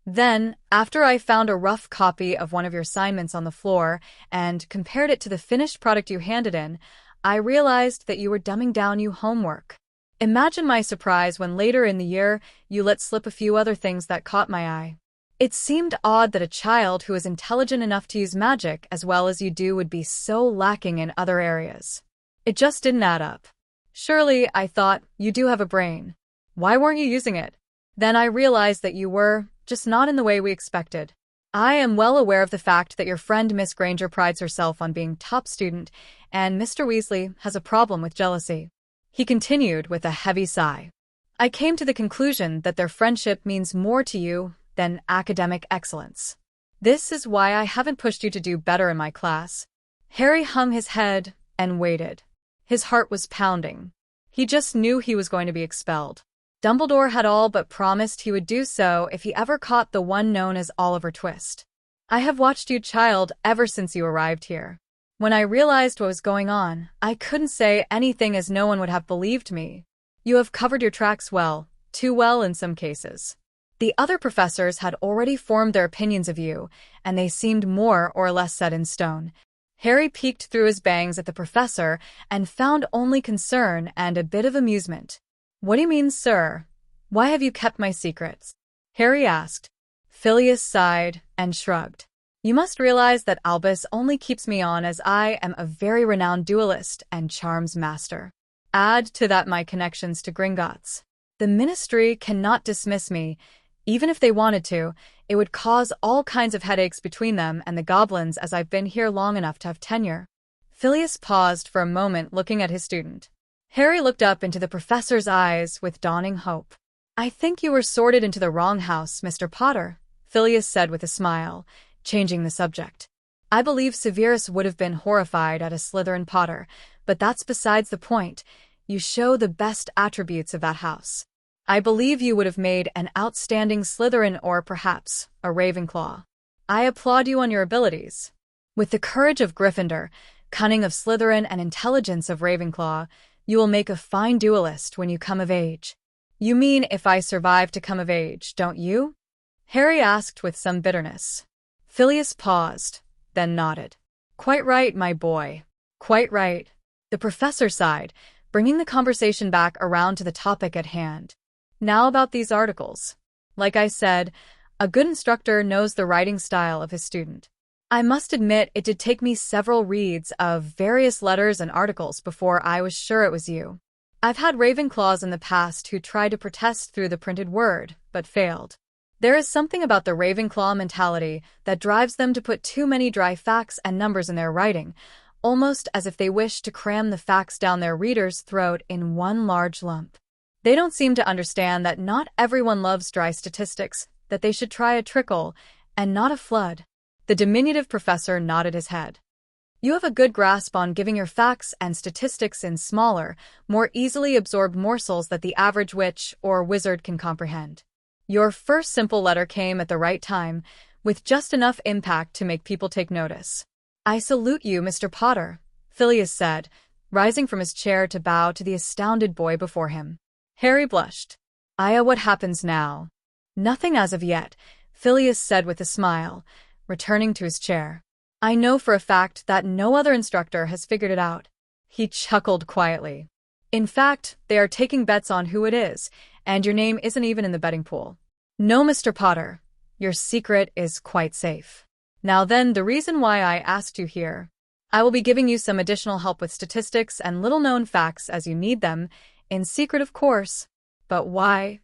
Then, after I found a rough copy of one of your assignments on the floor and compared it to the finished product you handed in, I realized that you were dumbing down your homework. Imagine my surprise when later in the year you let slip a few other things that caught my eye. It seemed odd that a child who is intelligent enough to use magic as well as you do would be so lacking in other areas. It just didn't add up. Surely, I thought, you do have a brain. Why weren't you using it? Then I realized that you were, just not in the way we expected. I am well aware of the fact that your friend Miss Granger prides herself on being top student, and Mr. Weasley has a problem with jealousy. He continued with a heavy sigh. I came to the conclusion that their friendship means more to you than academic excellence. This is why I haven't pushed you to do better in my class. Harry hung his head and waited. His heart was pounding. He just knew he was going to be expelled. Dumbledore had all but promised he would do so if he ever caught the one known as Oliver Twist. I have watched you, child, ever since you arrived here. When I realized what was going on, I couldn't say anything as no one would have believed me. You have covered your tracks well, too well in some cases. The other professors had already formed their opinions of you, and they seemed more or less set in stone. Harry peeked through his bangs at the professor and found only concern and a bit of amusement. What do you mean, sir? Why have you kept my secrets? Harry asked. Phileas sighed and shrugged. You must realize that Albus only keeps me on as I am a very renowned duelist and charms master. Add to that my connections to Gringotts. The Ministry cannot dismiss me. Even if they wanted to, it would cause all kinds of headaches between them and the goblins, as I've been here long enough to have tenure. Phileas paused for a moment, looking at his student. Harry looked up into the professor's eyes with dawning hope. I think you were sorted into the wrong house, Mr. Potter, Phileas said with a smile, changing the subject. I believe Severus would have been horrified at a Slytherin Potter, but that's besides the point. You show the best attributes of that house. I believe you would have made an outstanding Slytherin or perhaps a Ravenclaw. I applaud you on your abilities. With the courage of Gryffindor, cunning of Slytherin, and intelligence of Ravenclaw, you will make a fine duelist when you come of age. You mean if I survive to come of age, don't you? Harry asked with some bitterness. Phileas paused, then nodded. Quite right, my boy. Quite right. The professor sighed, bringing the conversation back around to the topic at hand. Now about these articles. Like I said, a good instructor knows the writing style of his student. I must admit it did take me several reads of various letters and articles before I was sure it was you. I've had Ravenclaws in the past who tried to protest through the printed word, but failed. There is something about the Ravenclaw mentality that drives them to put too many dry facts and numbers in their writing, almost as if they wish to cram the facts down their reader's throat in one large lump. They don't seem to understand that not everyone loves dry statistics, that they should try a trickle, and not a flood. The diminutive professor nodded his head. You have a good grasp on giving your facts and statistics in smaller, more easily absorbed morsels that the average witch or wizard can comprehend. Your first simple letter came at the right time, with just enough impact to make people take notice. I salute you, Mr. Potter, Phileas said, rising from his chair to bow to the astounded boy before him. Harry blushed. What happens now? Nothing as of yet, Phileas said with a smile, returning to his chair. I know for a fact that no other instructor has figured it out. He chuckled quietly. In fact, they are taking bets on who it is, and your name isn't even in the betting pool. No, Mr. Potter, your secret is quite safe. Now then, the reason why I asked you here. I will be giving you some additional help with statistics and little-known facts as you need them, in secret, of course. But why?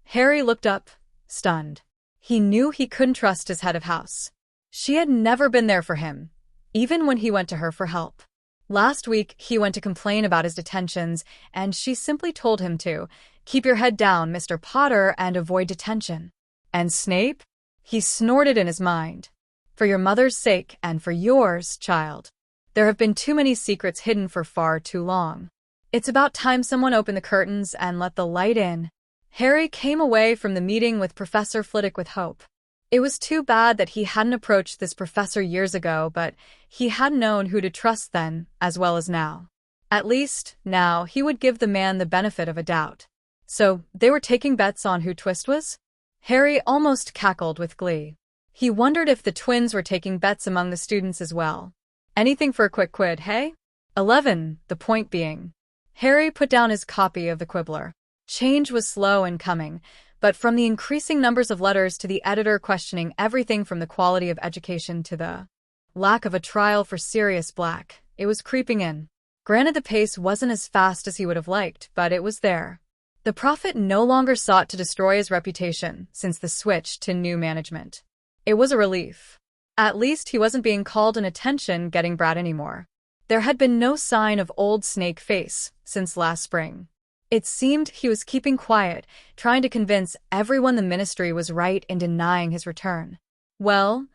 Harry looked up, stunned. He knew he couldn't trust his head of house. She had never been there for him, even when he went to her for help. Last week, he went to complain about his detentions, and she simply told him to, keep your head down, Mr. Potter, and avoid detention. And Snape? He snorted in his mind. For your mother's sake, and for yours, child. There have been too many secrets hidden for far too long. It's about time someone opened the curtains and let the light in. Harry came away from the meeting with Professor Flitwick with hope. It was too bad that he hadn't approached this professor years ago, but he had known who to trust then, as well as now. At least, now, he would give the man the benefit of a doubt. So, they were taking bets on who Twist was? Harry almost cackled with glee. He wondered if the twins were taking bets among the students as well. Anything for a quick quid, hey? 11, the point being. Harry put down his copy of the Quibbler. Change was slow in coming, but from the increasing numbers of letters to the editor questioning everything from the quality of education to the lack of a trial for Sirius Black, it was creeping in. Granted, the pace wasn't as fast as he would have liked, but it was there. The prophet no longer sought to destroy his reputation since the switch to new management. It was a relief. At least he wasn't being called an attention-getting brat anymore. There had been no sign of old Snake Face since last spring. It seemed he was keeping quiet, trying to convince everyone the Ministry was right in denying his return. Well,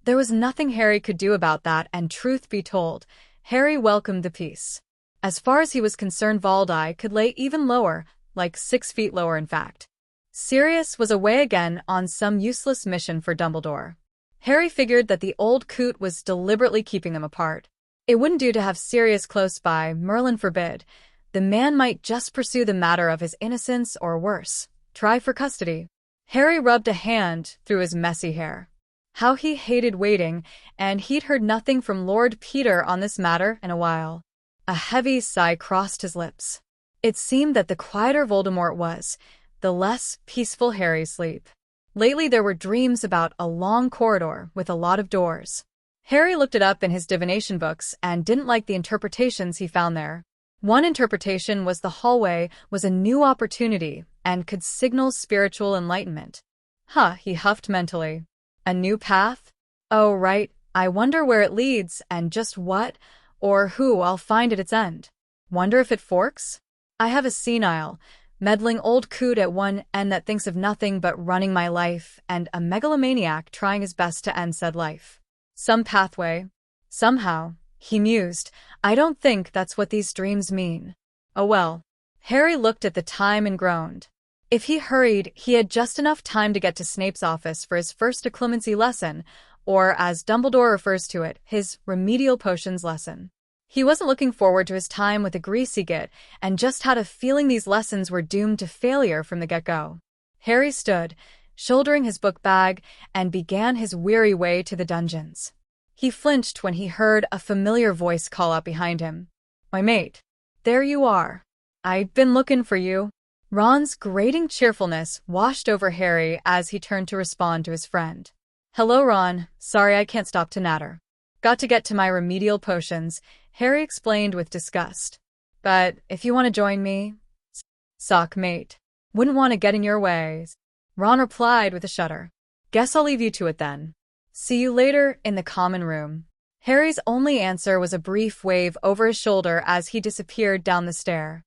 there was nothing Harry could do about that, and truth be told, Harry welcomed the peace. As far as he was concerned, Valdi could lay even lower, like 6 feet lower in fact. Sirius was away again on some useless mission for Dumbledore. Harry figured that the old coot was deliberately keeping them apart. It wouldn't do to have Sirius close by, Merlin forbid. The man might just pursue the matter of his innocence or worse, try for custody. Harry rubbed a hand through his messy hair. How he hated waiting, and he'd heard nothing from Lord Peter on this matter in a while. A heavy sigh crossed his lips. It seemed that the quieter Voldemort was, the less peaceful Harry's sleep. Lately there were dreams about a long corridor with a lot of doors. Harry looked it up in his divination books and didn't like the interpretations he found there. One interpretation was the hallway was a new opportunity and could signal spiritual enlightenment. He huffed mentally. A new path? Oh, right. I wonder where it leads and just what or who I'll find at its end. Wonder if it forks? I have a senile, meddling old coot at one end that thinks of nothing but running my life, and a megalomaniac trying his best to end said life. Some pathway. Somehow, he mused, I don't think that's what these dreams mean. Oh well. Harry looked at the time and groaned. If he hurried, he had just enough time to get to Snape's office for his first occlumency lesson, or as Dumbledore refers to it, his remedial potions lesson. He wasn't looking forward to his time with the greasy git, and just had a feeling these lessons were doomed to failure from the get-go. Harry stood, shouldering his book bag, and began his weary way to the dungeons. He flinched when he heard a familiar voice call out behind him. "My mate. There you are. I've been looking for you." Ron's grating cheerfulness washed over Harry as he turned to respond to his friend. "Hello, Ron. Sorry I can't stop to natter. Got to get to my remedial potions," Harry explained with disgust. "But if you want to join me, sock mate. Wouldn't want to get in your way." Ron replied with a shudder. "Guess I'll leave you to it then. See you later in the common room." Harry's only answer was a brief wave over his shoulder as he disappeared down the stair.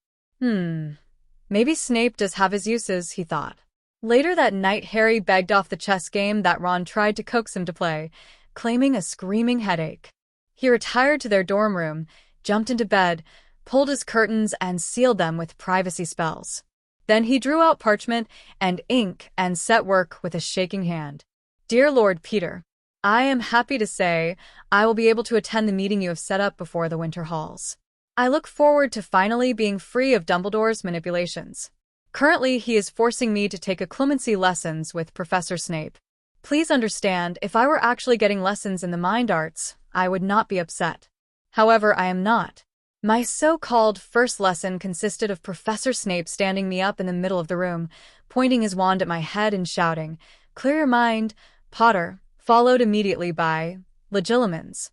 Maybe Snape does have his uses, he thought. Later that night, Harry begged off the chess game that Ron tried to coax him to play, claiming a screaming headache. He retired to their dorm room, jumped into bed, pulled his curtains, and sealed them with privacy spells. Then he drew out parchment and ink and set work with a shaking hand. "Dear Lord Peter, I am happy to say I will be able to attend the meeting you have set up before the winter halls. I look forward to finally being free of Dumbledore's manipulations. Currently, he is forcing me to take occlumency lessons with Professor Snape. Please understand, if I were actually getting lessons in the mind arts, I would not be upset. However, I am not. My so-called first lesson consisted of Professor Snape standing me up in the middle of the room, pointing his wand at my head and shouting, 'Clear your mind, Potter,' followed immediately by legilimens.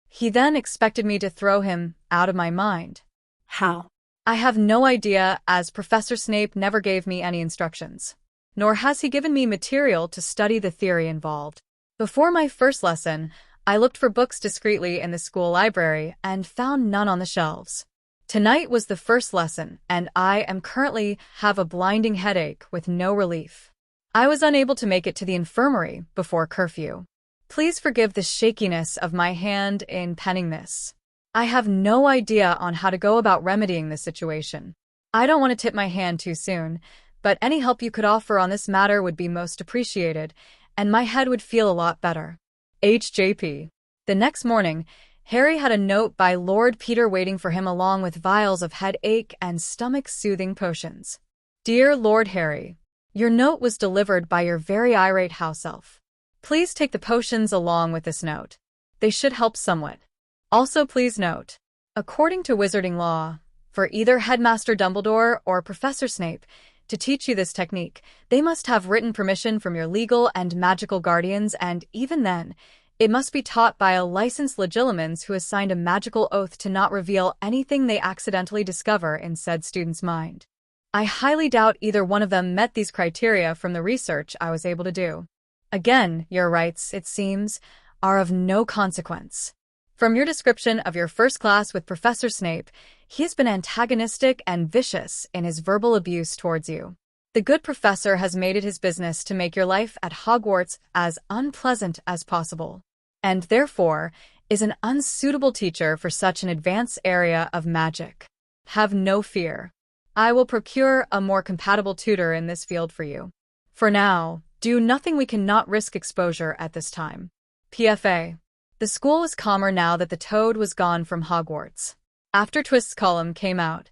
He then expected me to throw him out of my mind." How? "I have no idea, as Professor Snape never gave me any instructions. Nor has he given me material to study the theory involved. Before my first lesson, I looked for books discreetly in the school library and found none on the shelves. Tonight was the first lesson, and I am currently have a blinding headache with no relief. I was unable to make it to the infirmary before curfew. Please forgive the shakiness of my hand in penning this. I have no idea on how to go about remedying this situation. I don't want to tip my hand too soon, but any help you could offer on this matter would be most appreciated, and my head would feel a lot better. HJP." The next morning, Harry had a note by Lord Peter waiting for him along with vials of headache and stomach-soothing potions. "Dear Lord Harry, your note was delivered by your very irate house elf. Please take the potions along with this note. They should help somewhat. Also please note, according to wizarding law, for either Headmaster Dumbledore or Professor Snape to teach you this technique, they must have written permission from your legal and magical guardians, and even then, it must be taught by a licensed legilimens who has signed a magical oath to not reveal anything they accidentally discover in said student's mind. I highly doubt either one of them met these criteria from the research I was able to do. Again, your rights, it seems, are of no consequence. From your description of your first class with Professor Snape, he has been antagonistic and vicious in his verbal abuse towards you. The good professor has made it his business to make your life at Hogwarts as unpleasant as possible, and therefore is an unsuitable teacher for such an advanced area of magic. Have no fear. I will procure a more compatible tutor in this field for you. For now, do nothing we cannot risk exposure at this time. PFA. The school was calmer now that the toad was gone from Hogwarts. After Twist's column came out,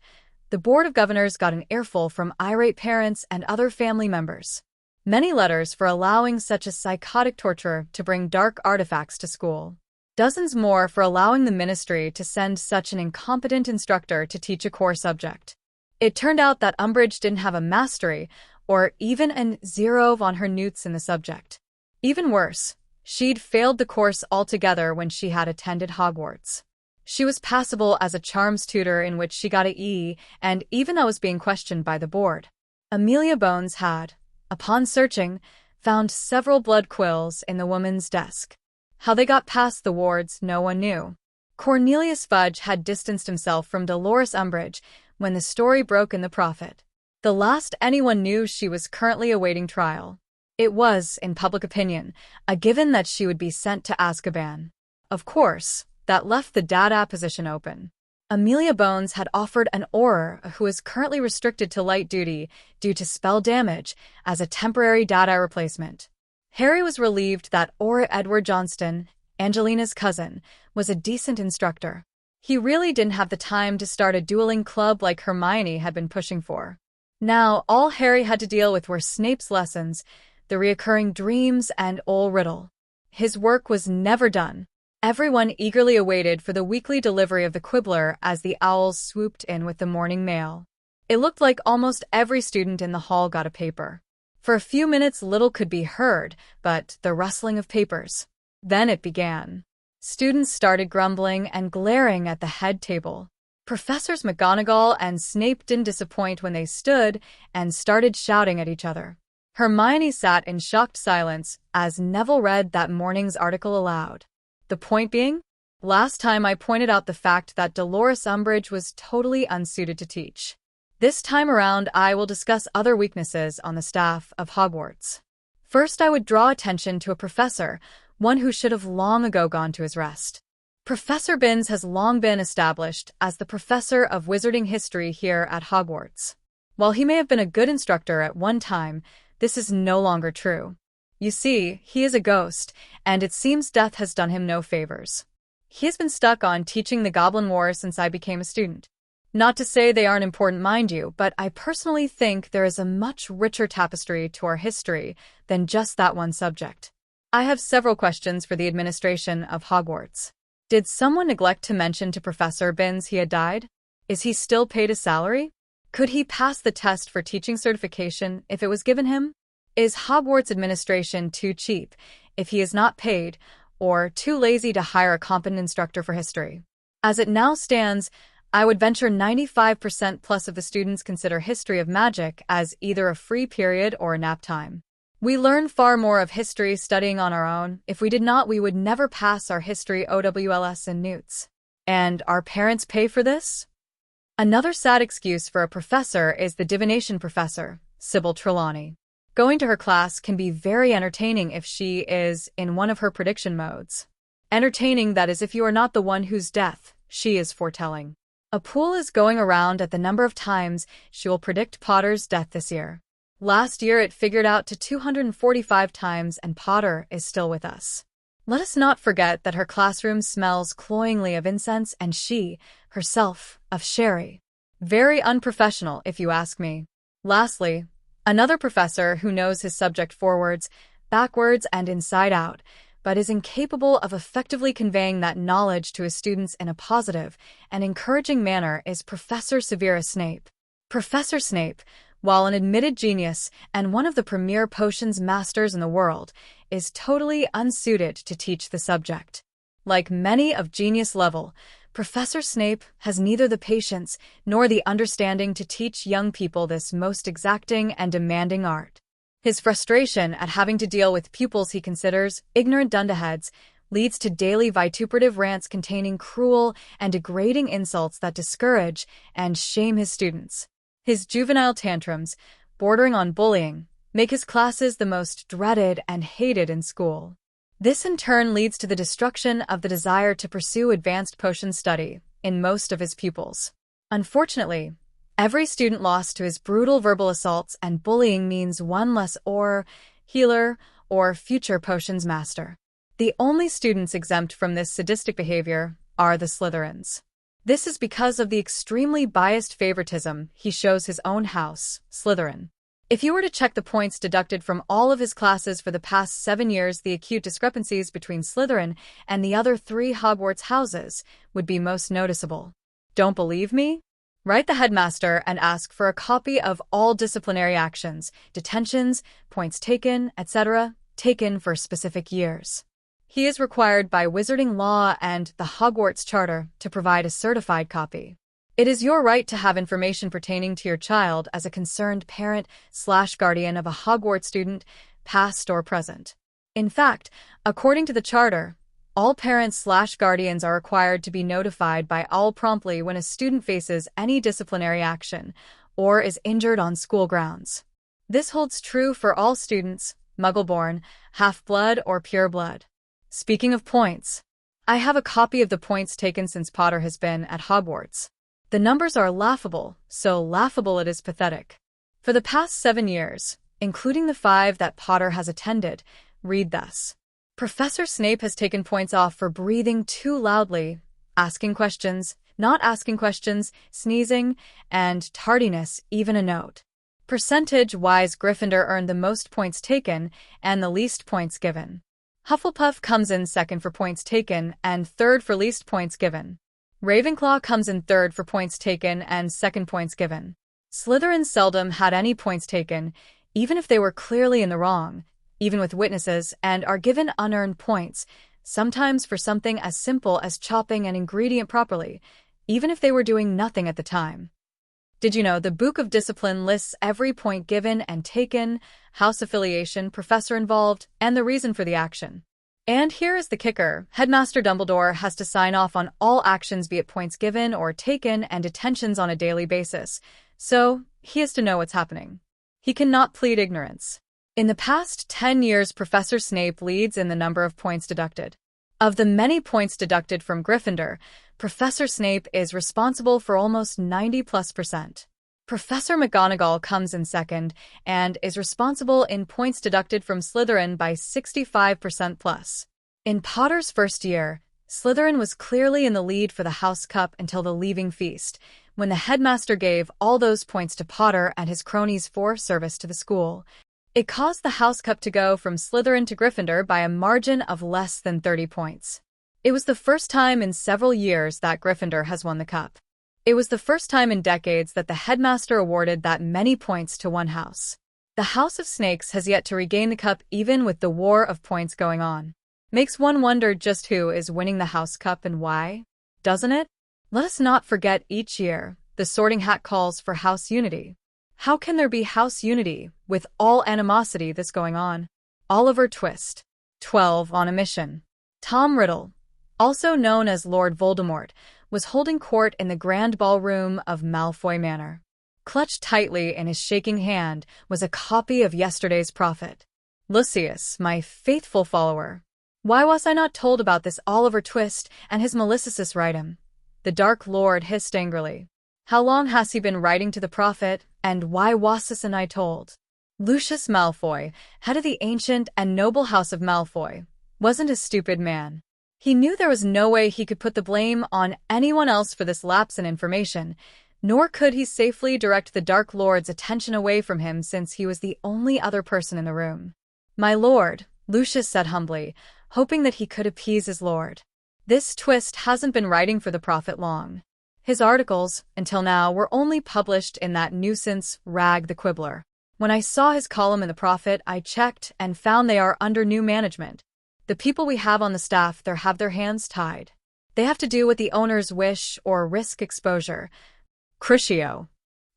the Board of Governors got an earful from irate parents and other family members. Many letters for allowing such a psychotic torturer to bring dark artifacts to school. Dozens more for allowing the ministry to send such an incompetent instructor to teach a core subject. It turned out that Umbridge didn't have a mastery or even an 0 on her notes in the subject. Even worse, she'd failed the course altogether when she had attended Hogwarts. She was passable as a charms tutor in which she got an E, and even though was being questioned by the board. Amelia Bones had, upon searching, found several blood quills in the woman's desk. How they got past the wards, no one knew. Cornelius Fudge had distanced himself from Dolores Umbridge when the story broke in the Prophet. The last anyone knew, she was currently awaiting trial. It was, in public opinion, a given that she would be sent to Azkaban. Of course, that left the Dada position open. Amelia Bones had offered an Auror who is currently restricted to light duty due to spell damage as a temporary Dada replacement. Harry was relieved that Auror Edward Johnston, Angelina's cousin, was a decent instructor. He really didn't have the time to start a dueling club like Hermione had been pushing for. Now, all Harry had to deal with were Snape's lessons, the reoccurring dreams, and Old Riddle. His work was never done. Everyone eagerly awaited for the weekly delivery of the quibbler as the owls swooped in with the morning mail. It looked like almost every student in the hall got a paper. For a few minutes little could be heard but the rustling of papers. Then it began. Students started grumbling and glaring at the head table. Professors McGonagall and Snape didn't disappoint when they stood and started shouting at each other. Hermione sat in shocked silence as Neville read that morning's article aloud. The point being, last time I pointed out the fact that Dolores Umbridge was totally unsuited to teach. This time around I will discuss other weaknesses on the staff of Hogwarts. First, I would draw attention to a professor, one who should have long ago gone to his rest. Professor Binns has long been established as the professor of wizarding history here at Hogwarts. While he may have been a good instructor at one time, this is no longer true. You see, he is a ghost, and it seems death has done him no favors. He has been stuck on teaching the Goblin Wars since I became a student. Not to say they aren't important, mind you, but I personally think there is a much richer tapestry to our history than just that one subject. I have several questions for the administration of Hogwarts. Did someone neglect to mention to Professor Binns he had died? Is he still paid a salary? Could he pass the test for teaching certification if it was given him? Is Hogwarts administration too cheap if he is not paid, or too lazy to hire a competent instructor for history? As it now stands, I would venture 95% plus of the students consider history of magic as either a free period or a nap time. We learn far more of history studying on our own. If we did not, we would never pass our history OWLS and newts. And our parents pay for this? Another sad excuse for a professor is the divination professor, Sybil Trelawney. Going to her class can be very entertaining if she is in one of her prediction modes. Entertaining, that is, if you are not the one whose death she is foretelling. A poll is going around at the number of times she will predict Potter's death this year. Last year it figured out to 245 times, and Potter is still with us. Let us not forget that her classroom smells cloyingly of incense and she, herself, of sherry. Very unprofessional, if you ask me. Lastly, another professor who knows his subject forwards, backwards, and inside out, but is incapable of effectively conveying that knowledge to his students in a positive and encouraging manner is Professor Severus Snape. Professor Snape, while an admitted genius and one of the premier potions masters in the world, is totally unsuited to teach the subject. Like many of genius level, Professor Snape has neither the patience nor the understanding to teach young people this most exacting and demanding art. His frustration at having to deal with pupils he considers ignorant dunderheads leads to daily vituperative rants containing cruel and degrading insults that discourage and shame his students. His juvenile tantrums, bordering on bullying, make his classes the most dreaded and hated in school. This in turn leads to the destruction of the desire to pursue advanced potion study in most of his pupils. Unfortunately, every student lost to his brutal verbal assaults and bullying means one less Auror, healer, or future potions master. The only students exempt from this sadistic behavior are the Slytherins. This is because of the extremely biased favoritism he shows his own house, Slytherin. If you were to check the points deducted from all of his classes for the past 7 years, the acute discrepancies between Slytherin and the other 3 Hogwarts houses would be most noticeable. Don't believe me? Write the headmaster and ask for a copy of all disciplinary actions, detentions, points taken, etc., taken for specific years. He is required by wizarding law and the Hogwarts Charter to provide a certified copy. It is your right to have information pertaining to your child as a concerned parent/guardian of a Hogwarts student, past or present. In fact, according to the Charter, all parents/guardians are required to be notified by all promptly when a student faces any disciplinary action or is injured on school grounds. This holds true for all students, Muggle-born, half-blood, or pure-blood. Speaking of points, I have a copy of the points taken since Potter has been at Hogwarts. The numbers are laughable, so laughable it is pathetic. For the past 7 years, including the 5 that Potter has attended, read thus. Professor Snape has taken points off for breathing too loudly, asking questions, not asking questions, sneezing, and tardiness, even a note. Percentage-wise, Gryffindor earned the most points taken and the least points given. Hufflepuff comes in second for points taken and third for least points given. Ravenclaw comes in third for points taken and second points given. Slytherin seldom had any points taken, even if they were clearly in the wrong, even with witnesses, and are given unearned points, sometimes for something as simple as chopping an ingredient properly, even if they were doing nothing at the time. Did you know the Book of Discipline lists every point given and taken, house affiliation, professor involved, and the reason for the action? And here is the kicker. Headmaster Dumbledore has to sign off on all actions, be it points given or taken, and detentions on a daily basis, so he has to know what's happening. He cannot plead ignorance. In the past 10 years, Professor Snape leads in the number of points deducted. Of the many points deducted from Gryffindor, Professor Snape is responsible for almost 90+%. Professor McGonagall comes in second and is responsible in points deducted from Slytherin by 65%+. In Potter's first year, Slytherin was clearly in the lead for the House Cup until the Leaving Feast, when the headmaster gave all those points to Potter and his cronies for service to the school. It caused the House Cup to go from Slytherin to Gryffindor by a margin of less than 30 points. It was the first time in several years that Gryffindor has won the cup. It was the first time in decades that the headmaster awarded that many points to one house. The House of Snakes has yet to regain the cup even with the war of points going on. Makes one wonder just who is winning the House Cup and why, doesn't it? Let us not forget each year, the Sorting Hat calls for house unity. How can there be house unity with all animosity that's going on? Oliver Twist. 12 on a mission. Tom Riddle, also known as Lord Voldemort, was holding court in the grand ballroom of Malfoy Manor. Clutched tightly in his shaking hand was a copy of yesterday's prophet. Lucius, my faithful follower. Why was I not told about this Oliver Twist and his Maliciosus writing? The Dark Lord hissed angrily. How long has he been writing to the prophet, and why wasn't I told? Lucius Malfoy, head of the ancient and noble house of Malfoy, wasn't a stupid man. He knew there was no way he could put the blame on anyone else for this lapse in information, nor could he safely direct the Dark Lord's attention away from him since he was the only other person in the room. My lord, Lucius said humbly, hoping that he could appease his lord. This Twist hasn't been writing for the prophet long. His articles, until now, were only published in that nuisance rag the Quibbler. When I saw his column in the Prophet, I checked and found they are under new management. The people we have on the staff there have their hands tied. They have to do what the owners wish or risk exposure. Crucio.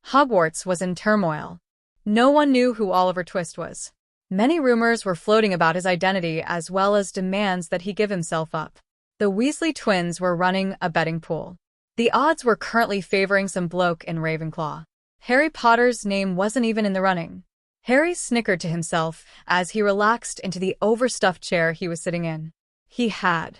Hogwarts was in turmoil. No one knew who Oliver Twist was. Many rumors were floating about his identity as well as demands that he give himself up. The Weasley twins were running a betting pool. The odds were currently favoring some bloke in Ravenclaw. Harry Potter's name wasn't even in the running. Harry snickered to himself as he relaxed into the overstuffed chair he was sitting in. He had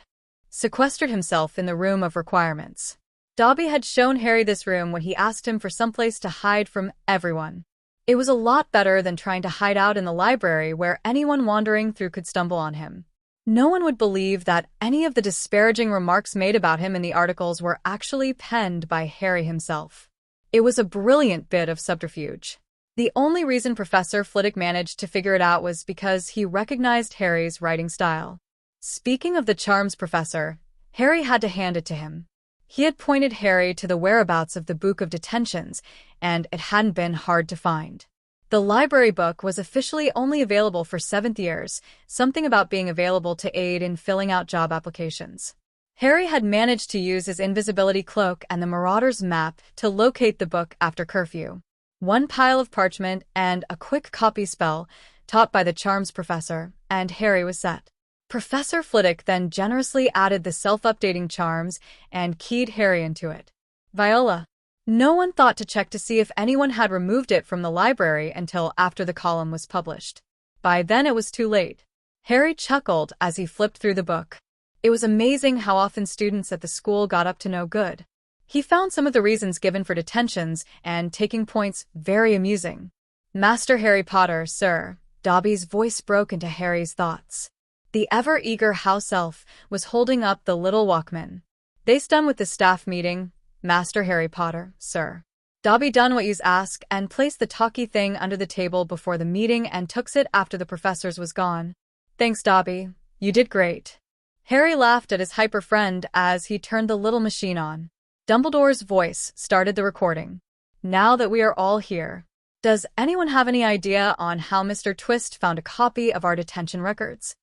sequestered himself in the room of requirements. Dobby had shown Harry this room when he asked him for someplace to hide from everyone. It was a lot better than trying to hide out in the library where anyone wandering through could stumble on him. No one would believe that any of the disparaging remarks made about him in the articles were actually penned by Harry himself. It was a brilliant bit of subterfuge. The only reason Professor Flitwick managed to figure it out was because he recognized Harry's writing style. Speaking of the charms professor, Harry had to hand it to him. He had pointed Harry to the whereabouts of the Book of Detentions, and it hadn't been hard to find. The library book was officially only available for 7th years, something about being available to aid in filling out job applications. Harry had managed to use his invisibility cloak and the Marauder's map to locate the book after curfew. One pile of parchment and a quick copy spell, taught by the charms professor, and Harry was set. Professor Flitwick then generously added the self-updating charms and keyed Harry into it. Viola. No one thought to check to see if anyone had removed it from the library until after the column was published. By then it was too late. Harry chuckled as he flipped through the book. It was amazing how often students at the school got up to no good. He found some of the reasons given for detentions and taking points very amusing. Master Harry Potter, sir. Dobby's voice broke into Harry's thoughts. The ever-eager house elf was holding up the little Walkman. They's done with the staff meeting, Master Harry Potter, sir. Dobby done what you's asked and placed the talkie thing under the table before the meeting and took it after the professors was gone. Thanks, Dobby. You did great. Harry laughed at his hyper friend as he turned the little machine on. Dumbledore's voice started the recording. Now that we are all here, does anyone have any idea on how Mr. Twist found a copy of our detention records?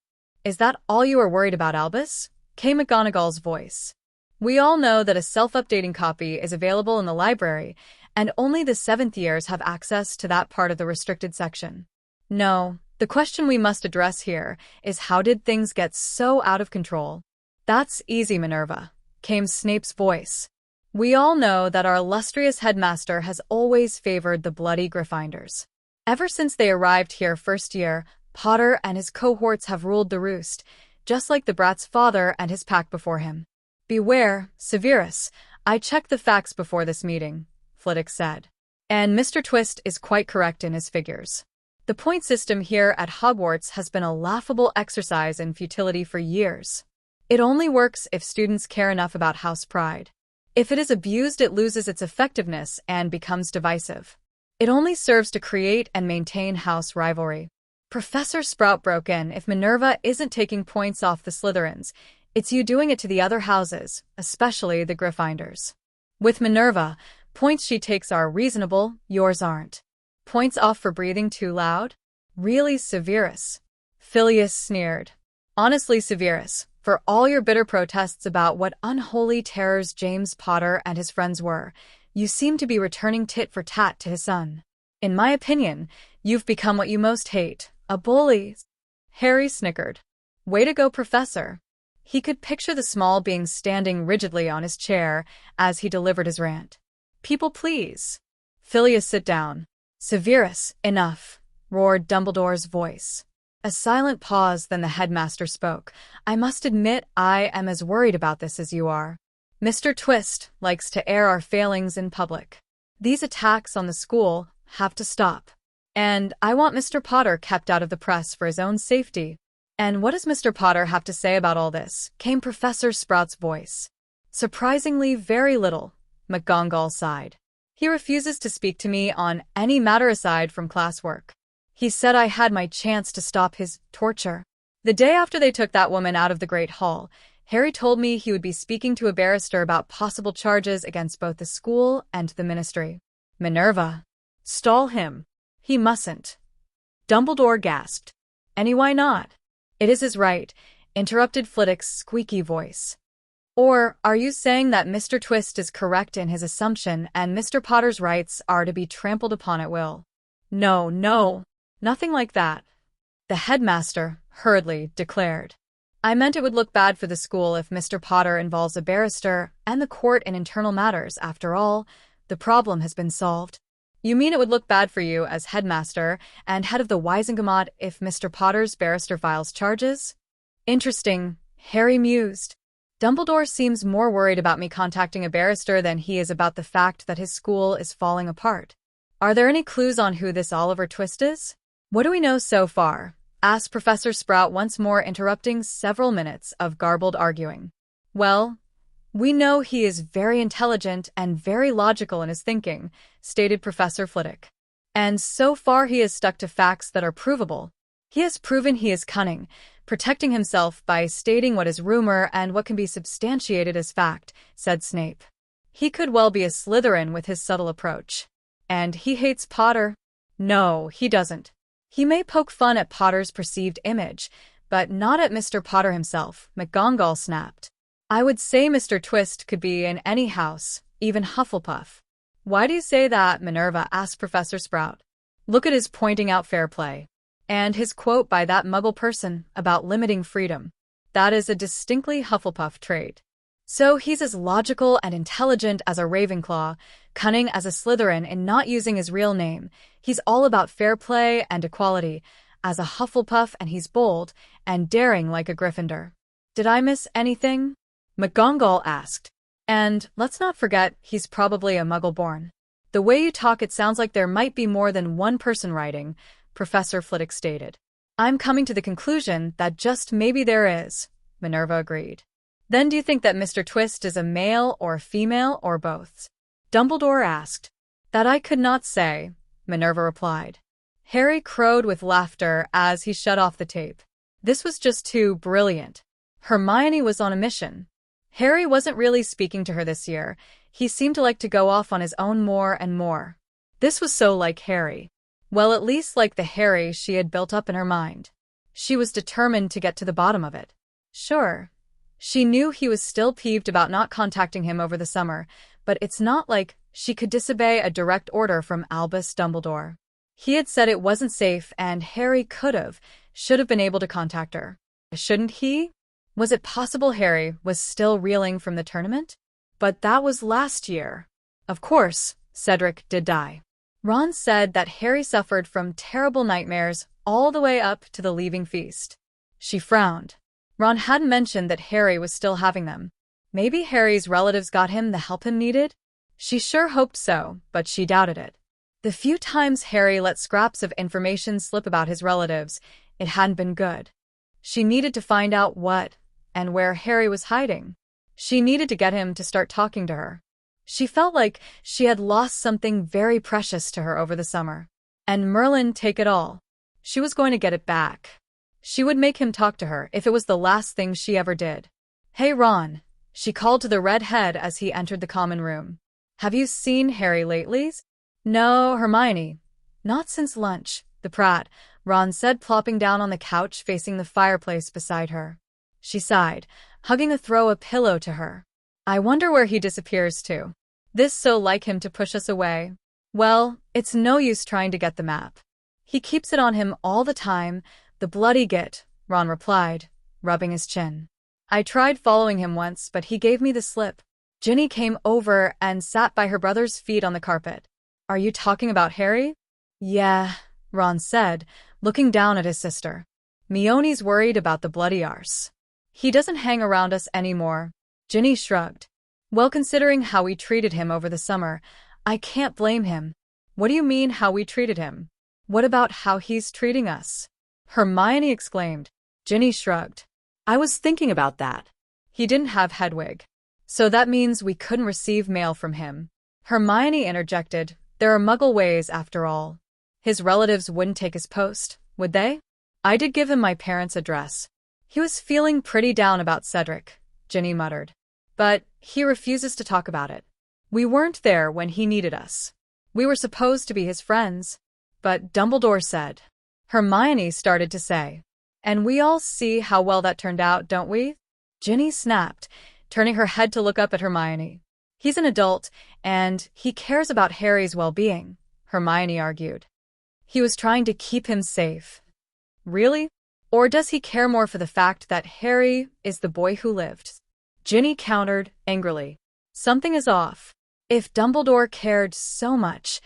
Is that all you are worried about, Albus? Came McGonagall's voice. We all know that a self-updating copy is available in the library, and only the 7th years have access to that part of the restricted section. No, the question we must address here is how did things get so out of control? That's easy, Minerva, came Snape's voice. We all know that our illustrious headmaster has always favored the bloody Gryffindors. Ever since they arrived here first year, Potter and his cohorts have ruled the roost, just like the brat's father and his pack before him. Beware, Severus. I checked the facts before this meeting, Flitwick said. And Mr. Twist is quite correct in his figures. The point system here at Hogwarts has been a laughable exercise in futility for years. It only works if students care enough about house pride. If it is abused, it loses its effectiveness and becomes divisive. It only serves to create and maintain house rivalry. Professor Sprout broke in. If Minerva isn't taking points off the Slytherins, it's you doing it to the other houses, especially the Gryffindors. With Minerva, points she takes are reasonable, yours aren't. Points off for breathing too loud? Really, Severus? Phileas sneered. Honestly, Severus, for all your bitter protests about what unholy terrors James Potter and his friends were, you seem to be returning tit for tat to his son. In my opinion, you've become what you most hate, a bully. Harry snickered. Way to go, Professor. He could picture the small being standing rigidly on his chair as he delivered his rant. People please. Phileas, sit down. Severus, enough, roared Dumbledore's voice. A silent pause, then the headmaster spoke. I must admit I am as worried about this as you are. Mr. Twist likes to air our failings in public. These attacks on the school have to stop. And I want Mr. Potter kept out of the press for his own safety. And what does Mr. Potter have to say about all this? Came Professor Sprout's voice. Surprisingly, very little, McGonagall sighed. He refuses to speak to me on any matter aside from classwork. He said I had my chance to stop his torture. The day after they took that woman out of the Great Hall, Harry told me he would be speaking to a barrister about possible charges against both the school and the ministry. Minerva. Stall him. He mustn't. Dumbledore gasped. And why not? It is his right, interrupted Flitwick's squeaky voice. Or are you saying that Mr. Twist is correct in his assumption and Mr. Potter's rights are to be trampled upon at will? No, nothing like that. The headmaster, hurriedly, declared. I meant it would look bad for the school if Mr. Potter involves a barrister and the court in internal matters. After all, the problem has been solved. You mean it would look bad for you as headmaster and head of the Wisengamot if Mr. Potter's barrister files charges? Interesting, Harry mused. Dumbledore seems more worried about me contacting a barrister than he is about the fact that his school is falling apart. Are there any clues on who this Oliver Twist is? What do we know so far? Asked Professor Sprout once more, interrupting several minutes of garbled arguing. Well, we know he is very intelligent and very logical in his thinking, stated Professor Flitwick. And so far he has stuck to facts that are provable. He has proven he is cunning, protecting himself by stating what is rumor and what can be substantiated as fact, said Snape. He could well be a Slytherin with his subtle approach. And he hates Potter? No, he doesn't. He may poke fun at Potter's perceived image, but not at Mr. Potter himself, McGonagall snapped. I would say Mr. Twist could be in any house, even Hufflepuff. Why do you say that? Minerva asked Professor Sprout. Look at his pointing out fair play. And his quote by that muggle person about limiting freedom. That is a distinctly Hufflepuff trait. So he's as logical and intelligent as a Ravenclaw, cunning as a Slytherin in not using his real name. He's all about fair play and equality, as a Hufflepuff, and he's bold and daring like a Gryffindor. Did I miss anything? McGonagall asked. And let's not forget, he's probably a Muggle-born. The way you talk, it sounds like there might be more than one person writing, Professor Flitwick stated. I'm coming to the conclusion that just maybe there is, Minerva agreed. Then do you think that Mr. Twist is a male or a female or both? Dumbledore asked. That I could not say, Minerva replied. Harry crowed with laughter as he shut off the tape. This was just too brilliant. Hermione was on a mission. Harry wasn't really speaking to her this year. He seemed to like to go off on his own more and more. This was so like Harry. Well, at least like the Harry she had built up in her mind. She was determined to get to the bottom of it. Sure. She knew he was still peeved about not contacting him over the summer, but it's not like she could disobey a direct order from Albus Dumbledore. He had said it wasn't safe, and Harry should have been able to contact her. Shouldn't he? Was it possible Harry was still reeling from the tournament? But that was last year. Of course, Cedric did die. Ron said that Harry suffered from terrible nightmares all the way up to the leaving feast. She frowned. Ron hadn't mentioned that Harry was still having them. Maybe Harry's relatives got him the help he needed? She sure hoped so, but she doubted it. The few times Harry let scraps of information slip about his relatives, it hadn't been good. She needed to find out what and where Harry was hiding. She needed to get him to start talking to her. She felt like she had lost something very precious to her over the summer. And Merlin take it all. She was going to get it back. She would make him talk to her if it was the last thing she ever did. Hey Ron, she called to the red head as he entered the common room. Have you seen Harry lately? No, Hermione. Not since lunch, the prat, Ron said, plopping down on the couch facing the fireplace beside her. She sighed, hugging a pillow to her. I wonder where he disappears to. This so like him to push us away. Well, it's no use trying to get the map. He keeps it on him all the time, the bloody git, Ron replied, rubbing his chin. I tried following him once, but he gave me the slip. Ginny came over and sat by her brother's feet on the carpet. Are you talking about Harry? Yeah, Ron said, looking down at his sister. Mione's worried about the bloody arse. He doesn't hang around us anymore. Ginny shrugged. Well, considering how we treated him over the summer, I can't blame him. What do you mean how we treated him? What about how he's treating us? Hermione exclaimed. Ginny shrugged. I was thinking about that. He didn't have Hedwig. So that means we couldn't receive mail from him. Hermione interjected. There are Muggle ways after all. His relatives wouldn't take his post, would they? I did give him my parents' address. He was feeling pretty down about Cedric, Ginny muttered. But he refuses to talk about it. We weren't there when he needed us. We were supposed to be his friends. But Dumbledore said. Hermione started to say. And we all see how well that turned out, don't we? Ginny snapped, turning her head to look up at Hermione. He's an adult, and he cares about Harry's well-being, Hermione argued. He was trying to keep him safe. Really? Or does he care more for the fact that Harry is the boy who lived? Ginny countered angrily. Something is off. If Dumbledore cared so much,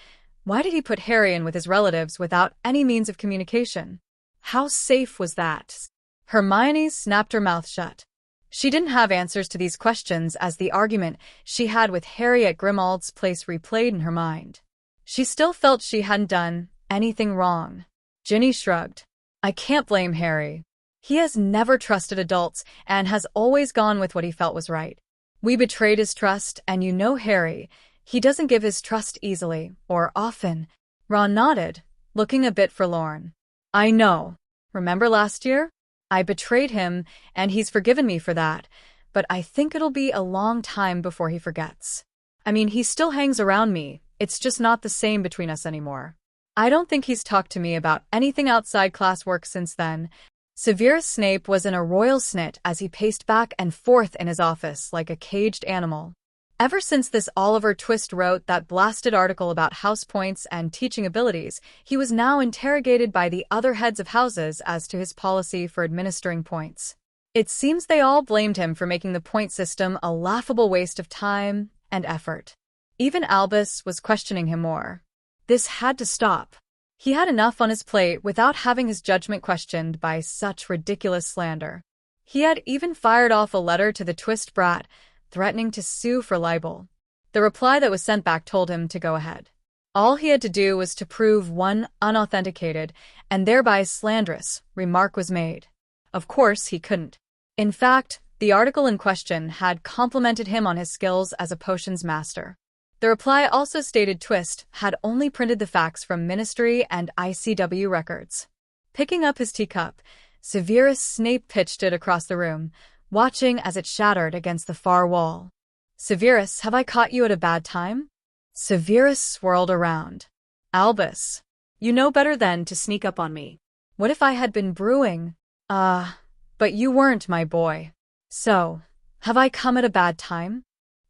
why did he put Harry in with his relatives without any means of communication? How safe was that? Hermione snapped her mouth shut. She didn't have answers to these questions as the argument she had with Harry at Grimmaild's place replayed in her mind. She still felt she hadn't done anything wrong. Ginny shrugged. I can't blame Harry. He has never trusted adults and has always gone with what he felt was right. We betrayed his trust, and you know Harry. He doesn't give his trust easily, or often. Ron nodded, looking a bit forlorn. I know. Remember last year? I betrayed him, and he's forgiven me for that, but I think it'll be a long time before he forgets. I mean, he still hangs around me, it's just not the same between us anymore. I don't think he's talked to me about anything outside classwork since then. Severus Snape was in a royal snit as he paced back and forth in his office like a caged animal. Ever since this Oliver Twist wrote that blasted article about house points and teaching abilities, he was now interrogated by the other heads of houses as to his policy for administering points. It seems they all blamed him for making the point system a laughable waste of time and effort. Even Albus was questioning him more. This had to stop. He had enough on his plate without having his judgment questioned by such ridiculous slander. He had even fired off a letter to the Twist brat, threatening to sue for libel. The reply that was sent back told him to go ahead. All he had to do was to prove one unauthenticated, and thereby slanderous, remark was made. Of course, he couldn't. In fact, the article in question had complimented him on his skills as a potions master. The reply also stated Twist had only printed the facts from Ministry and ICW records. Picking up his teacup, Severus Snape pitched it across the room, watching as it shattered against the far wall. Severus, have I caught you at a bad time? Severus swirled around. Albus, You know better than to sneak up on me. what if I had been brewing? But you weren't, my boy. So, have I come at a bad time?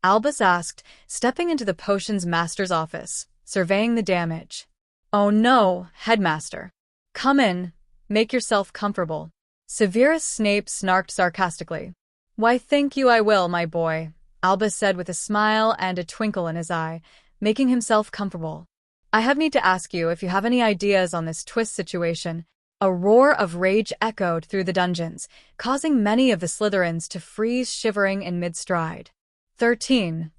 Albus asked, stepping into the potions master's office, surveying the damage. Oh no, headmaster. Come in, make yourself comfortable. Severus Snape snarked sarcastically. Why, thank you I will, my boy, Albus said with a smile and a twinkle in his eye, making himself comfortable. I have need to ask you if you have any ideas on this Twist situation. A roar of rage echoed through the dungeons, causing many of the Slytherins to freeze shivering in mid-stride. 13.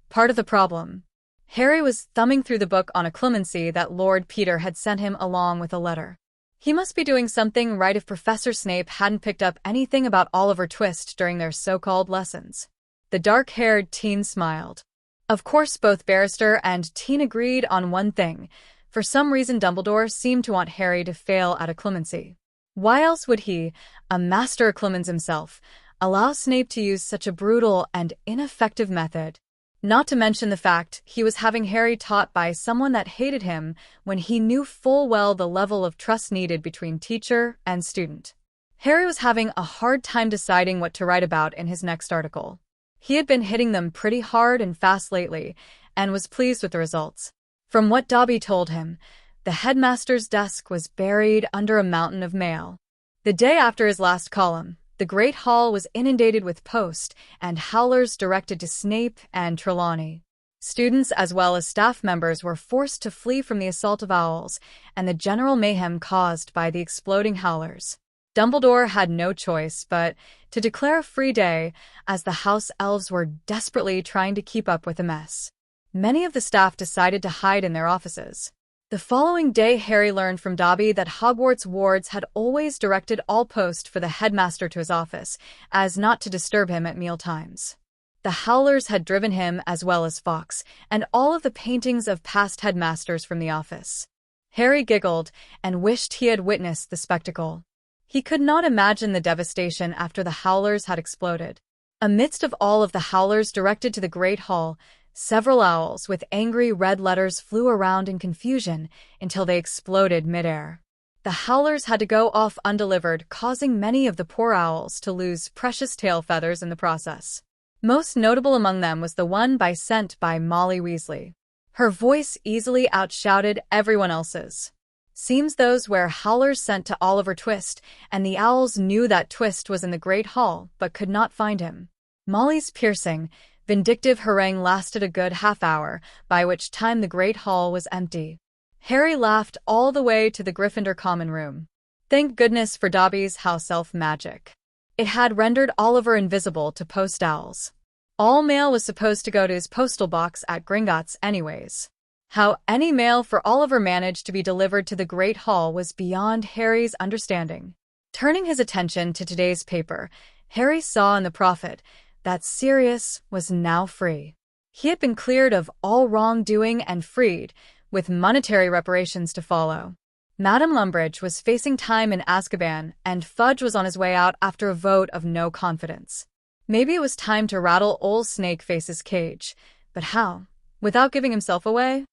Part of the problem. Harry was thumbing through the book on a clemency that Lord Peter had sent him along with a letter. He must be doing something right if Professor Snape hadn't picked up anything about Oliver Twist during their so-called lessons. The dark-haired teen smiled. Of course, both Barrister and teen agreed on one thing. For some reason, Dumbledore seemed to want Harry to fail at a clemency. Why else would he, a master of clemens himself, allow Snape to use such a brutal and ineffective method? Not to mention the fact he was having Harry taught by someone that hated him when he knew full well the level of trust needed between teacher and student. Harry was having a hard time deciding what to write about in his next article. He had been hitting them pretty hard and fast lately, and was pleased with the results. From what Dobby told him, the headmaster's desk was buried under a mountain of mail. The day after his last column, the Great Hall was inundated with post and howlers directed to Snape and Trelawney. Students as well as staff members were forced to flee from the assault of owls and the general mayhem caused by the exploding howlers. Dumbledore had no choice but to declare a free day, as the house elves were desperately trying to keep up with the mess. Many of the staff decided to hide in their offices. The following day, Harry learned from Dobby that Hogwarts wards had always directed all post for the headmaster to his office, as not to disturb him at mealtimes. The howlers had driven him as well as Fawkes, and all of the paintings of past headmasters from the office. Harry giggled and wished he had witnessed the spectacle. He could not imagine the devastation after the howlers had exploded. Amidst of all of the howlers directed to the Great Hall, several owls with angry red letters flew around in confusion until they exploded midair. The howlers had to go off undelivered, causing many of the poor owls to lose precious tail feathers in the process. Most notable among them was the one sent by Molly Weasley. Her voice easily outshouted everyone else's. Seems those were howlers sent to Oliver Twist, and the owls knew that Twist was in the Great Hall but could not find him. Molly's piercing, vindictive harangue lasted a good half-hour, by which time the Great Hall was empty. Harry laughed all the way to the Gryffindor common room. Thank goodness for Dobby's house elf magic. It had rendered Oliver invisible to post owls. All mail was supposed to go to his postal box at Gringotts anyways. How any mail for Oliver managed to be delivered to the Great Hall was beyond Harry's understanding. Turning his attention to today's paper, Harry saw in the Prophet that Sirius was now free. He had been cleared of all wrongdoing and freed, with monetary reparations to follow. Madame Umbridge was facing time in Azkaban, and Fudge was on his way out after a vote of no confidence. Maybe it was time to rattle old Snakeface's cage. But how? Without giving himself away?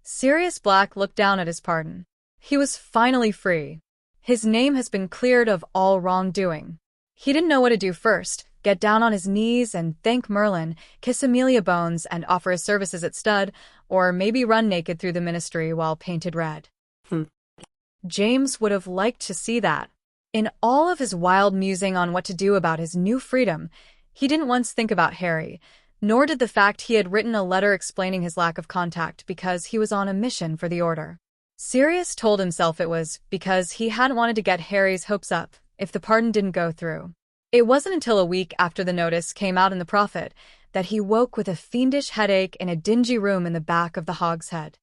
Sirius Black looked down at his pardon. He was finally free. His name has been cleared of all wrongdoing. He didn't know what to do first. Get down on his knees and thank Merlin, kiss Amelia Bones and offer his services at stud, or maybe run naked through the ministry while painted red. James would have liked to see that. In all of his wild musing on what to do about his new freedom, he didn't once think about Harry, nor did the fact he had written a letter explaining his lack of contact because he was on a mission for the Order. Sirius told himself it was because he hadn't wanted to get Harry's hopes up if the pardon didn't go through. It wasn't until a week after the notice came out in the Prophet that he woke with a fiendish headache in a dingy room in the back of the Hogshead.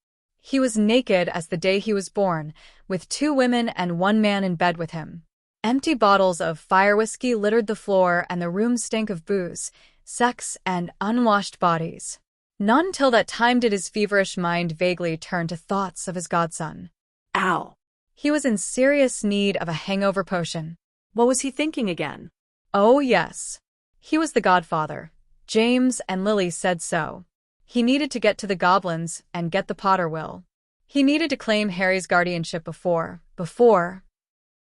He was naked as the day he was born, with 2 women and 1 man in bed with him. Empty bottles of fire whiskey littered the floor and the room stank of booze, sex, and unwashed bodies. Not until that time did his feverish mind vaguely turn to thoughts of his godson. Ow. He was in serious need of a hangover potion. What was he thinking again? Oh, yes. He was the godfather. James and Lily said so. He needed to get to the goblins and get the Potter will. He needed to claim Harry's guardianship before.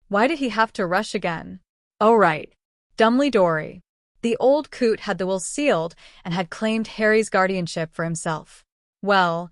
Why did he have to rush again? Oh, right. Dumbledore. The old coot had the will sealed and had claimed Harry's guardianship for himself. Well,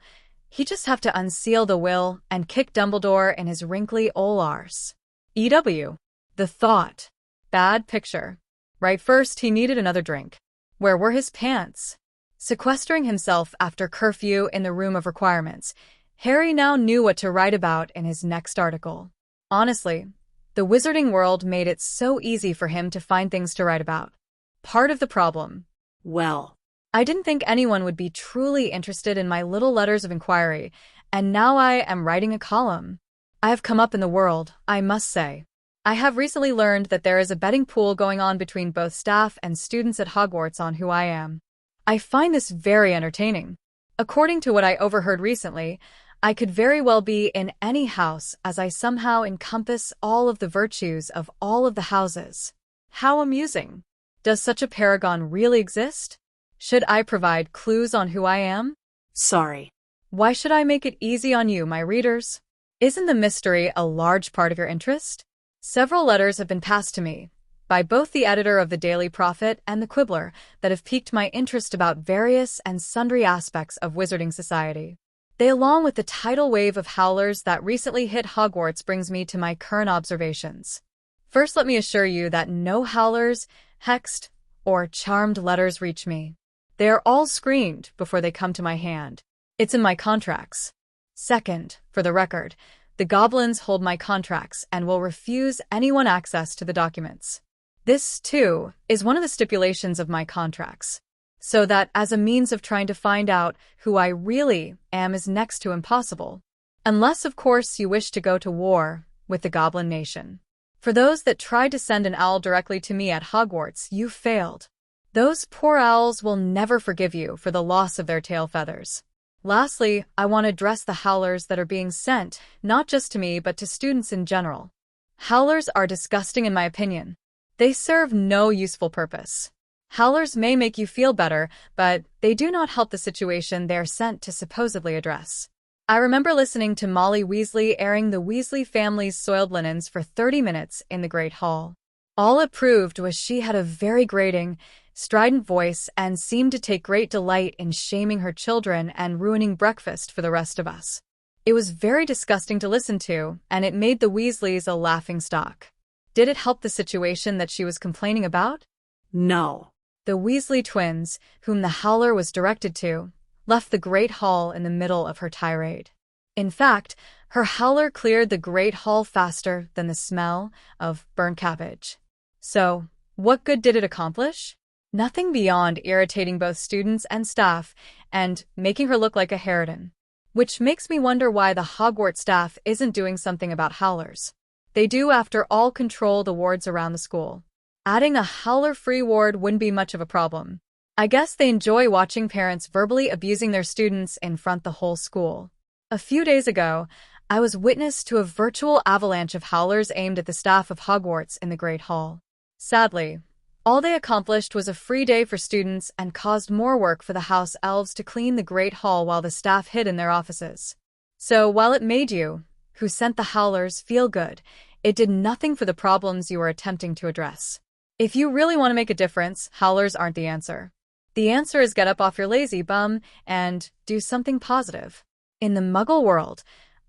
he'd just have to unseal the will and kick Dumbledore in his wrinkly ol' arse. EW. The thought. Bad picture. Right, first he needed another drink. Where were his pants? Sequestering himself after curfew in the room of requirements, Harry now knew what to write about in his next article. Honestly, the wizarding world made it so easy for him to find things to write about. Part of the problem. Well, I didn't think anyone would be truly interested in my little letters of inquiry, and now I am writing a column. I have come up in the world, I must say. I have recently learned that there is a betting pool going on between both staff and students at Hogwarts on who I am. I find this very entertaining. According to what I overheard recently, I could very well be in any house as I somehow encompass all of the virtues of all of the houses. How amusing. Does such a paragon really exist? Should I provide clues on who I am? Sorry. Why should I make it easy on you, my readers? Isn't the mystery a large part of your interest? Several letters have been passed to me, by both the editor of the Daily Prophet and the Quibbler, that have piqued my interest about various and sundry aspects of wizarding society. They, along with the tidal wave of howlers that recently hit Hogwarts, brings me to my current observations. First, let me assure you that no howlers, hexed, or charmed letters reach me. They are all screened before they come to my hand. It's in my contracts. Second, for the record, the goblins hold my contracts and will refuse anyone access to the documents. This, too, is one of the stipulations of my contracts, so that as a means of trying to find out who I really am is next to impossible. Unless, of course, you wish to go to war with the Goblin Nation. For those that tried to send an owl directly to me at Hogwarts, you failed. Those poor owls will never forgive you for the loss of their tail feathers. Lastly, I want to address the howlers that are being sent, not just to me but to students in general. Howlers are disgusting in my opinion. They serve no useful purpose. Howlers may make you feel better, but they do not help the situation they are sent to supposedly address. I remember listening to Molly Weasley airing the Weasley family's soiled linens for 30 minutes in the Great Hall. All it proved was she had a very grating, strident voice and seemed to take great delight in shaming her children and ruining breakfast for the rest of us. It was very disgusting to listen to, and it made the Weasleys a laughingstock. Did it help the situation that she was complaining about? No. The Weasley twins, whom the howler was directed to, left the Great Hall in the middle of her tirade. In fact, her howler cleared the Great Hall faster than the smell of burnt cabbage. So, what good did it accomplish? Nothing beyond irritating both students and staff and making her look like a harridan. Which makes me wonder why the Hogwarts staff isn't doing something about howlers. They do, after all, control the wards around the school. Adding a howler-free ward wouldn't be much of a problem. I guess they enjoy watching parents verbally abusing their students in front of the whole school. A few days ago, I was witness to a virtual avalanche of howlers aimed at the staff of Hogwarts in the Great Hall. Sadly, all they accomplished was a free day for students and caused more work for the house elves to clean the Great Hall while the staff hid in their offices. So while it made you, who sent the howlers, feel good, it did nothing for the problems you were attempting to address. If you really want to make a difference, howlers aren't the answer. The answer is get up off your lazy bum and do something positive. In the Muggle world,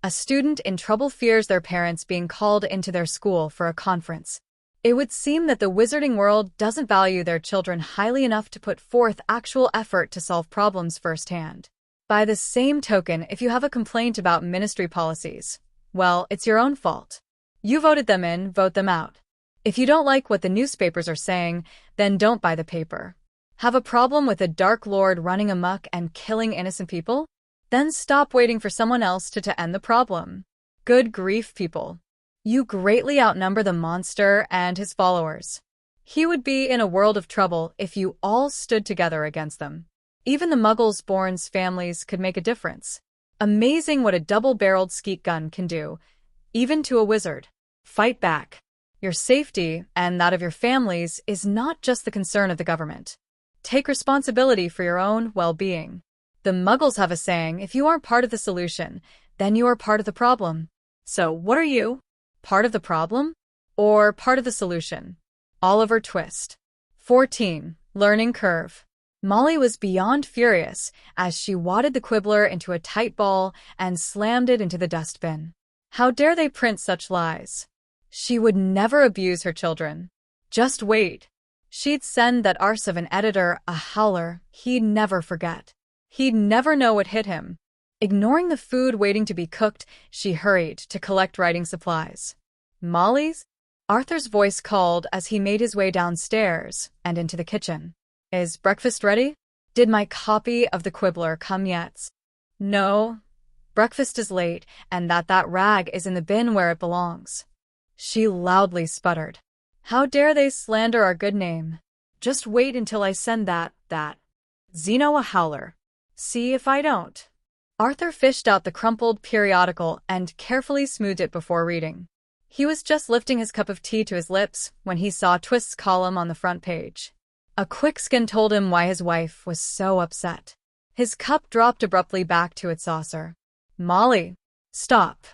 a student in trouble fears their parents being called into their school for a conference. It would seem that the wizarding world doesn't value their children highly enough to put forth actual effort to solve problems firsthand. By the same token, if you have a complaint about ministry policies, well, it's your own fault. You voted them in, vote them out. If you don't like what the newspapers are saying, then don't buy the paper. Have a problem with a Dark Lord running amok and killing innocent people? Then stop waiting for someone else to end the problem. Good grief, people. You greatly outnumber the monster and his followers. He would be in a world of trouble if you all stood together against them. Even the Muggles-born's families could make a difference. Amazing what a double-barreled skeet gun can do, even to a wizard. Fight back. Your safety, and that of your families, is not just the concern of the government. Take responsibility for your own well-being. The Muggles have a saying, if you aren't part of the solution, then you are part of the problem. So what are you? Part of the problem? Or part of the solution? Oliver Twist. 14. Learning curve. Molly was beyond furious as she wadded the quibbler into a tight ball and slammed it into the dustbin. How dare they print such lies? She would never abuse her children. Just wait. She'd send that arse of an editor a howler he'd never forget. He'd never know what hit him. Ignoring the food waiting to be cooked, she hurried to collect writing supplies. Molly's? Arthur's voice called as he made his way downstairs and into the kitchen. Is breakfast ready? Did my copy of the quibbler come yet? No. Breakfast is late, and that rag is in the bin where it belongs. She loudly sputtered. How dare they slander our good name? Just wait until I send that Zeno a howler. See if I don't. Arthur fished out the crumpled periodical and carefully smoothed it before reading. He was just lifting his cup of tea to his lips when he saw Twist's column on the front page. A quick scan told him why his wife was so upset. His cup dropped abruptly back to its saucer. Molly, stop,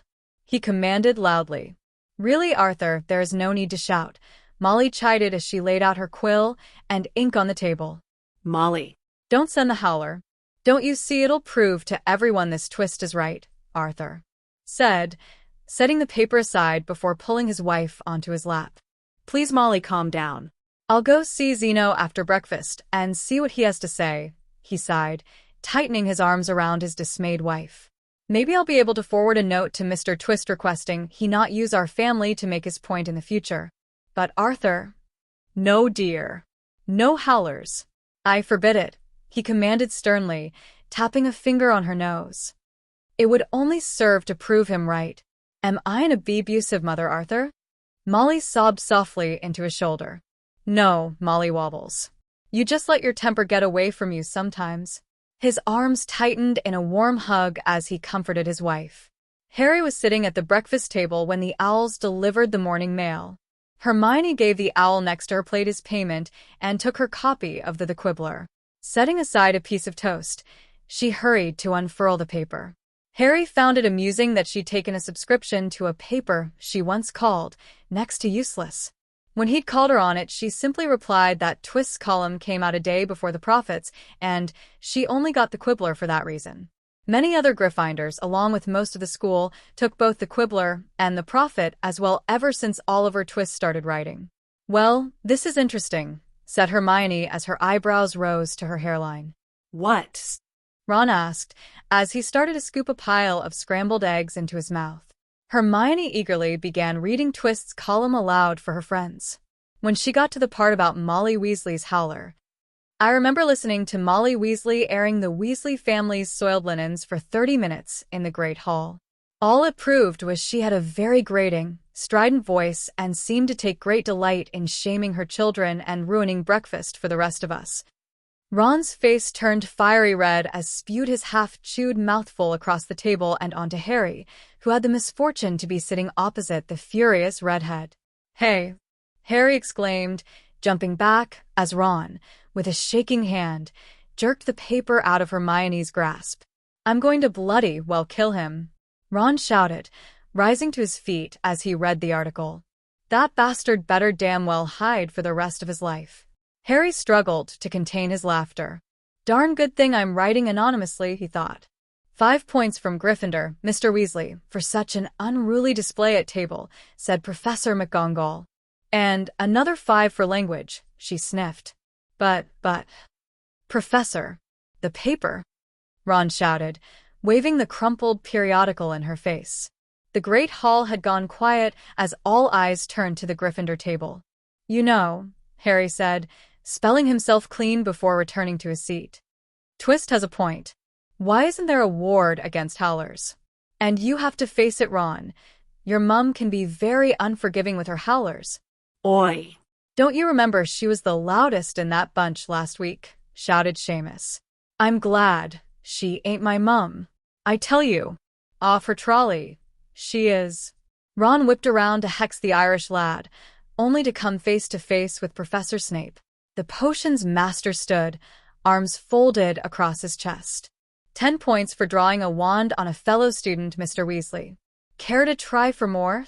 he commanded loudly. Really, Arthur, there is no need to shout, Molly chided as she laid out her quill and ink on the table. Molly. Don't send the howler. Don't you see it'll prove to everyone this Twist is right, Arthur said, setting the paper aside before pulling his wife onto his lap. Please, Molly, calm down. I'll go see Zeno after breakfast and see what he has to say, he sighed, tightening his arms around his dismayed wife. Maybe I'll be able to forward a note to Mr. Twist requesting he not use our family to make his point in the future. But Arthur... No, dear. No howlers. I forbid it, he commanded sternly, tapping a finger on her nose. It would only serve to prove him right. Am I an abusive mother, Arthur? Molly sobbed softly into his shoulder. No, Molly Wobbles. You just let your temper get away from you sometimes. His arms tightened in a warm hug as he comforted his wife. Harry was sitting at the breakfast table when the owls delivered the morning mail. Hermione gave the owl next to her plate his payment and took her copy of the quibbler. Setting aside a piece of toast, she hurried to unfurl the paper. Harry found it amusing that she'd taken a subscription to a paper she once called next to useless. When he'd called her on it, she simply replied that Twist's column came out a day before the Prophets, and she only got the quibbler for that reason. Many other Gryffindors, along with most of the school, took both the quibbler and the Prophet as well ever since Oliver Twist started writing. Well, this is interesting, said Hermione as her eyebrows rose to her hairline. What? Ron asked, as he started to scoop a pile of scrambled eggs into his mouth. Hermione eagerly began reading Twist's column aloud for her friends. When she got to the part about Molly Weasley's howler, I remember listening to Molly Weasley airing the Weasley family's soiled linens for 30 minutes in the Great Hall. All it proved was she had a very grating, strident voice and seemed to take great delight in shaming her children and ruining breakfast for the rest of us. Ron's face turned fiery red as spewed his half-chewed mouthful across the table and onto Harry, who had the misfortune to be sitting opposite the furious redhead. "Hey!" Harry exclaimed, jumping back as Ron, with a shaking hand, jerked the paper out of Hermione's grasp. "I'm going to bloody well kill him," Ron shouted, rising to his feet as he read the article. "That bastard better damn well hide for the rest of his life." Harry struggled to contain his laughter. "Darn good thing I'm writing anonymously," he thought. 5 points from Gryffindor, Mr. Weasley, for such an unruly display at table, said Professor McGonagall. "And another 5 for language," she sniffed. But, Professor, the paper," Ron shouted, waving the crumpled periodical in her face. The great hall had gone quiet as all eyes turned to the Gryffindor table. "You know," Harry said, spelling himself clean before returning to his seat. "Twist has a point. Why isn't there a ward against howlers? And you have to face it, Ron. Your mum can be very unforgiving with her howlers." "Oi!" "Don't you remember she was the loudest in that bunch last week?" shouted Seamus. "I'm glad she ain't my mum. I tell you, off her trolley, she is." Ron whipped around to hex the Irish lad, only to come face to face with Professor Snape. The potion's master stood, arms folded across his chest. 10 points for drawing a wand on a fellow student, Mr. Weasley. "Care to try for more?"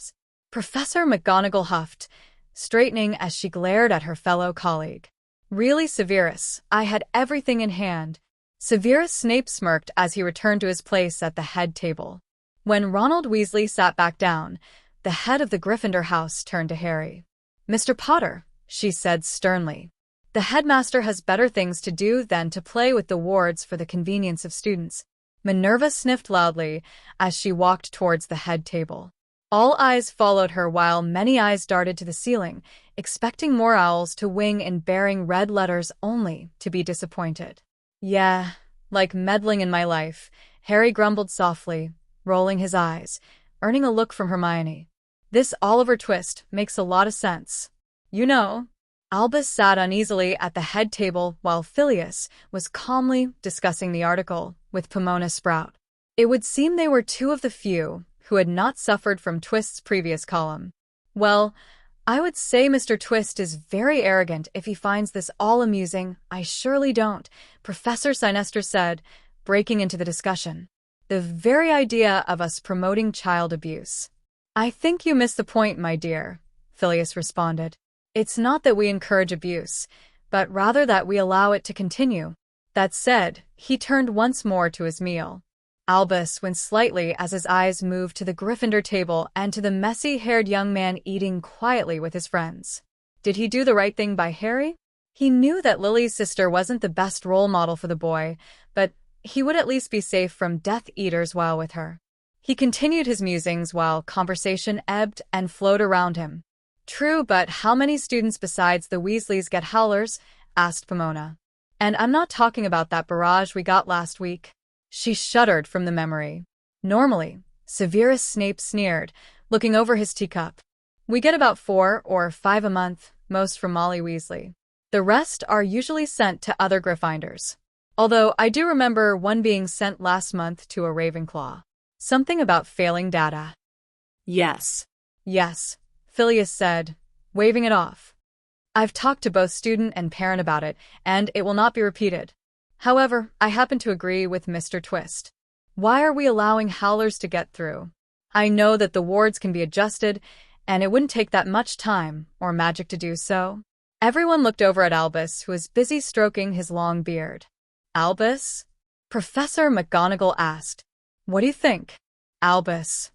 Professor McGonagall huffed, straightening as she glared at her fellow colleague. "Really, Severus, I had everything in hand." Severus Snape smirked as he returned to his place at the head table. When Ronald Weasley sat back down, the head of the Gryffindor house turned to Harry. "Mr. Potter," she said sternly, "the headmaster has better things to do than to play with the wards for the convenience of students." Minerva sniffed loudly as she walked towards the head table. All eyes followed her while many eyes darted to the ceiling, expecting more owls to wing in bearing red letters only to be disappointed. "Yeah, like meddling in my life," Harry grumbled softly, rolling his eyes, earning a look from Hermione. "This Oliver Twist makes a lot of sense. You know." Albus sat uneasily at the head table while Phileas was calmly discussing the article with Pomona Sprout. It would seem they were two of the few who had not suffered from Twist's previous column. "Well, I would say Mr. Twist is very arrogant if he finds this all amusing." "I surely don't," Professor Sinester said, breaking into the discussion. "The very idea of us promoting child abuse." "I think you miss the point, my dear," Phileas responded. "It's not that we encourage abuse, but rather that we allow it to continue." That said, he turned once more to his meal. Albus winced slightly as his eyes moved to the Gryffindor table and to the messy-haired young man eating quietly with his friends. Did he do the right thing by Harry? He knew that Lily's sister wasn't the best role model for the boy, but he would at least be safe from Death Eaters while with her. He continued his musings while conversation ebbed and flowed around him. "True, but how many students besides the Weasleys get howlers?" asked Pomona. "And I'm not talking about that barrage we got last week." She shuddered from the memory. "Normally," Severus Snape sneered, looking over his teacup, "we get about 4 or 5 a month, most from Molly Weasley. The rest are usually sent to other Gryffindors. Although I do remember one being sent last month to a Ravenclaw. Something about failing data." "Yes." "Yes," Phileas said, waving it off. "I've talked to both student and parent about it, and it will not be repeated. However, I happen to agree with Mr. Twist. Why are we allowing howlers to get through? I know that the wards can be adjusted, and it wouldn't take that much time or magic to do so." Everyone looked over at Albus, who was busy stroking his long beard. "Albus?" Professor McGonagall asked. "What do you think?" "Albus."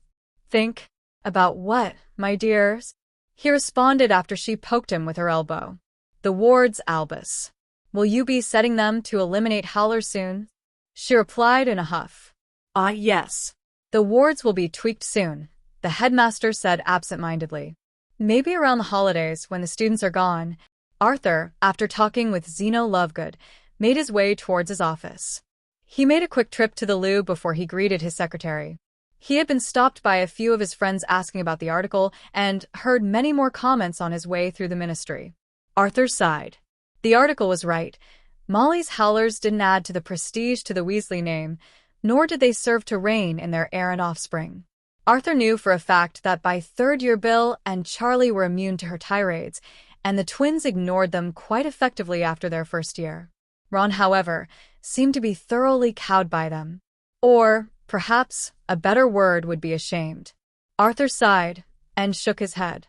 "Think? About what, my dears?" he responded after she poked him with her elbow. "The wards, Albus. Will you be setting them to eliminate howlers soon?" She replied in a huff. Yes. "The wards will be tweaked soon," the headmaster said absent-mindedly. "Maybe around the holidays when the students are gone." Arthur, after talking with Zeno Lovegood, made his way towards his office. He made a quick trip to the loo before he greeted his secretary. He had been stopped by a few of his friends asking about the article and heard many more comments on his way through the ministry. Arthur sighed. The article was right, Molly's howlers didn't add to the prestige to the Weasley name, nor did they serve to reign in their errant offspring. Arthur knew for a fact that by third year Bill and Charlie were immune to her tirades, and the twins ignored them quite effectively after their first year. Ron, however, seemed to be thoroughly cowed by them. Or, perhaps, a better word would be ashamed. Arthur sighed and shook his head.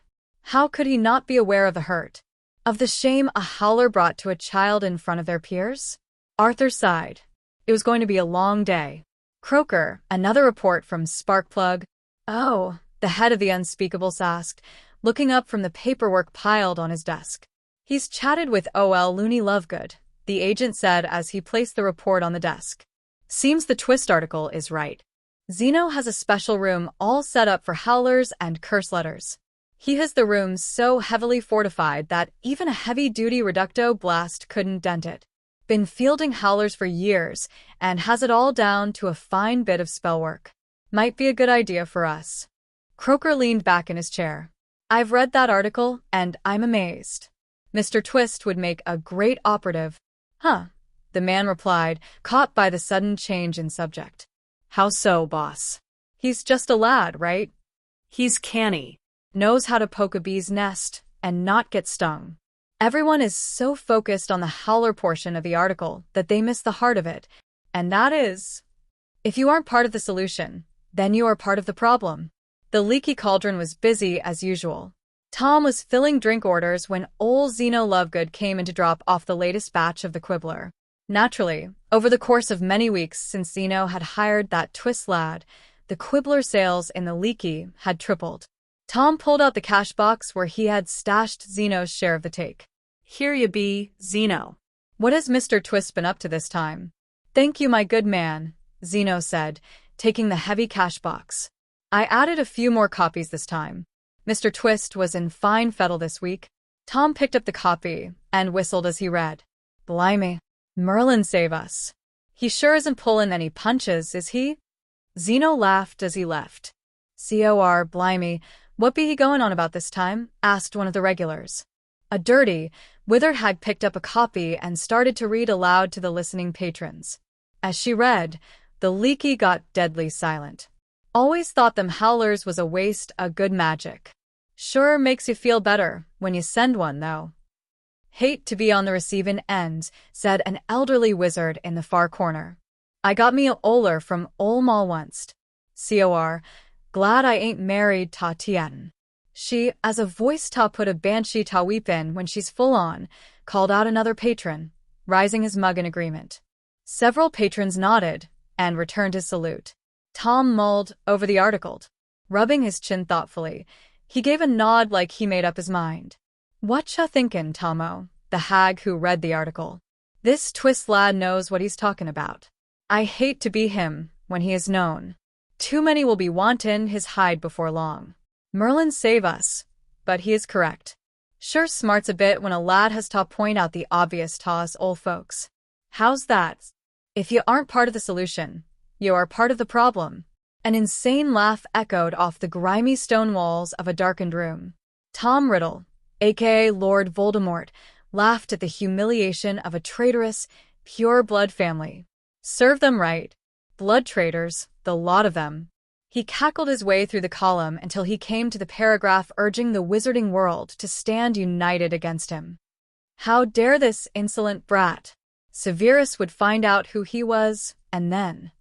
How could he not be aware of the hurt? Of the shame a howler brought to a child in front of their peers? Arthur sighed. It was going to be a long day. Croaker, another report from Sparkplug. Oh, the head of the Unspeakables asked, looking up from the paperwork piled on his desk. He's chatted with O.L. Looney Lovegood, the agent said as he placed the report on the desk. Seems the twist article is right. Zeno has a special room all set up for howlers and curse letters. He has the room so heavily fortified that even a heavy-duty reducto blast couldn't dent it. Been fielding howlers for years and has it all down to a fine bit of spellwork. Might be a good idea for us. Croaker leaned back in his chair. I've read that article, and I'm amazed. Mr. Twist would make a great operative. Huh, the man replied, caught by the sudden change in subject. How so, boss? He's just a lad, right? He's canny. Knows how to poke a bee's nest and not get stung. Everyone is so focused on the howler portion of the article that they miss the heart of it, and that is, if you aren't part of the solution, then you are part of the problem. The leaky cauldron was busy as usual. Tom was filling drink orders when old Zeno Lovegood came in to drop off the latest batch of the quibbler. Naturally, over the course of many weeks since Zeno had hired that twist lad, the quibbler sales in the leaky had tripled. Tom pulled out the cash box where he had stashed Zeno's share of the take. Here you be, Zeno. What has Mr. Twist been up to this time? Thank you, my good man, Zeno said, taking the heavy cash box. I added a few more copies this time. Mr. Twist was in fine fettle this week. Tom picked up the copy and whistled as he read. Blimey, Merlin save us. He sure isn't pulling any punches, is he? Zeno laughed as he left. Cor, blimey, what be he going on about this time? Asked one of the regulars. A dirty, withered hag picked up a copy and started to read aloud to the listening patrons. As she read, the leaky got deadly silent. Always thought them howlers was a waste of good magic. Sure makes you feel better when you send one, though. Hate to be on the receivin' end, said an elderly wizard in the far corner. I got me a oler from Ol Mal once. Cor, glad I ain't married ta tien. She, as a voice ta put a banshee ta weepin when she's full on, called out another patron, raising his mug in agreement. Several patrons nodded and returned his salute. Tom mulled over the article. Rubbing his chin thoughtfully, he gave a nod like he made up his mind. Whatcha thinkin', Tomo, the hag who read the article. This twist lad knows what he's talking about. I hate to be him when he is known. Too many will be wantin' his hide before long. Merlin save us, but he is correct. Sure smarts a bit when a lad has to point out the obvious to us old folks. How's that? If you aren't part of the solution, you are part of the problem. An insane laugh echoed off the grimy stone walls of a darkened room. Tom Riddle, aka Lord Voldemort, laughed at the humiliation of a traitorous, pure-blood family. Serve them right. Blood traitors, the lot of them. He cackled his way through the column until he came to the paragraph urging the wizarding world to stand united against him. How dare this insolent brat? Severus would find out who he was, and then.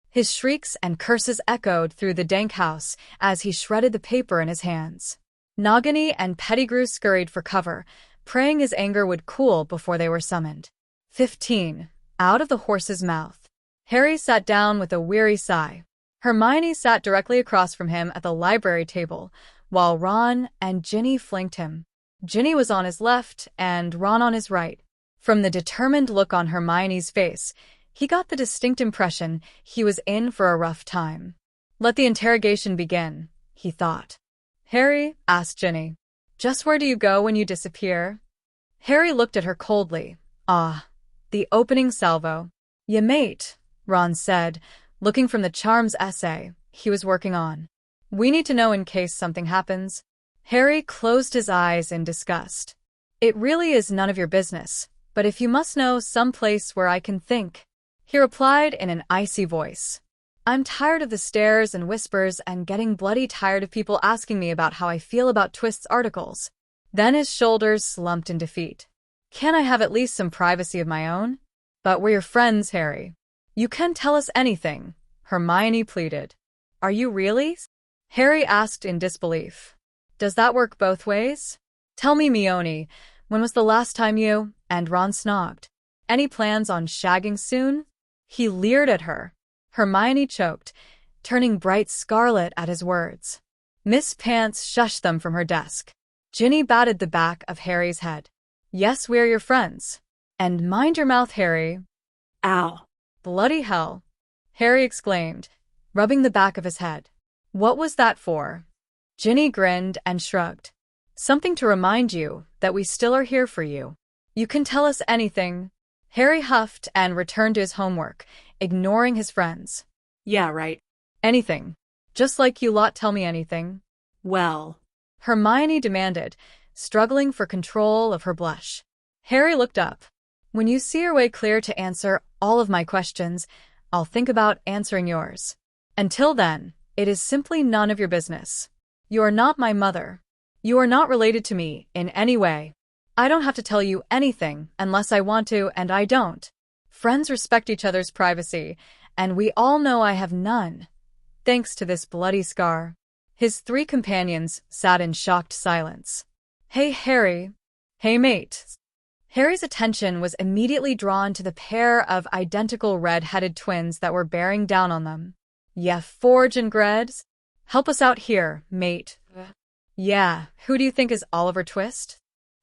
His shrieks and curses echoed through the dank house as he shredded the paper in his hands. Nagini and Pettigrew scurried for cover, praying his anger would cool before they were summoned. 15. Out of the horse's mouth. Harry sat down with a weary sigh. Hermione sat directly across from him at the library table, while Ron and Ginny flanked him. Ginny was on his left and Ron on his right. From the determined look on Hermione's face, he got the distinct impression he was in for a rough time. Let the interrogation begin, he thought. Harry, asked Ginny, just where do you go when you disappear? Harry looked at her coldly. Ah, the opening salvo. Ya mate, Ron said, looking from the charms essay he was working on. We need to know in case something happens. Harry closed his eyes in disgust. It really is none of your business, But if you must know some place where I can think, he replied in an icy voice. I'm tired of the stares and whispers and getting bloody tired of people asking me about how I feel about Twist's articles. Then his shoulders slumped in defeat. Can I have at least some privacy of my own? But we're your friends, Harry. You can tell us anything, Hermione pleaded. Are you really? Harry asked in disbelief. Does that work both ways? Tell me, Hermione, when was the last time you and Ron snogged? Any plans on shagging soon? He leered at her. Hermione choked, turning bright scarlet at his words. Miss Pants shushed them from her desk. Ginny batted the back of Harry's head. Yes, we're your friends. And mind your mouth, Harry. Ow. Bloody hell, Harry exclaimed, rubbing the back of his head. What was that for? Ginny grinned and shrugged. Something to remind you that we still are here for you. You can tell us anything. Harry huffed and returned to his homework, ignoring his friends. Yeah, right. Anything. Just like you lot tell me anything. Well, Hermione demanded, struggling for control of her blush. Harry looked up. When you see your way clear to answer all of my questions, I'll think about answering yours. Until then, it is simply none of your business. You are not my mother. You are not related to me in any way. I don't have to tell you anything unless I want to, and I don't. Friends respect each other's privacy, and we all know I have none, thanks to this bloody scar. His three companions sat in shocked silence. Hey, Harry. Hey, mate. Harry's attention was immediately drawn to the pair of identical red-headed twins that were bearing down on them. Yeah, Forge and Greds? Help us out here, mate. Yeah, who do you think is Oliver Twist?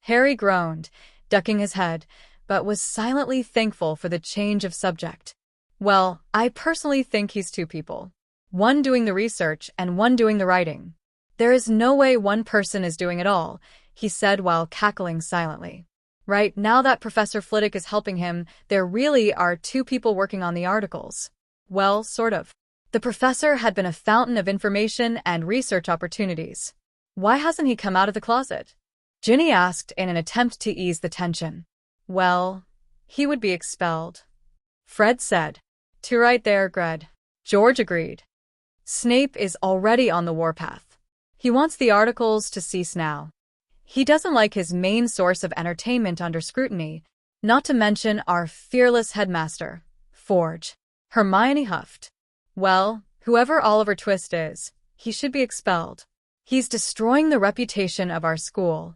Harry groaned, ducking his head, but was silently thankful for the change of subject. Well, I personally think he's two people. One doing the research and one doing the writing. There is no way one person is doing it all, he said while cackling silently. Right, now that Professor Flitwick is helping him, there really are two people working on the articles. Well, sort of. The professor had been a fountain of information and research opportunities. Why hasn't he come out of the closet? Ginny asked in an attempt to ease the tension. Well, he would be expelled. Fred said. Too right there, Gred. George agreed. Snape is already on the warpath. He wants the articles to cease now. He doesn't like his main source of entertainment under scrutiny, not to mention our fearless headmaster, Forge. Hermione huffed. Well, whoever Oliver Twist is, he should be expelled. He's destroying the reputation of our school.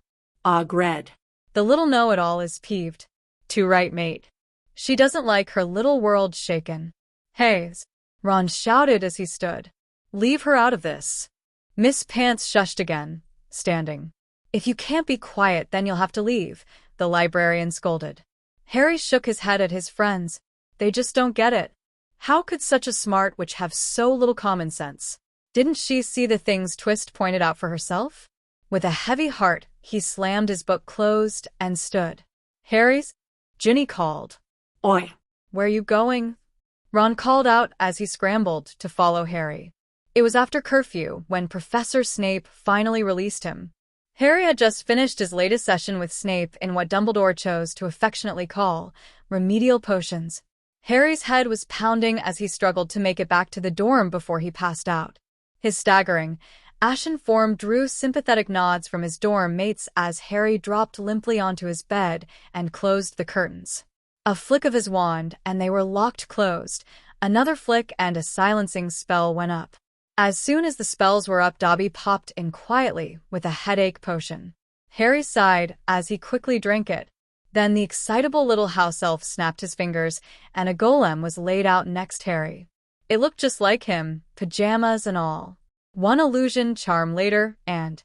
Gred. The little know-it-all is peeved. Too right, mate. She doesn't like her little world shaken. Hey, Ron shouted as he stood. Leave her out of this. Miss Pants shushed again, standing. If you can't be quiet, then you'll have to leave, the librarian scolded. Harry shook his head at his friends. They just don't get it. How could such a smart witch have so little common sense? Didn't she see the things Twist pointed out for herself? With a heavy heart, he slammed his book closed and stood. Harry's? Ginny called. Oi. Where you going? Ron called out as he scrambled to follow Harry. It was after curfew when Professor Snape finally released him. Harry had just finished his latest session with Snape in what Dumbledore chose to affectionately call remedial potions. Harry's head was pounding as he struggled to make it back to the dorm before he passed out. His staggering, ashen form drew sympathetic nods from his dorm mates as Harry dropped limply onto his bed and closed the curtains. A flick of his wand, and they were locked closed. Another flick and a silencing spell went up. As soon as the spells were up, Dobby popped in quietly with a headache potion. Harry sighed as he quickly drank it. Then the excitable little house elf snapped his fingers, and a golem was laid out next Harry. It looked just like him, pajamas and all. One illusion charm later, and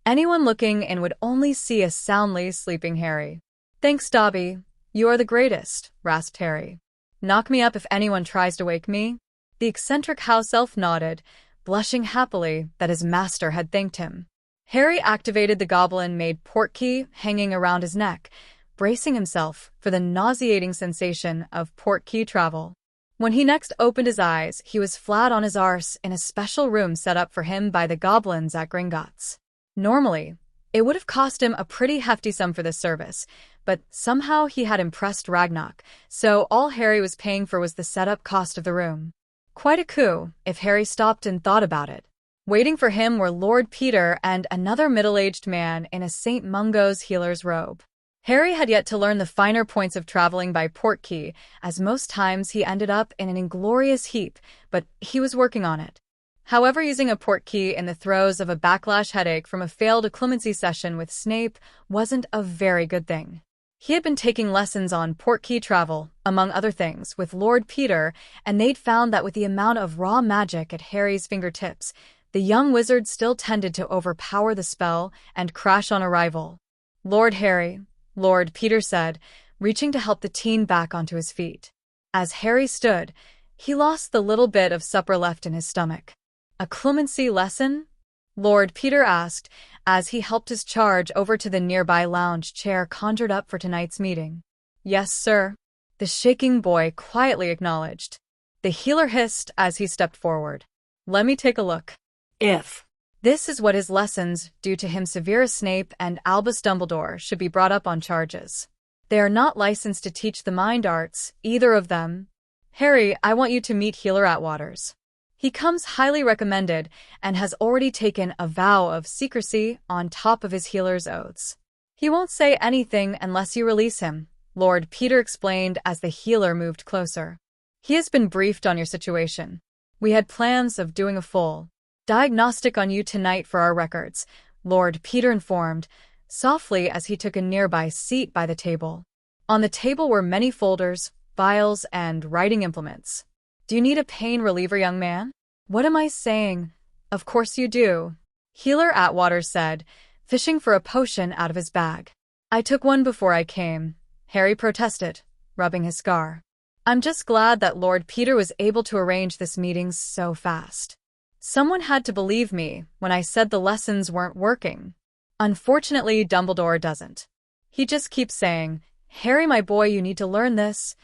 anyone looking in would only see a soundly sleeping Harry. Thanks, Dobby. You are the greatest, rasped Harry. Knock me up if anyone tries to wake me. The eccentric house elf nodded, blushing happily that his master had thanked him. Harry activated the goblin-made portkey hanging around his neck, bracing himself for the nauseating sensation of portkey travel. When he next opened his eyes, he was flat on his arse in a special room set up for him by the goblins at Gringotts. Normally, It would have cost him a pretty hefty sum for this service, but somehow he had impressed Ragnarok, so all Harry was paying for was the setup cost of the room. Quite a coup, if Harry stopped and thought about it. Waiting for him were Lord Peter and another middle-aged man in a St. Mungo's healer's robe. Harry had yet to learn the finer points of traveling by portkey, as most times he ended up in an inglorious heap, but he was working on it. However, using a portkey in the throes of a backlash headache from a failed occlumency session with Snape wasn't a very good thing. He had been taking lessons on portkey travel, among other things, with Lord Peter, and they'd found that with the amount of raw magic at Harry's fingertips, the young wizard still tended to overpower the spell and crash on arrival. "Lord Harry," Lord Peter said, reaching to help the teen back onto his feet. As Harry stood, he lost the little bit of supper left in his stomach. "A clemency lesson?" Lord Peter asked, as he helped his charge over to the nearby lounge chair conjured up for tonight's meeting. "Yes, sir," the shaking boy quietly acknowledged. The healer hissed as he stepped forward. "Let me take a look." If This is what his lessons, due to him Severus Snape and Albus Dumbledore, should be brought up on charges. They are not licensed to teach the mind arts, either of them. "Harry, I want you to meet Healer Atwaters. He comes highly recommended and has already taken a vow of secrecy on top of his healer's oaths. He won't say anything unless you release him," Lord Peter explained as the healer moved closer. "He has been briefed on your situation. We had plans of doing a full diagnostic on you tonight for our records," Lord Peter informed, softly as he took a nearby seat by the table. On the table were many folders, files, and writing implements. "Do you need a pain reliever, young man?" "What am I saying? Of course you do," Healer Atwater said, fishing for a potion out of his bag. "I took one before I came," Harry protested, rubbing his scar. "I'm just glad that Lord Peter was able to arrange this meeting so fast. Someone had to believe me when I said the lessons weren't working. Unfortunately, Dumbledore doesn't. He just keeps saying, 'Harry, my boy, you need to learn this.'"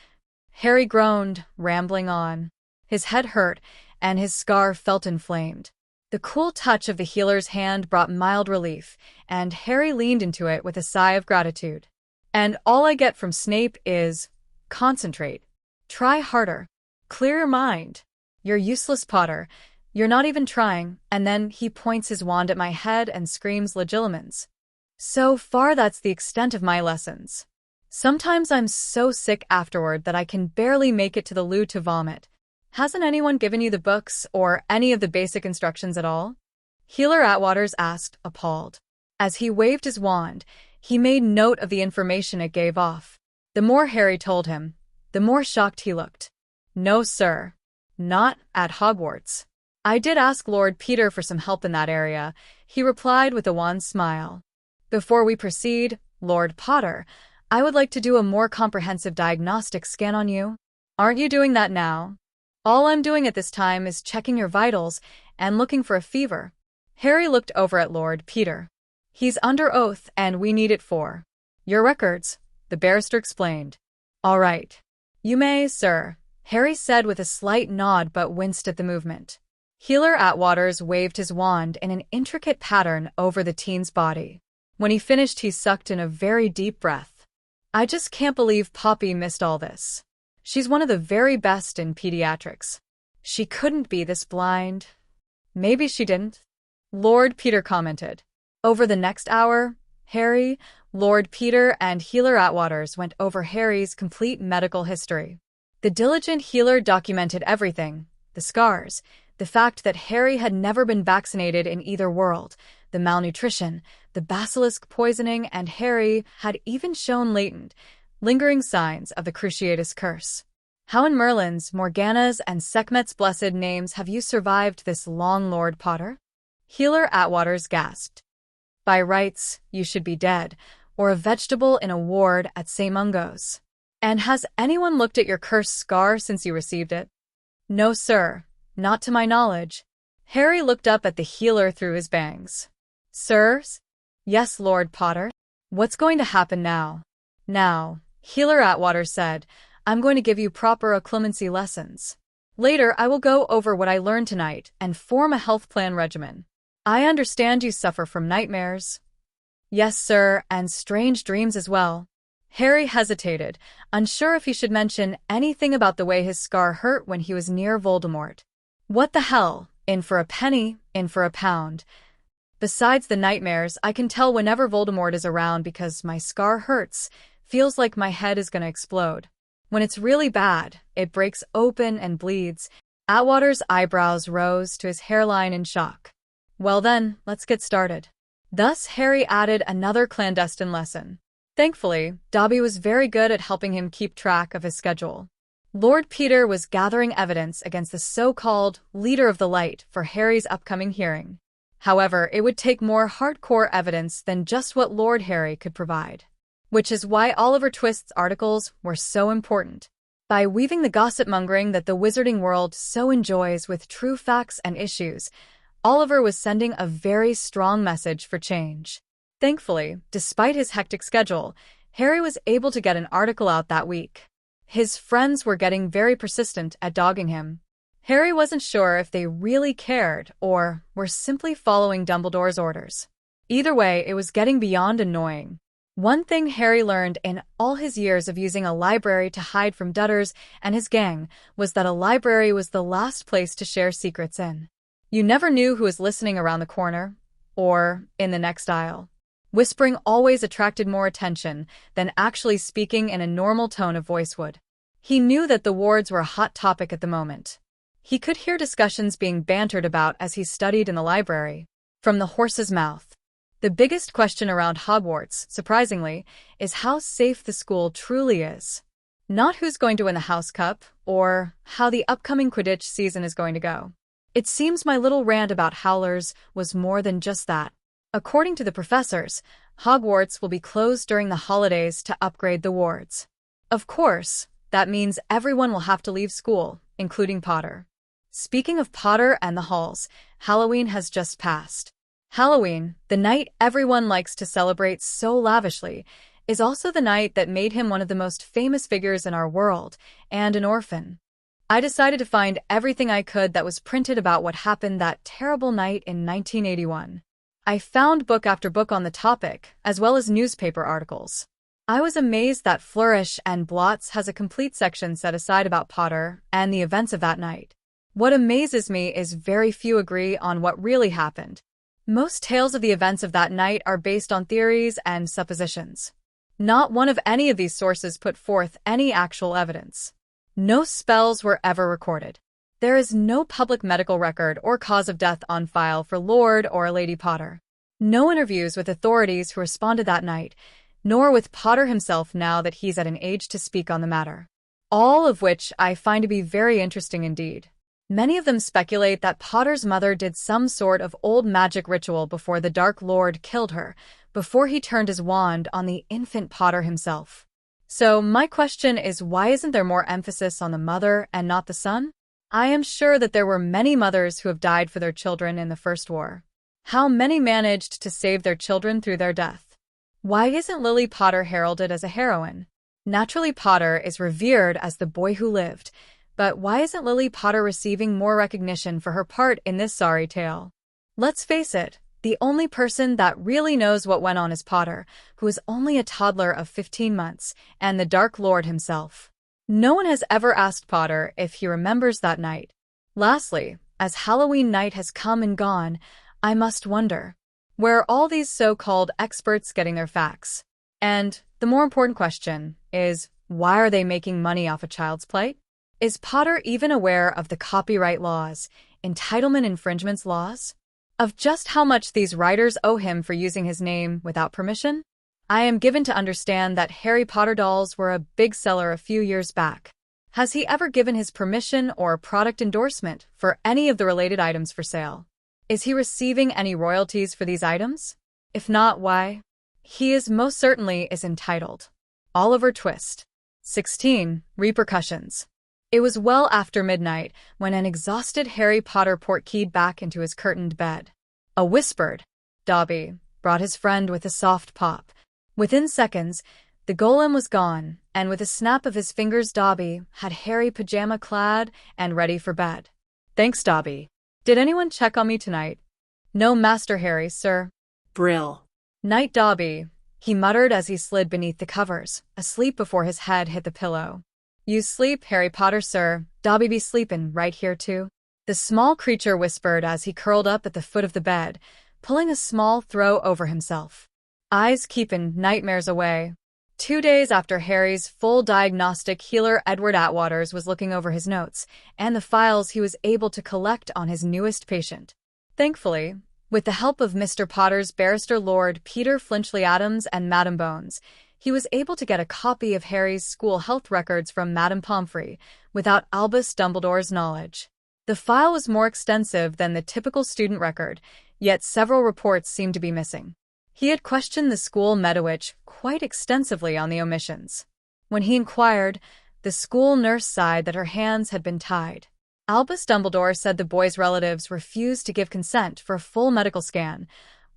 Harry groaned, rambling on. His head hurt, and his scar felt inflamed. The cool touch of the healer's hand brought mild relief, and Harry leaned into it with a sigh of gratitude. "And all I get from Snape is, concentrate. Try harder. Clear your mind. You're useless, Potter. You're not even trying," and then he points his wand at my head and screams legilimens. So far, that's the extent of my lessons. Sometimes I'm so sick afterward that I can barely make it to the loo to vomit. "Hasn't anyone given you the books or any of the basic instructions at all?" Healer Atwaters asked, appalled. As he waved his wand, he made note of the information it gave off. The more Harry told him, the more shocked he looked. "No, sir. Not at Hogwarts. I did ask Lord Peter for some help in that area," he replied with a wan smile. "Before we proceed, Lord Potter, I would like to do a more comprehensive diagnostic scan on you. Aren't you doing that now?" "All I'm doing at this time is checking your vitals and looking for a fever." Harry looked over at Lord Peter. "He's under oath and we need it for your records," the barrister explained. "All right. You may, sir," Harry said with a slight nod but winced at the movement. Healer Atwaters waved his wand in an intricate pattern over the teen's body. When he finished, he sucked in a very deep breath. "I just can't believe Poppy missed all this. She's one of the very best in pediatrics. She couldn't be this blind." "Maybe she didn't," Lord Peter commented. Over the next hour, Harry, Lord Peter, and Healer Atwaters went over Harry's complete medical history. The diligent healer documented everything: the scars, the fact that Harry had never been vaccinated in either world, the malnutrition, the basilisk poisoning, and Harry had even shown latent, lingering signs of the Cruciatus curse. "How in Merlin's, Morgana's, and Sekhmet's blessed names have you survived this long, Lord Potter?" Healer Atwaters gasped. "By rights, you should be dead, or a vegetable in a ward at St. Mungo's. And has anyone looked at your cursed scar since you received it?" "No, sir. Not to my knowledge." Harry looked up at the healer through his bangs. "Sirs?" "Yes, Lord Potter." "What's going to happen now?" "Now," Healer Atwater said, "I'm going to give you proper occlumency lessons. Later, I will go over what I learned tonight and form a health plan regimen. I understand you suffer from nightmares." Yes, sir, and strange dreams as well. Harry hesitated, unsure if he should mention anything about the way his scar hurt when he was near Voldemort. What the hell? In for a penny, in for a pound. Besides the nightmares, I can tell whenever Voldemort is around because my scar hurts, feels like my head is gonna explode. When it's really bad, it breaks open and bleeds. Atwater's eyebrows rose to his hairline in shock. Well then, let's get started. Thus, Harry added another clandestine lesson. Thankfully, Dobby was very good at helping him keep track of his schedule. Lord Peter was gathering evidence against the so-called leader of the light for Harry's upcoming hearing. However, it would take more hardcore evidence than just what Lord Harry could provide. Which is why Oliver Twist's articles were so important. By weaving the gossip-mongering that the wizarding world so enjoys with true facts and issues, Oliver was sending a very strong message for change. Thankfully, despite his hectic schedule, Harry was able to get an article out that week. His friends were getting very persistent at dogging him. Harry wasn't sure if they really cared or were simply following Dumbledore's orders. Either way, it was getting beyond annoying. One thing Harry learned in all his years of using a library to hide from Dudders and his gang was that a library was the last place to share secrets in. You never knew who was listening around the corner or in the next aisle. Whispering always attracted more attention than actually speaking in a normal tone of voice would. He knew that the wards were a hot topic at the moment. He could hear discussions being bantered about as he studied in the library. From the horse's mouth. The biggest question around Hogwarts, surprisingly, is how safe the school truly is. Not who's going to win the House Cup, or how the upcoming Quidditch season is going to go. It seems my little rant about Howlers was more than just that. According to the professors, Hogwarts will be closed during the holidays to upgrade the wards. Of course, that means everyone will have to leave school, including Potter. Speaking of Potter and the halls, Halloween has just passed. Halloween, the night everyone likes to celebrate so lavishly, is also the night that made him one of the most famous figures in our world, and an orphan. I decided to find everything I could that was printed about what happened that terrible night in 1981. I found book after book on the topic, as well as newspaper articles. I was amazed that Flourish and Blots has a complete section set aside about Potter and the events of that night. What amazes me is very few agree on what really happened. Most tales of the events of that night are based on theories and suppositions. Not one of any of these sources put forth any actual evidence. No spells were ever recorded. There is no public medical record or cause of death on file for Lord or Lady Potter. No interviews with authorities who responded that night, nor with Potter himself now that he's at an age to speak on the matter. All of which I find to be very interesting indeed. Many of them speculate that Potter's mother did some sort of old magic ritual before the Dark Lord killed her, before he turned his wand on the infant Potter himself. So my question is, why isn't there more emphasis on the mother and not the son? I am sure that there were many mothers who have died for their children in the First War. How many managed to save their children through their death? Why isn't Lily Potter heralded as a heroine? Naturally, Potter is revered as the boy who lived, but why isn't Lily Potter receiving more recognition for her part in this sorry tale? Let's face it, the only person that really knows what went on is Potter, who is only a toddler of 15 months, and the Dark Lord himself. No one has ever asked Potter if he remembers that night. Lastly, as Halloween night has come and gone, I must wonder, where are all these so-called experts getting their facts? And the more important question is, why are they making money off a child's plight? Is Potter even aware of the copyright laws, entitlement infringements laws? Of just how much these writers owe him for using his name without permission? I am given to understand that Harry Potter dolls were a big seller a few years back. Has he ever given his permission or product endorsement for any of the related items for sale? Is he receiving any royalties for these items? If not, why? He is most certainly is entitled. Oliver Twist. 16. Repercussions. It was well after midnight when an exhausted Harry Potter portkeyed back into his curtained bed. A whispered Dobby brought his friend with a soft pop. Within seconds, the golem was gone, and with a snap of his fingers Dobby had Harry pajama-clad and ready for bed. Thanks, Dobby. Did anyone check on me tonight? No, Master Harry, sir. Brill. Night, Dobby, he muttered as he slid beneath the covers, asleep before his head hit the pillow. You sleep, Harry Potter, sir. Dobby be sleepin' right here too. The small creature whispered as he curled up at the foot of the bed, pulling a small throw over himself. Eyes keepin' nightmares away. 2 days after Harry's full diagnostic, healer Edward Atwaters was looking over his notes and the files he was able to collect on his newest patient. Thankfully, with the help of Mr. Potter's barrister Lord Peter Flinchley Adams and Madam Bones, he was able to get a copy of Harry's school health records from Madame Pomfrey without Albus Dumbledore's knowledge. The file was more extensive than the typical student record, yet several reports seemed to be missing. He had questioned the school Medowitch quite extensively on the omissions. When he inquired, the school nurse sighed that her hands had been tied. Albus Dumbledore said the boy's relatives refused to give consent for a full medical scan,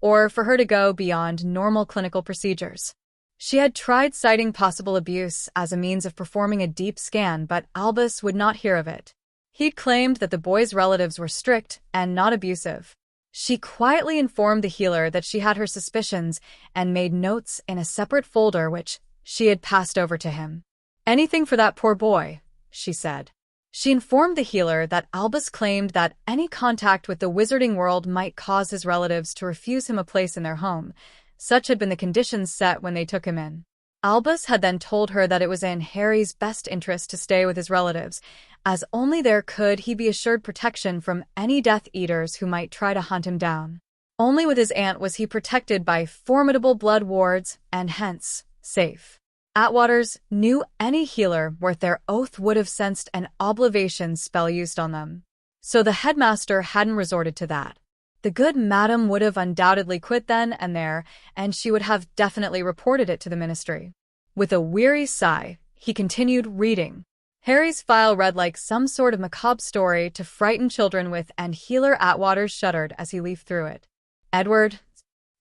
or for her to go beyond normal clinical procedures. She had tried citing possible abuse as a means of performing a deep scan, but Albus would not hear of it. He claimed that the boy's relatives were strict and not abusive. She quietly informed the healer that she had her suspicions and made notes in a separate folder which she had passed over to him. Anything for that poor boy, she said. She informed the healer that Albus claimed that any contact with the wizarding world might cause his relatives to refuse him a place in their home. Such had been the conditions set when they took him in. Albus had then told her that it was in Harry's best interest to stay with his relatives, as only there could he be assured protection from any Death Eaters who might try to hunt him down. Only with his aunt was he protected by formidable blood wards, and hence, safe. Atwaters knew any healer worth their oath would have sensed an oblivation spell used on them. So the headmaster hadn't resorted to that. The good madam would have undoubtedly quit then and there, and she would have definitely reported it to the ministry. With a weary sigh, he continued reading. Harry's file read like some sort of macabre story to frighten children with, and healer Atwaters shuddered as he leafed through it. Edward?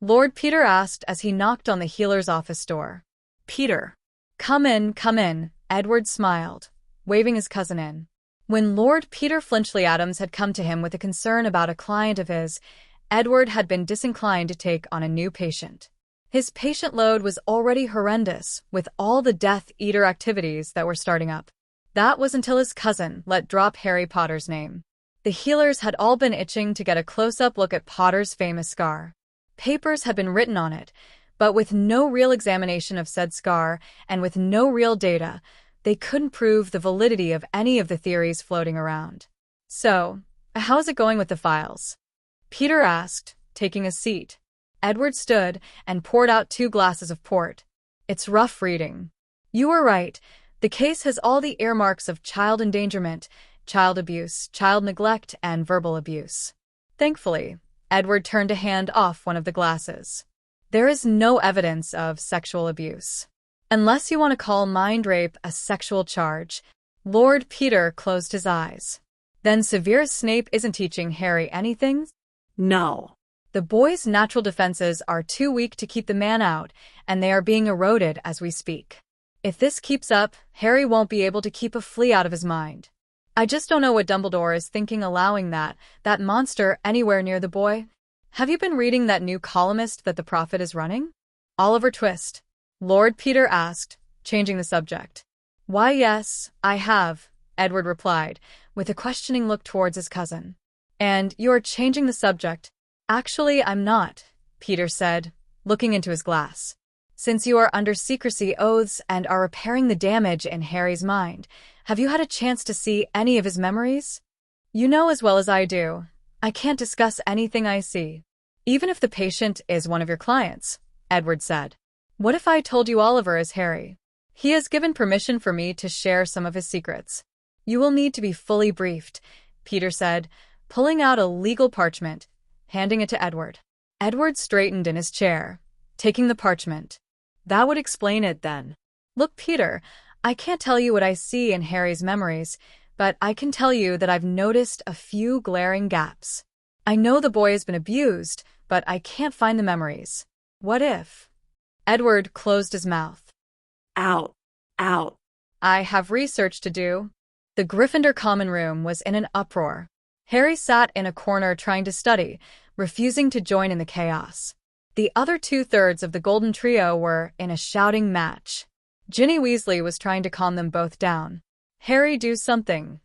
Lord Peter asked as he knocked on the healer's office door. Peter. Come in, Edward smiled, waving his cousin in. When Lord Peter Flinchley Adams had come to him with a concern about a client of his, Edward had been disinclined to take on a new patient. His patient load was already horrendous with all the Death Eater activities that were starting up. That was until his cousin let drop Harry Potter's name. The healers had all been itching to get a close-up look at Potter's famous scar. Papers had been written on it, but with no real examination of said scar and with no real data, they couldn't prove the validity of any of the theories floating around. So, how's it going with the files? Peter asked, taking a seat. Edward stood and poured out 2 glasses of port. It's rough reading. You were right. The case has all the earmarks of child endangerment, child abuse, child neglect, and verbal abuse. Thankfully, Edward turned to hand off one of the glasses. There is no evidence of sexual abuse. Unless you want to call mind rape a sexual charge. Lord Peter closed his eyes. Then Severus Snape isn't teaching Harry anything? No. The boy's natural defenses are too weak to keep the man out, and they are being eroded as we speak. If this keeps up, Harry won't be able to keep a flea out of his mind. I just don't know what Dumbledore is thinking allowing that monster anywhere near the boy. Have you been reading that new columnist that the Prophet is running? Oliver Twist. Lord Peter asked, changing the subject. Why, yes, I have, Edward replied, with a questioning look towards his cousin. And you're changing the subject. Actually, I'm not, Peter said, looking into his glass. Since you are under secrecy oaths and are repairing the damage in Harry's mind, have you had a chance to see any of his memories? You know as well as I do, I can't discuss anything I see. Even if the patient is one of your clients, Edward said. What if I told you Oliver is Harry? He has given permission for me to share some of his secrets. You will need to be fully briefed, Peter said, pulling out a legal parchment, handing it to Edward. Edward straightened in his chair, taking the parchment. That would explain it then. Look, Peter, I can't tell you what I see in Harry's memories, but I can tell you that I've noticed a few glaring gaps. I know the boy has been abused, but I can't find the memories. What if? Edward closed his mouth. Out. I have research to do. The Gryffindor common room was in an uproar. Harry sat in a corner trying to study, refusing to join in the chaos. The other two-thirds of the Golden Trio were in a shouting match. Ginny Weasley was trying to calm them both down. "Harry, do something,"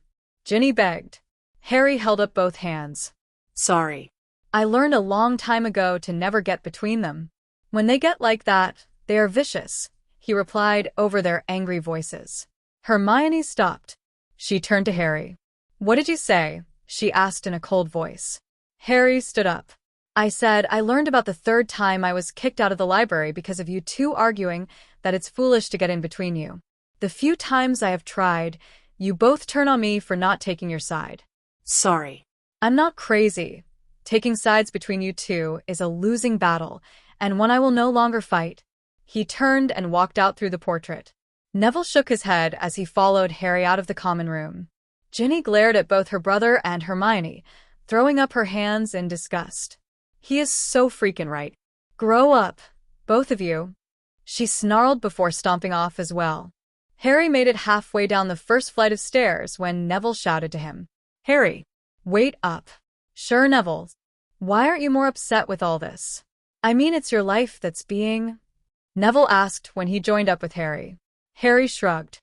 Ginny begged. Harry held up both hands. Sorry. "I learned a long time ago to never get between them. When they get like that, they are vicious," he replied over their angry voices. Hermione stopped. She turned to Harry. "What did you say?" she asked in a cold voice. Harry stood up. "I said I learned about the third time I was kicked out of the library because of you two arguing that it's foolish to get in between you. The few times I have tried, you both turn on me for not taking your side." Sorry. "I'm not crazy. Taking sides between you two is a losing battle, and one I will no longer fight." He turned and walked out through the portrait. Neville shook his head as he followed Harry out of the common room. Ginny glared at both her brother and Hermione, throwing up her hands in disgust. "He is so freaking right. Grow up, both of you," she snarled before stomping off as well. Harry made it halfway down the first flight of stairs when Neville shouted to him. "Harry, wait up." "Sure, Neville. Why aren't you more upset with all this?" "I mean, it's your life that's being—" Neville asked when he joined up with Harry. Harry shrugged.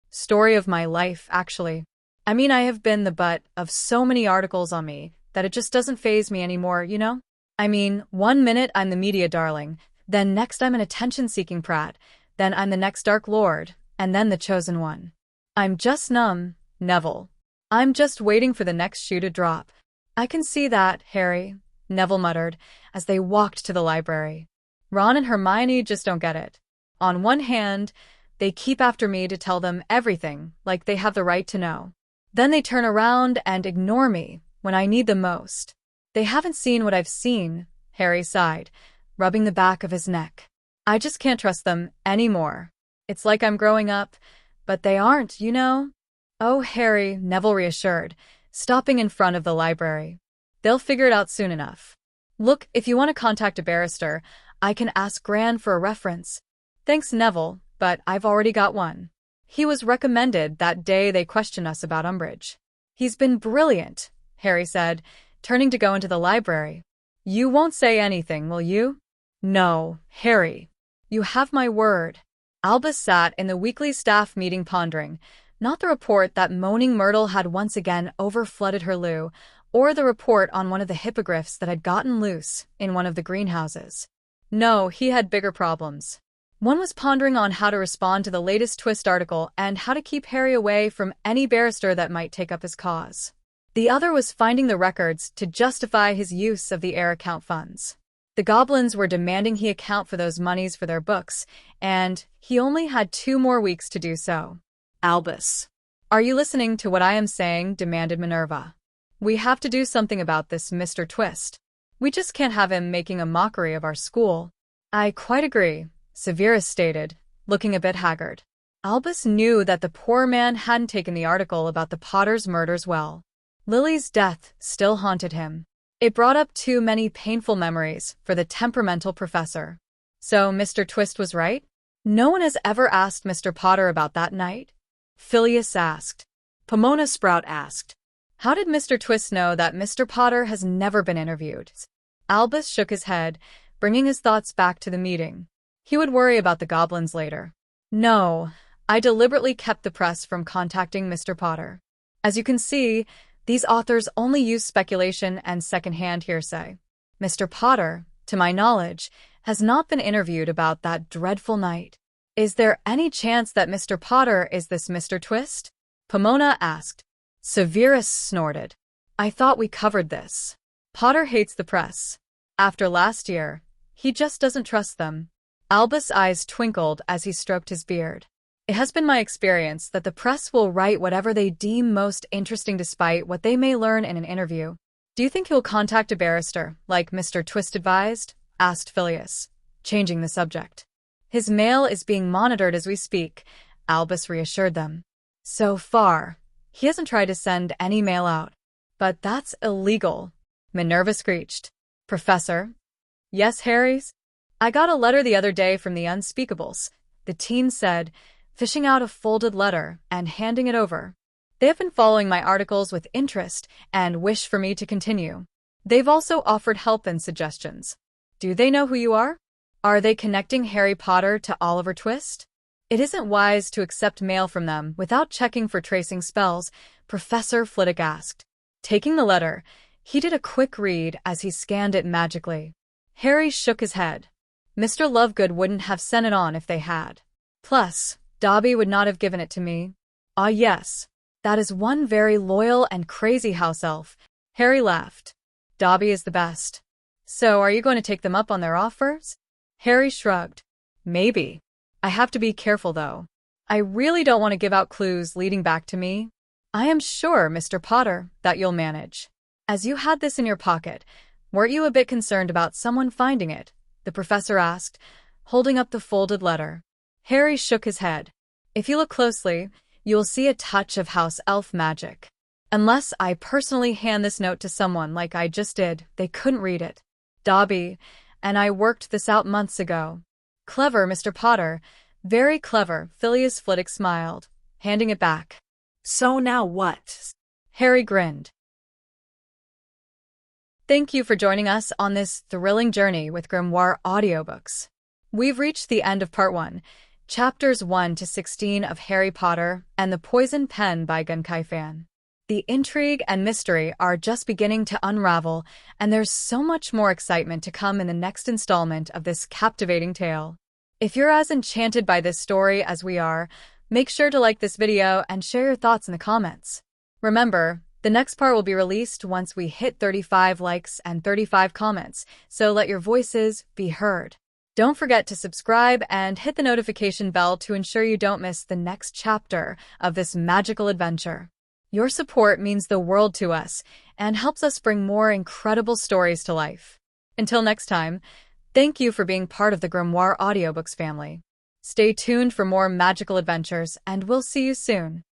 "Story of my life, actually. I mean, I have been the butt of so many articles on me that it just doesn't faze me anymore, you know? I mean, one minute I'm the media darling, then next I'm an attention-seeking prat, then I'm the next Dark Lord, and then the chosen one. I'm just numb, Neville. I'm just waiting for the next shoe to drop." "I can see that, Harry," Neville muttered as they walked to the library. "Ron and Hermione just don't get it. On one hand, they keep after me to tell them everything, like they have the right to know. Then they turn around and ignore me when I need them most. They haven't seen what I've seen," Harry sighed, rubbing the back of his neck. "I just can't trust them anymore. It's like I'm growing up, but they aren't, you know?" "Oh, Harry," Neville reassured, stopping in front of the library. "They'll figure it out soon enough. Look, if you want to contact a barrister, I can ask Gran for a reference." "Thanks, Neville, but I've already got one. He was recommended that day they questioned us about Umbridge." "He's been brilliant," Harry said, turning to go into the library. "You won't say anything, will you?" "No, Harry. You have my word." Albus sat in the weekly staff meeting pondering, not the report that Moaning Myrtle had once again overflooded her loo, or the report on one of the hippogriffs that had gotten loose in one of the greenhouses. No, he had bigger problems. One was pondering on how to respond to the latest twist article and how to keep Harry away from any barrister that might take up his cause. The other was finding the records to justify his use of the heir account funds. The goblins were demanding he account for those monies for their books, and he only had 2 more weeks to do so. Albus. "Are you listening to what I am saying?" demanded Minerva. "We have to do something about this Mr. Twist. We just can't have him making a mockery of our school." "I quite agree," Severus stated, looking a bit haggard. Albus knew that the poor man hadn't taken the article about the Potters' murders well. Lily's death still haunted him. It brought up too many painful memories for the temperamental professor. So Mr. Twist was right? "No one has ever asked Mr. Potter about that night?" Phileas asked. Pomona Sprout asked. "How did Mr. Twist know that Mr. Potter has never been interviewed?" Albus shook his head, bringing his thoughts back to the meeting. He would worry about the goblins later. "No, I deliberately kept the press from contacting Mr. Potter. As you can see, these authors only use speculation and second-hand hearsay. Mr. Potter, to my knowledge, has not been interviewed about that dreadful night." "Is there any chance that Mr. Potter is this Mr. Twist?" Pomona asked. Severus snorted. "I thought we covered this. Potter hates the press. After last year, he just doesn't trust them." Albus' eyes twinkled as he stroked his beard. "It has been my experience that the press will write whatever they deem most interesting despite what they may learn in an interview." "Do you think he'll contact a barrister, like Mr. Twist advised?" asked Phileas, changing the subject. "His mail is being monitored as we speak," Albus reassured them. "So far, he hasn't tried to send any mail out." "But that's illegal," Minerva screeched. "Professor?" "Yes, Harry's? I got a letter the other day from the Unspeakables," the teen said, fishing out a folded letter and handing it over. "They have been following my articles with interest and wish for me to continue. They've also offered help and suggestions." Do they know who you are? Are they connecting Harry Potter to Oliver Twist? It isn't wise to accept mail from them without checking for tracing spells, Professor Flitwick asked. Taking the letter, he did a quick read as he scanned it magically. Harry shook his head. Mr. Lovegood wouldn't have sent it on if they had. Plus, Dobby would not have given it to me. Ah yes, that is one very loyal and crazy house elf. Harry laughed. Dobby is the best. So are you going to take them up on their offers? Harry shrugged. Maybe. I have to be careful though. I really don't want to give out clues leading back to me. I am sure, Mr. Potter, that you'll manage. As you had this in your pocket, weren't you a bit concerned about someone finding it? The professor asked, holding up the folded letter. Harry shook his head. If you look closely, you will see a touch of house elf magic. Unless I personally hand this note to someone like I just did, they couldn't read it. Dobby and I worked this out months ago. Clever, Mr. Potter. Very clever, Phileas Flitwick smiled, handing it back. So now what? Harry grinned. Thank you for joining us on this thrilling journey with Grimoire Audiobooks. We've reached the end of Part 1, Chapters 1 to 16 of Harry Potter and the Poison Pen by GenkaiFan. The intrigue and mystery are just beginning to unravel, and there's so much more excitement to come in the next installment of this captivating tale. If you're as enchanted by this story as we are, make sure to like this video and share your thoughts in the comments. Remember, the next part will be released once we hit 35 likes and 35 comments, so let your voices be heard. Don't forget to subscribe and hit the notification bell to ensure you don't miss the next chapter of this magical adventure. Your support means the world to us and helps us bring more incredible stories to life. Until next time, thank you for being part of the Grimoire Audiobooks family. Stay tuned for more magical adventures, and we'll see you soon.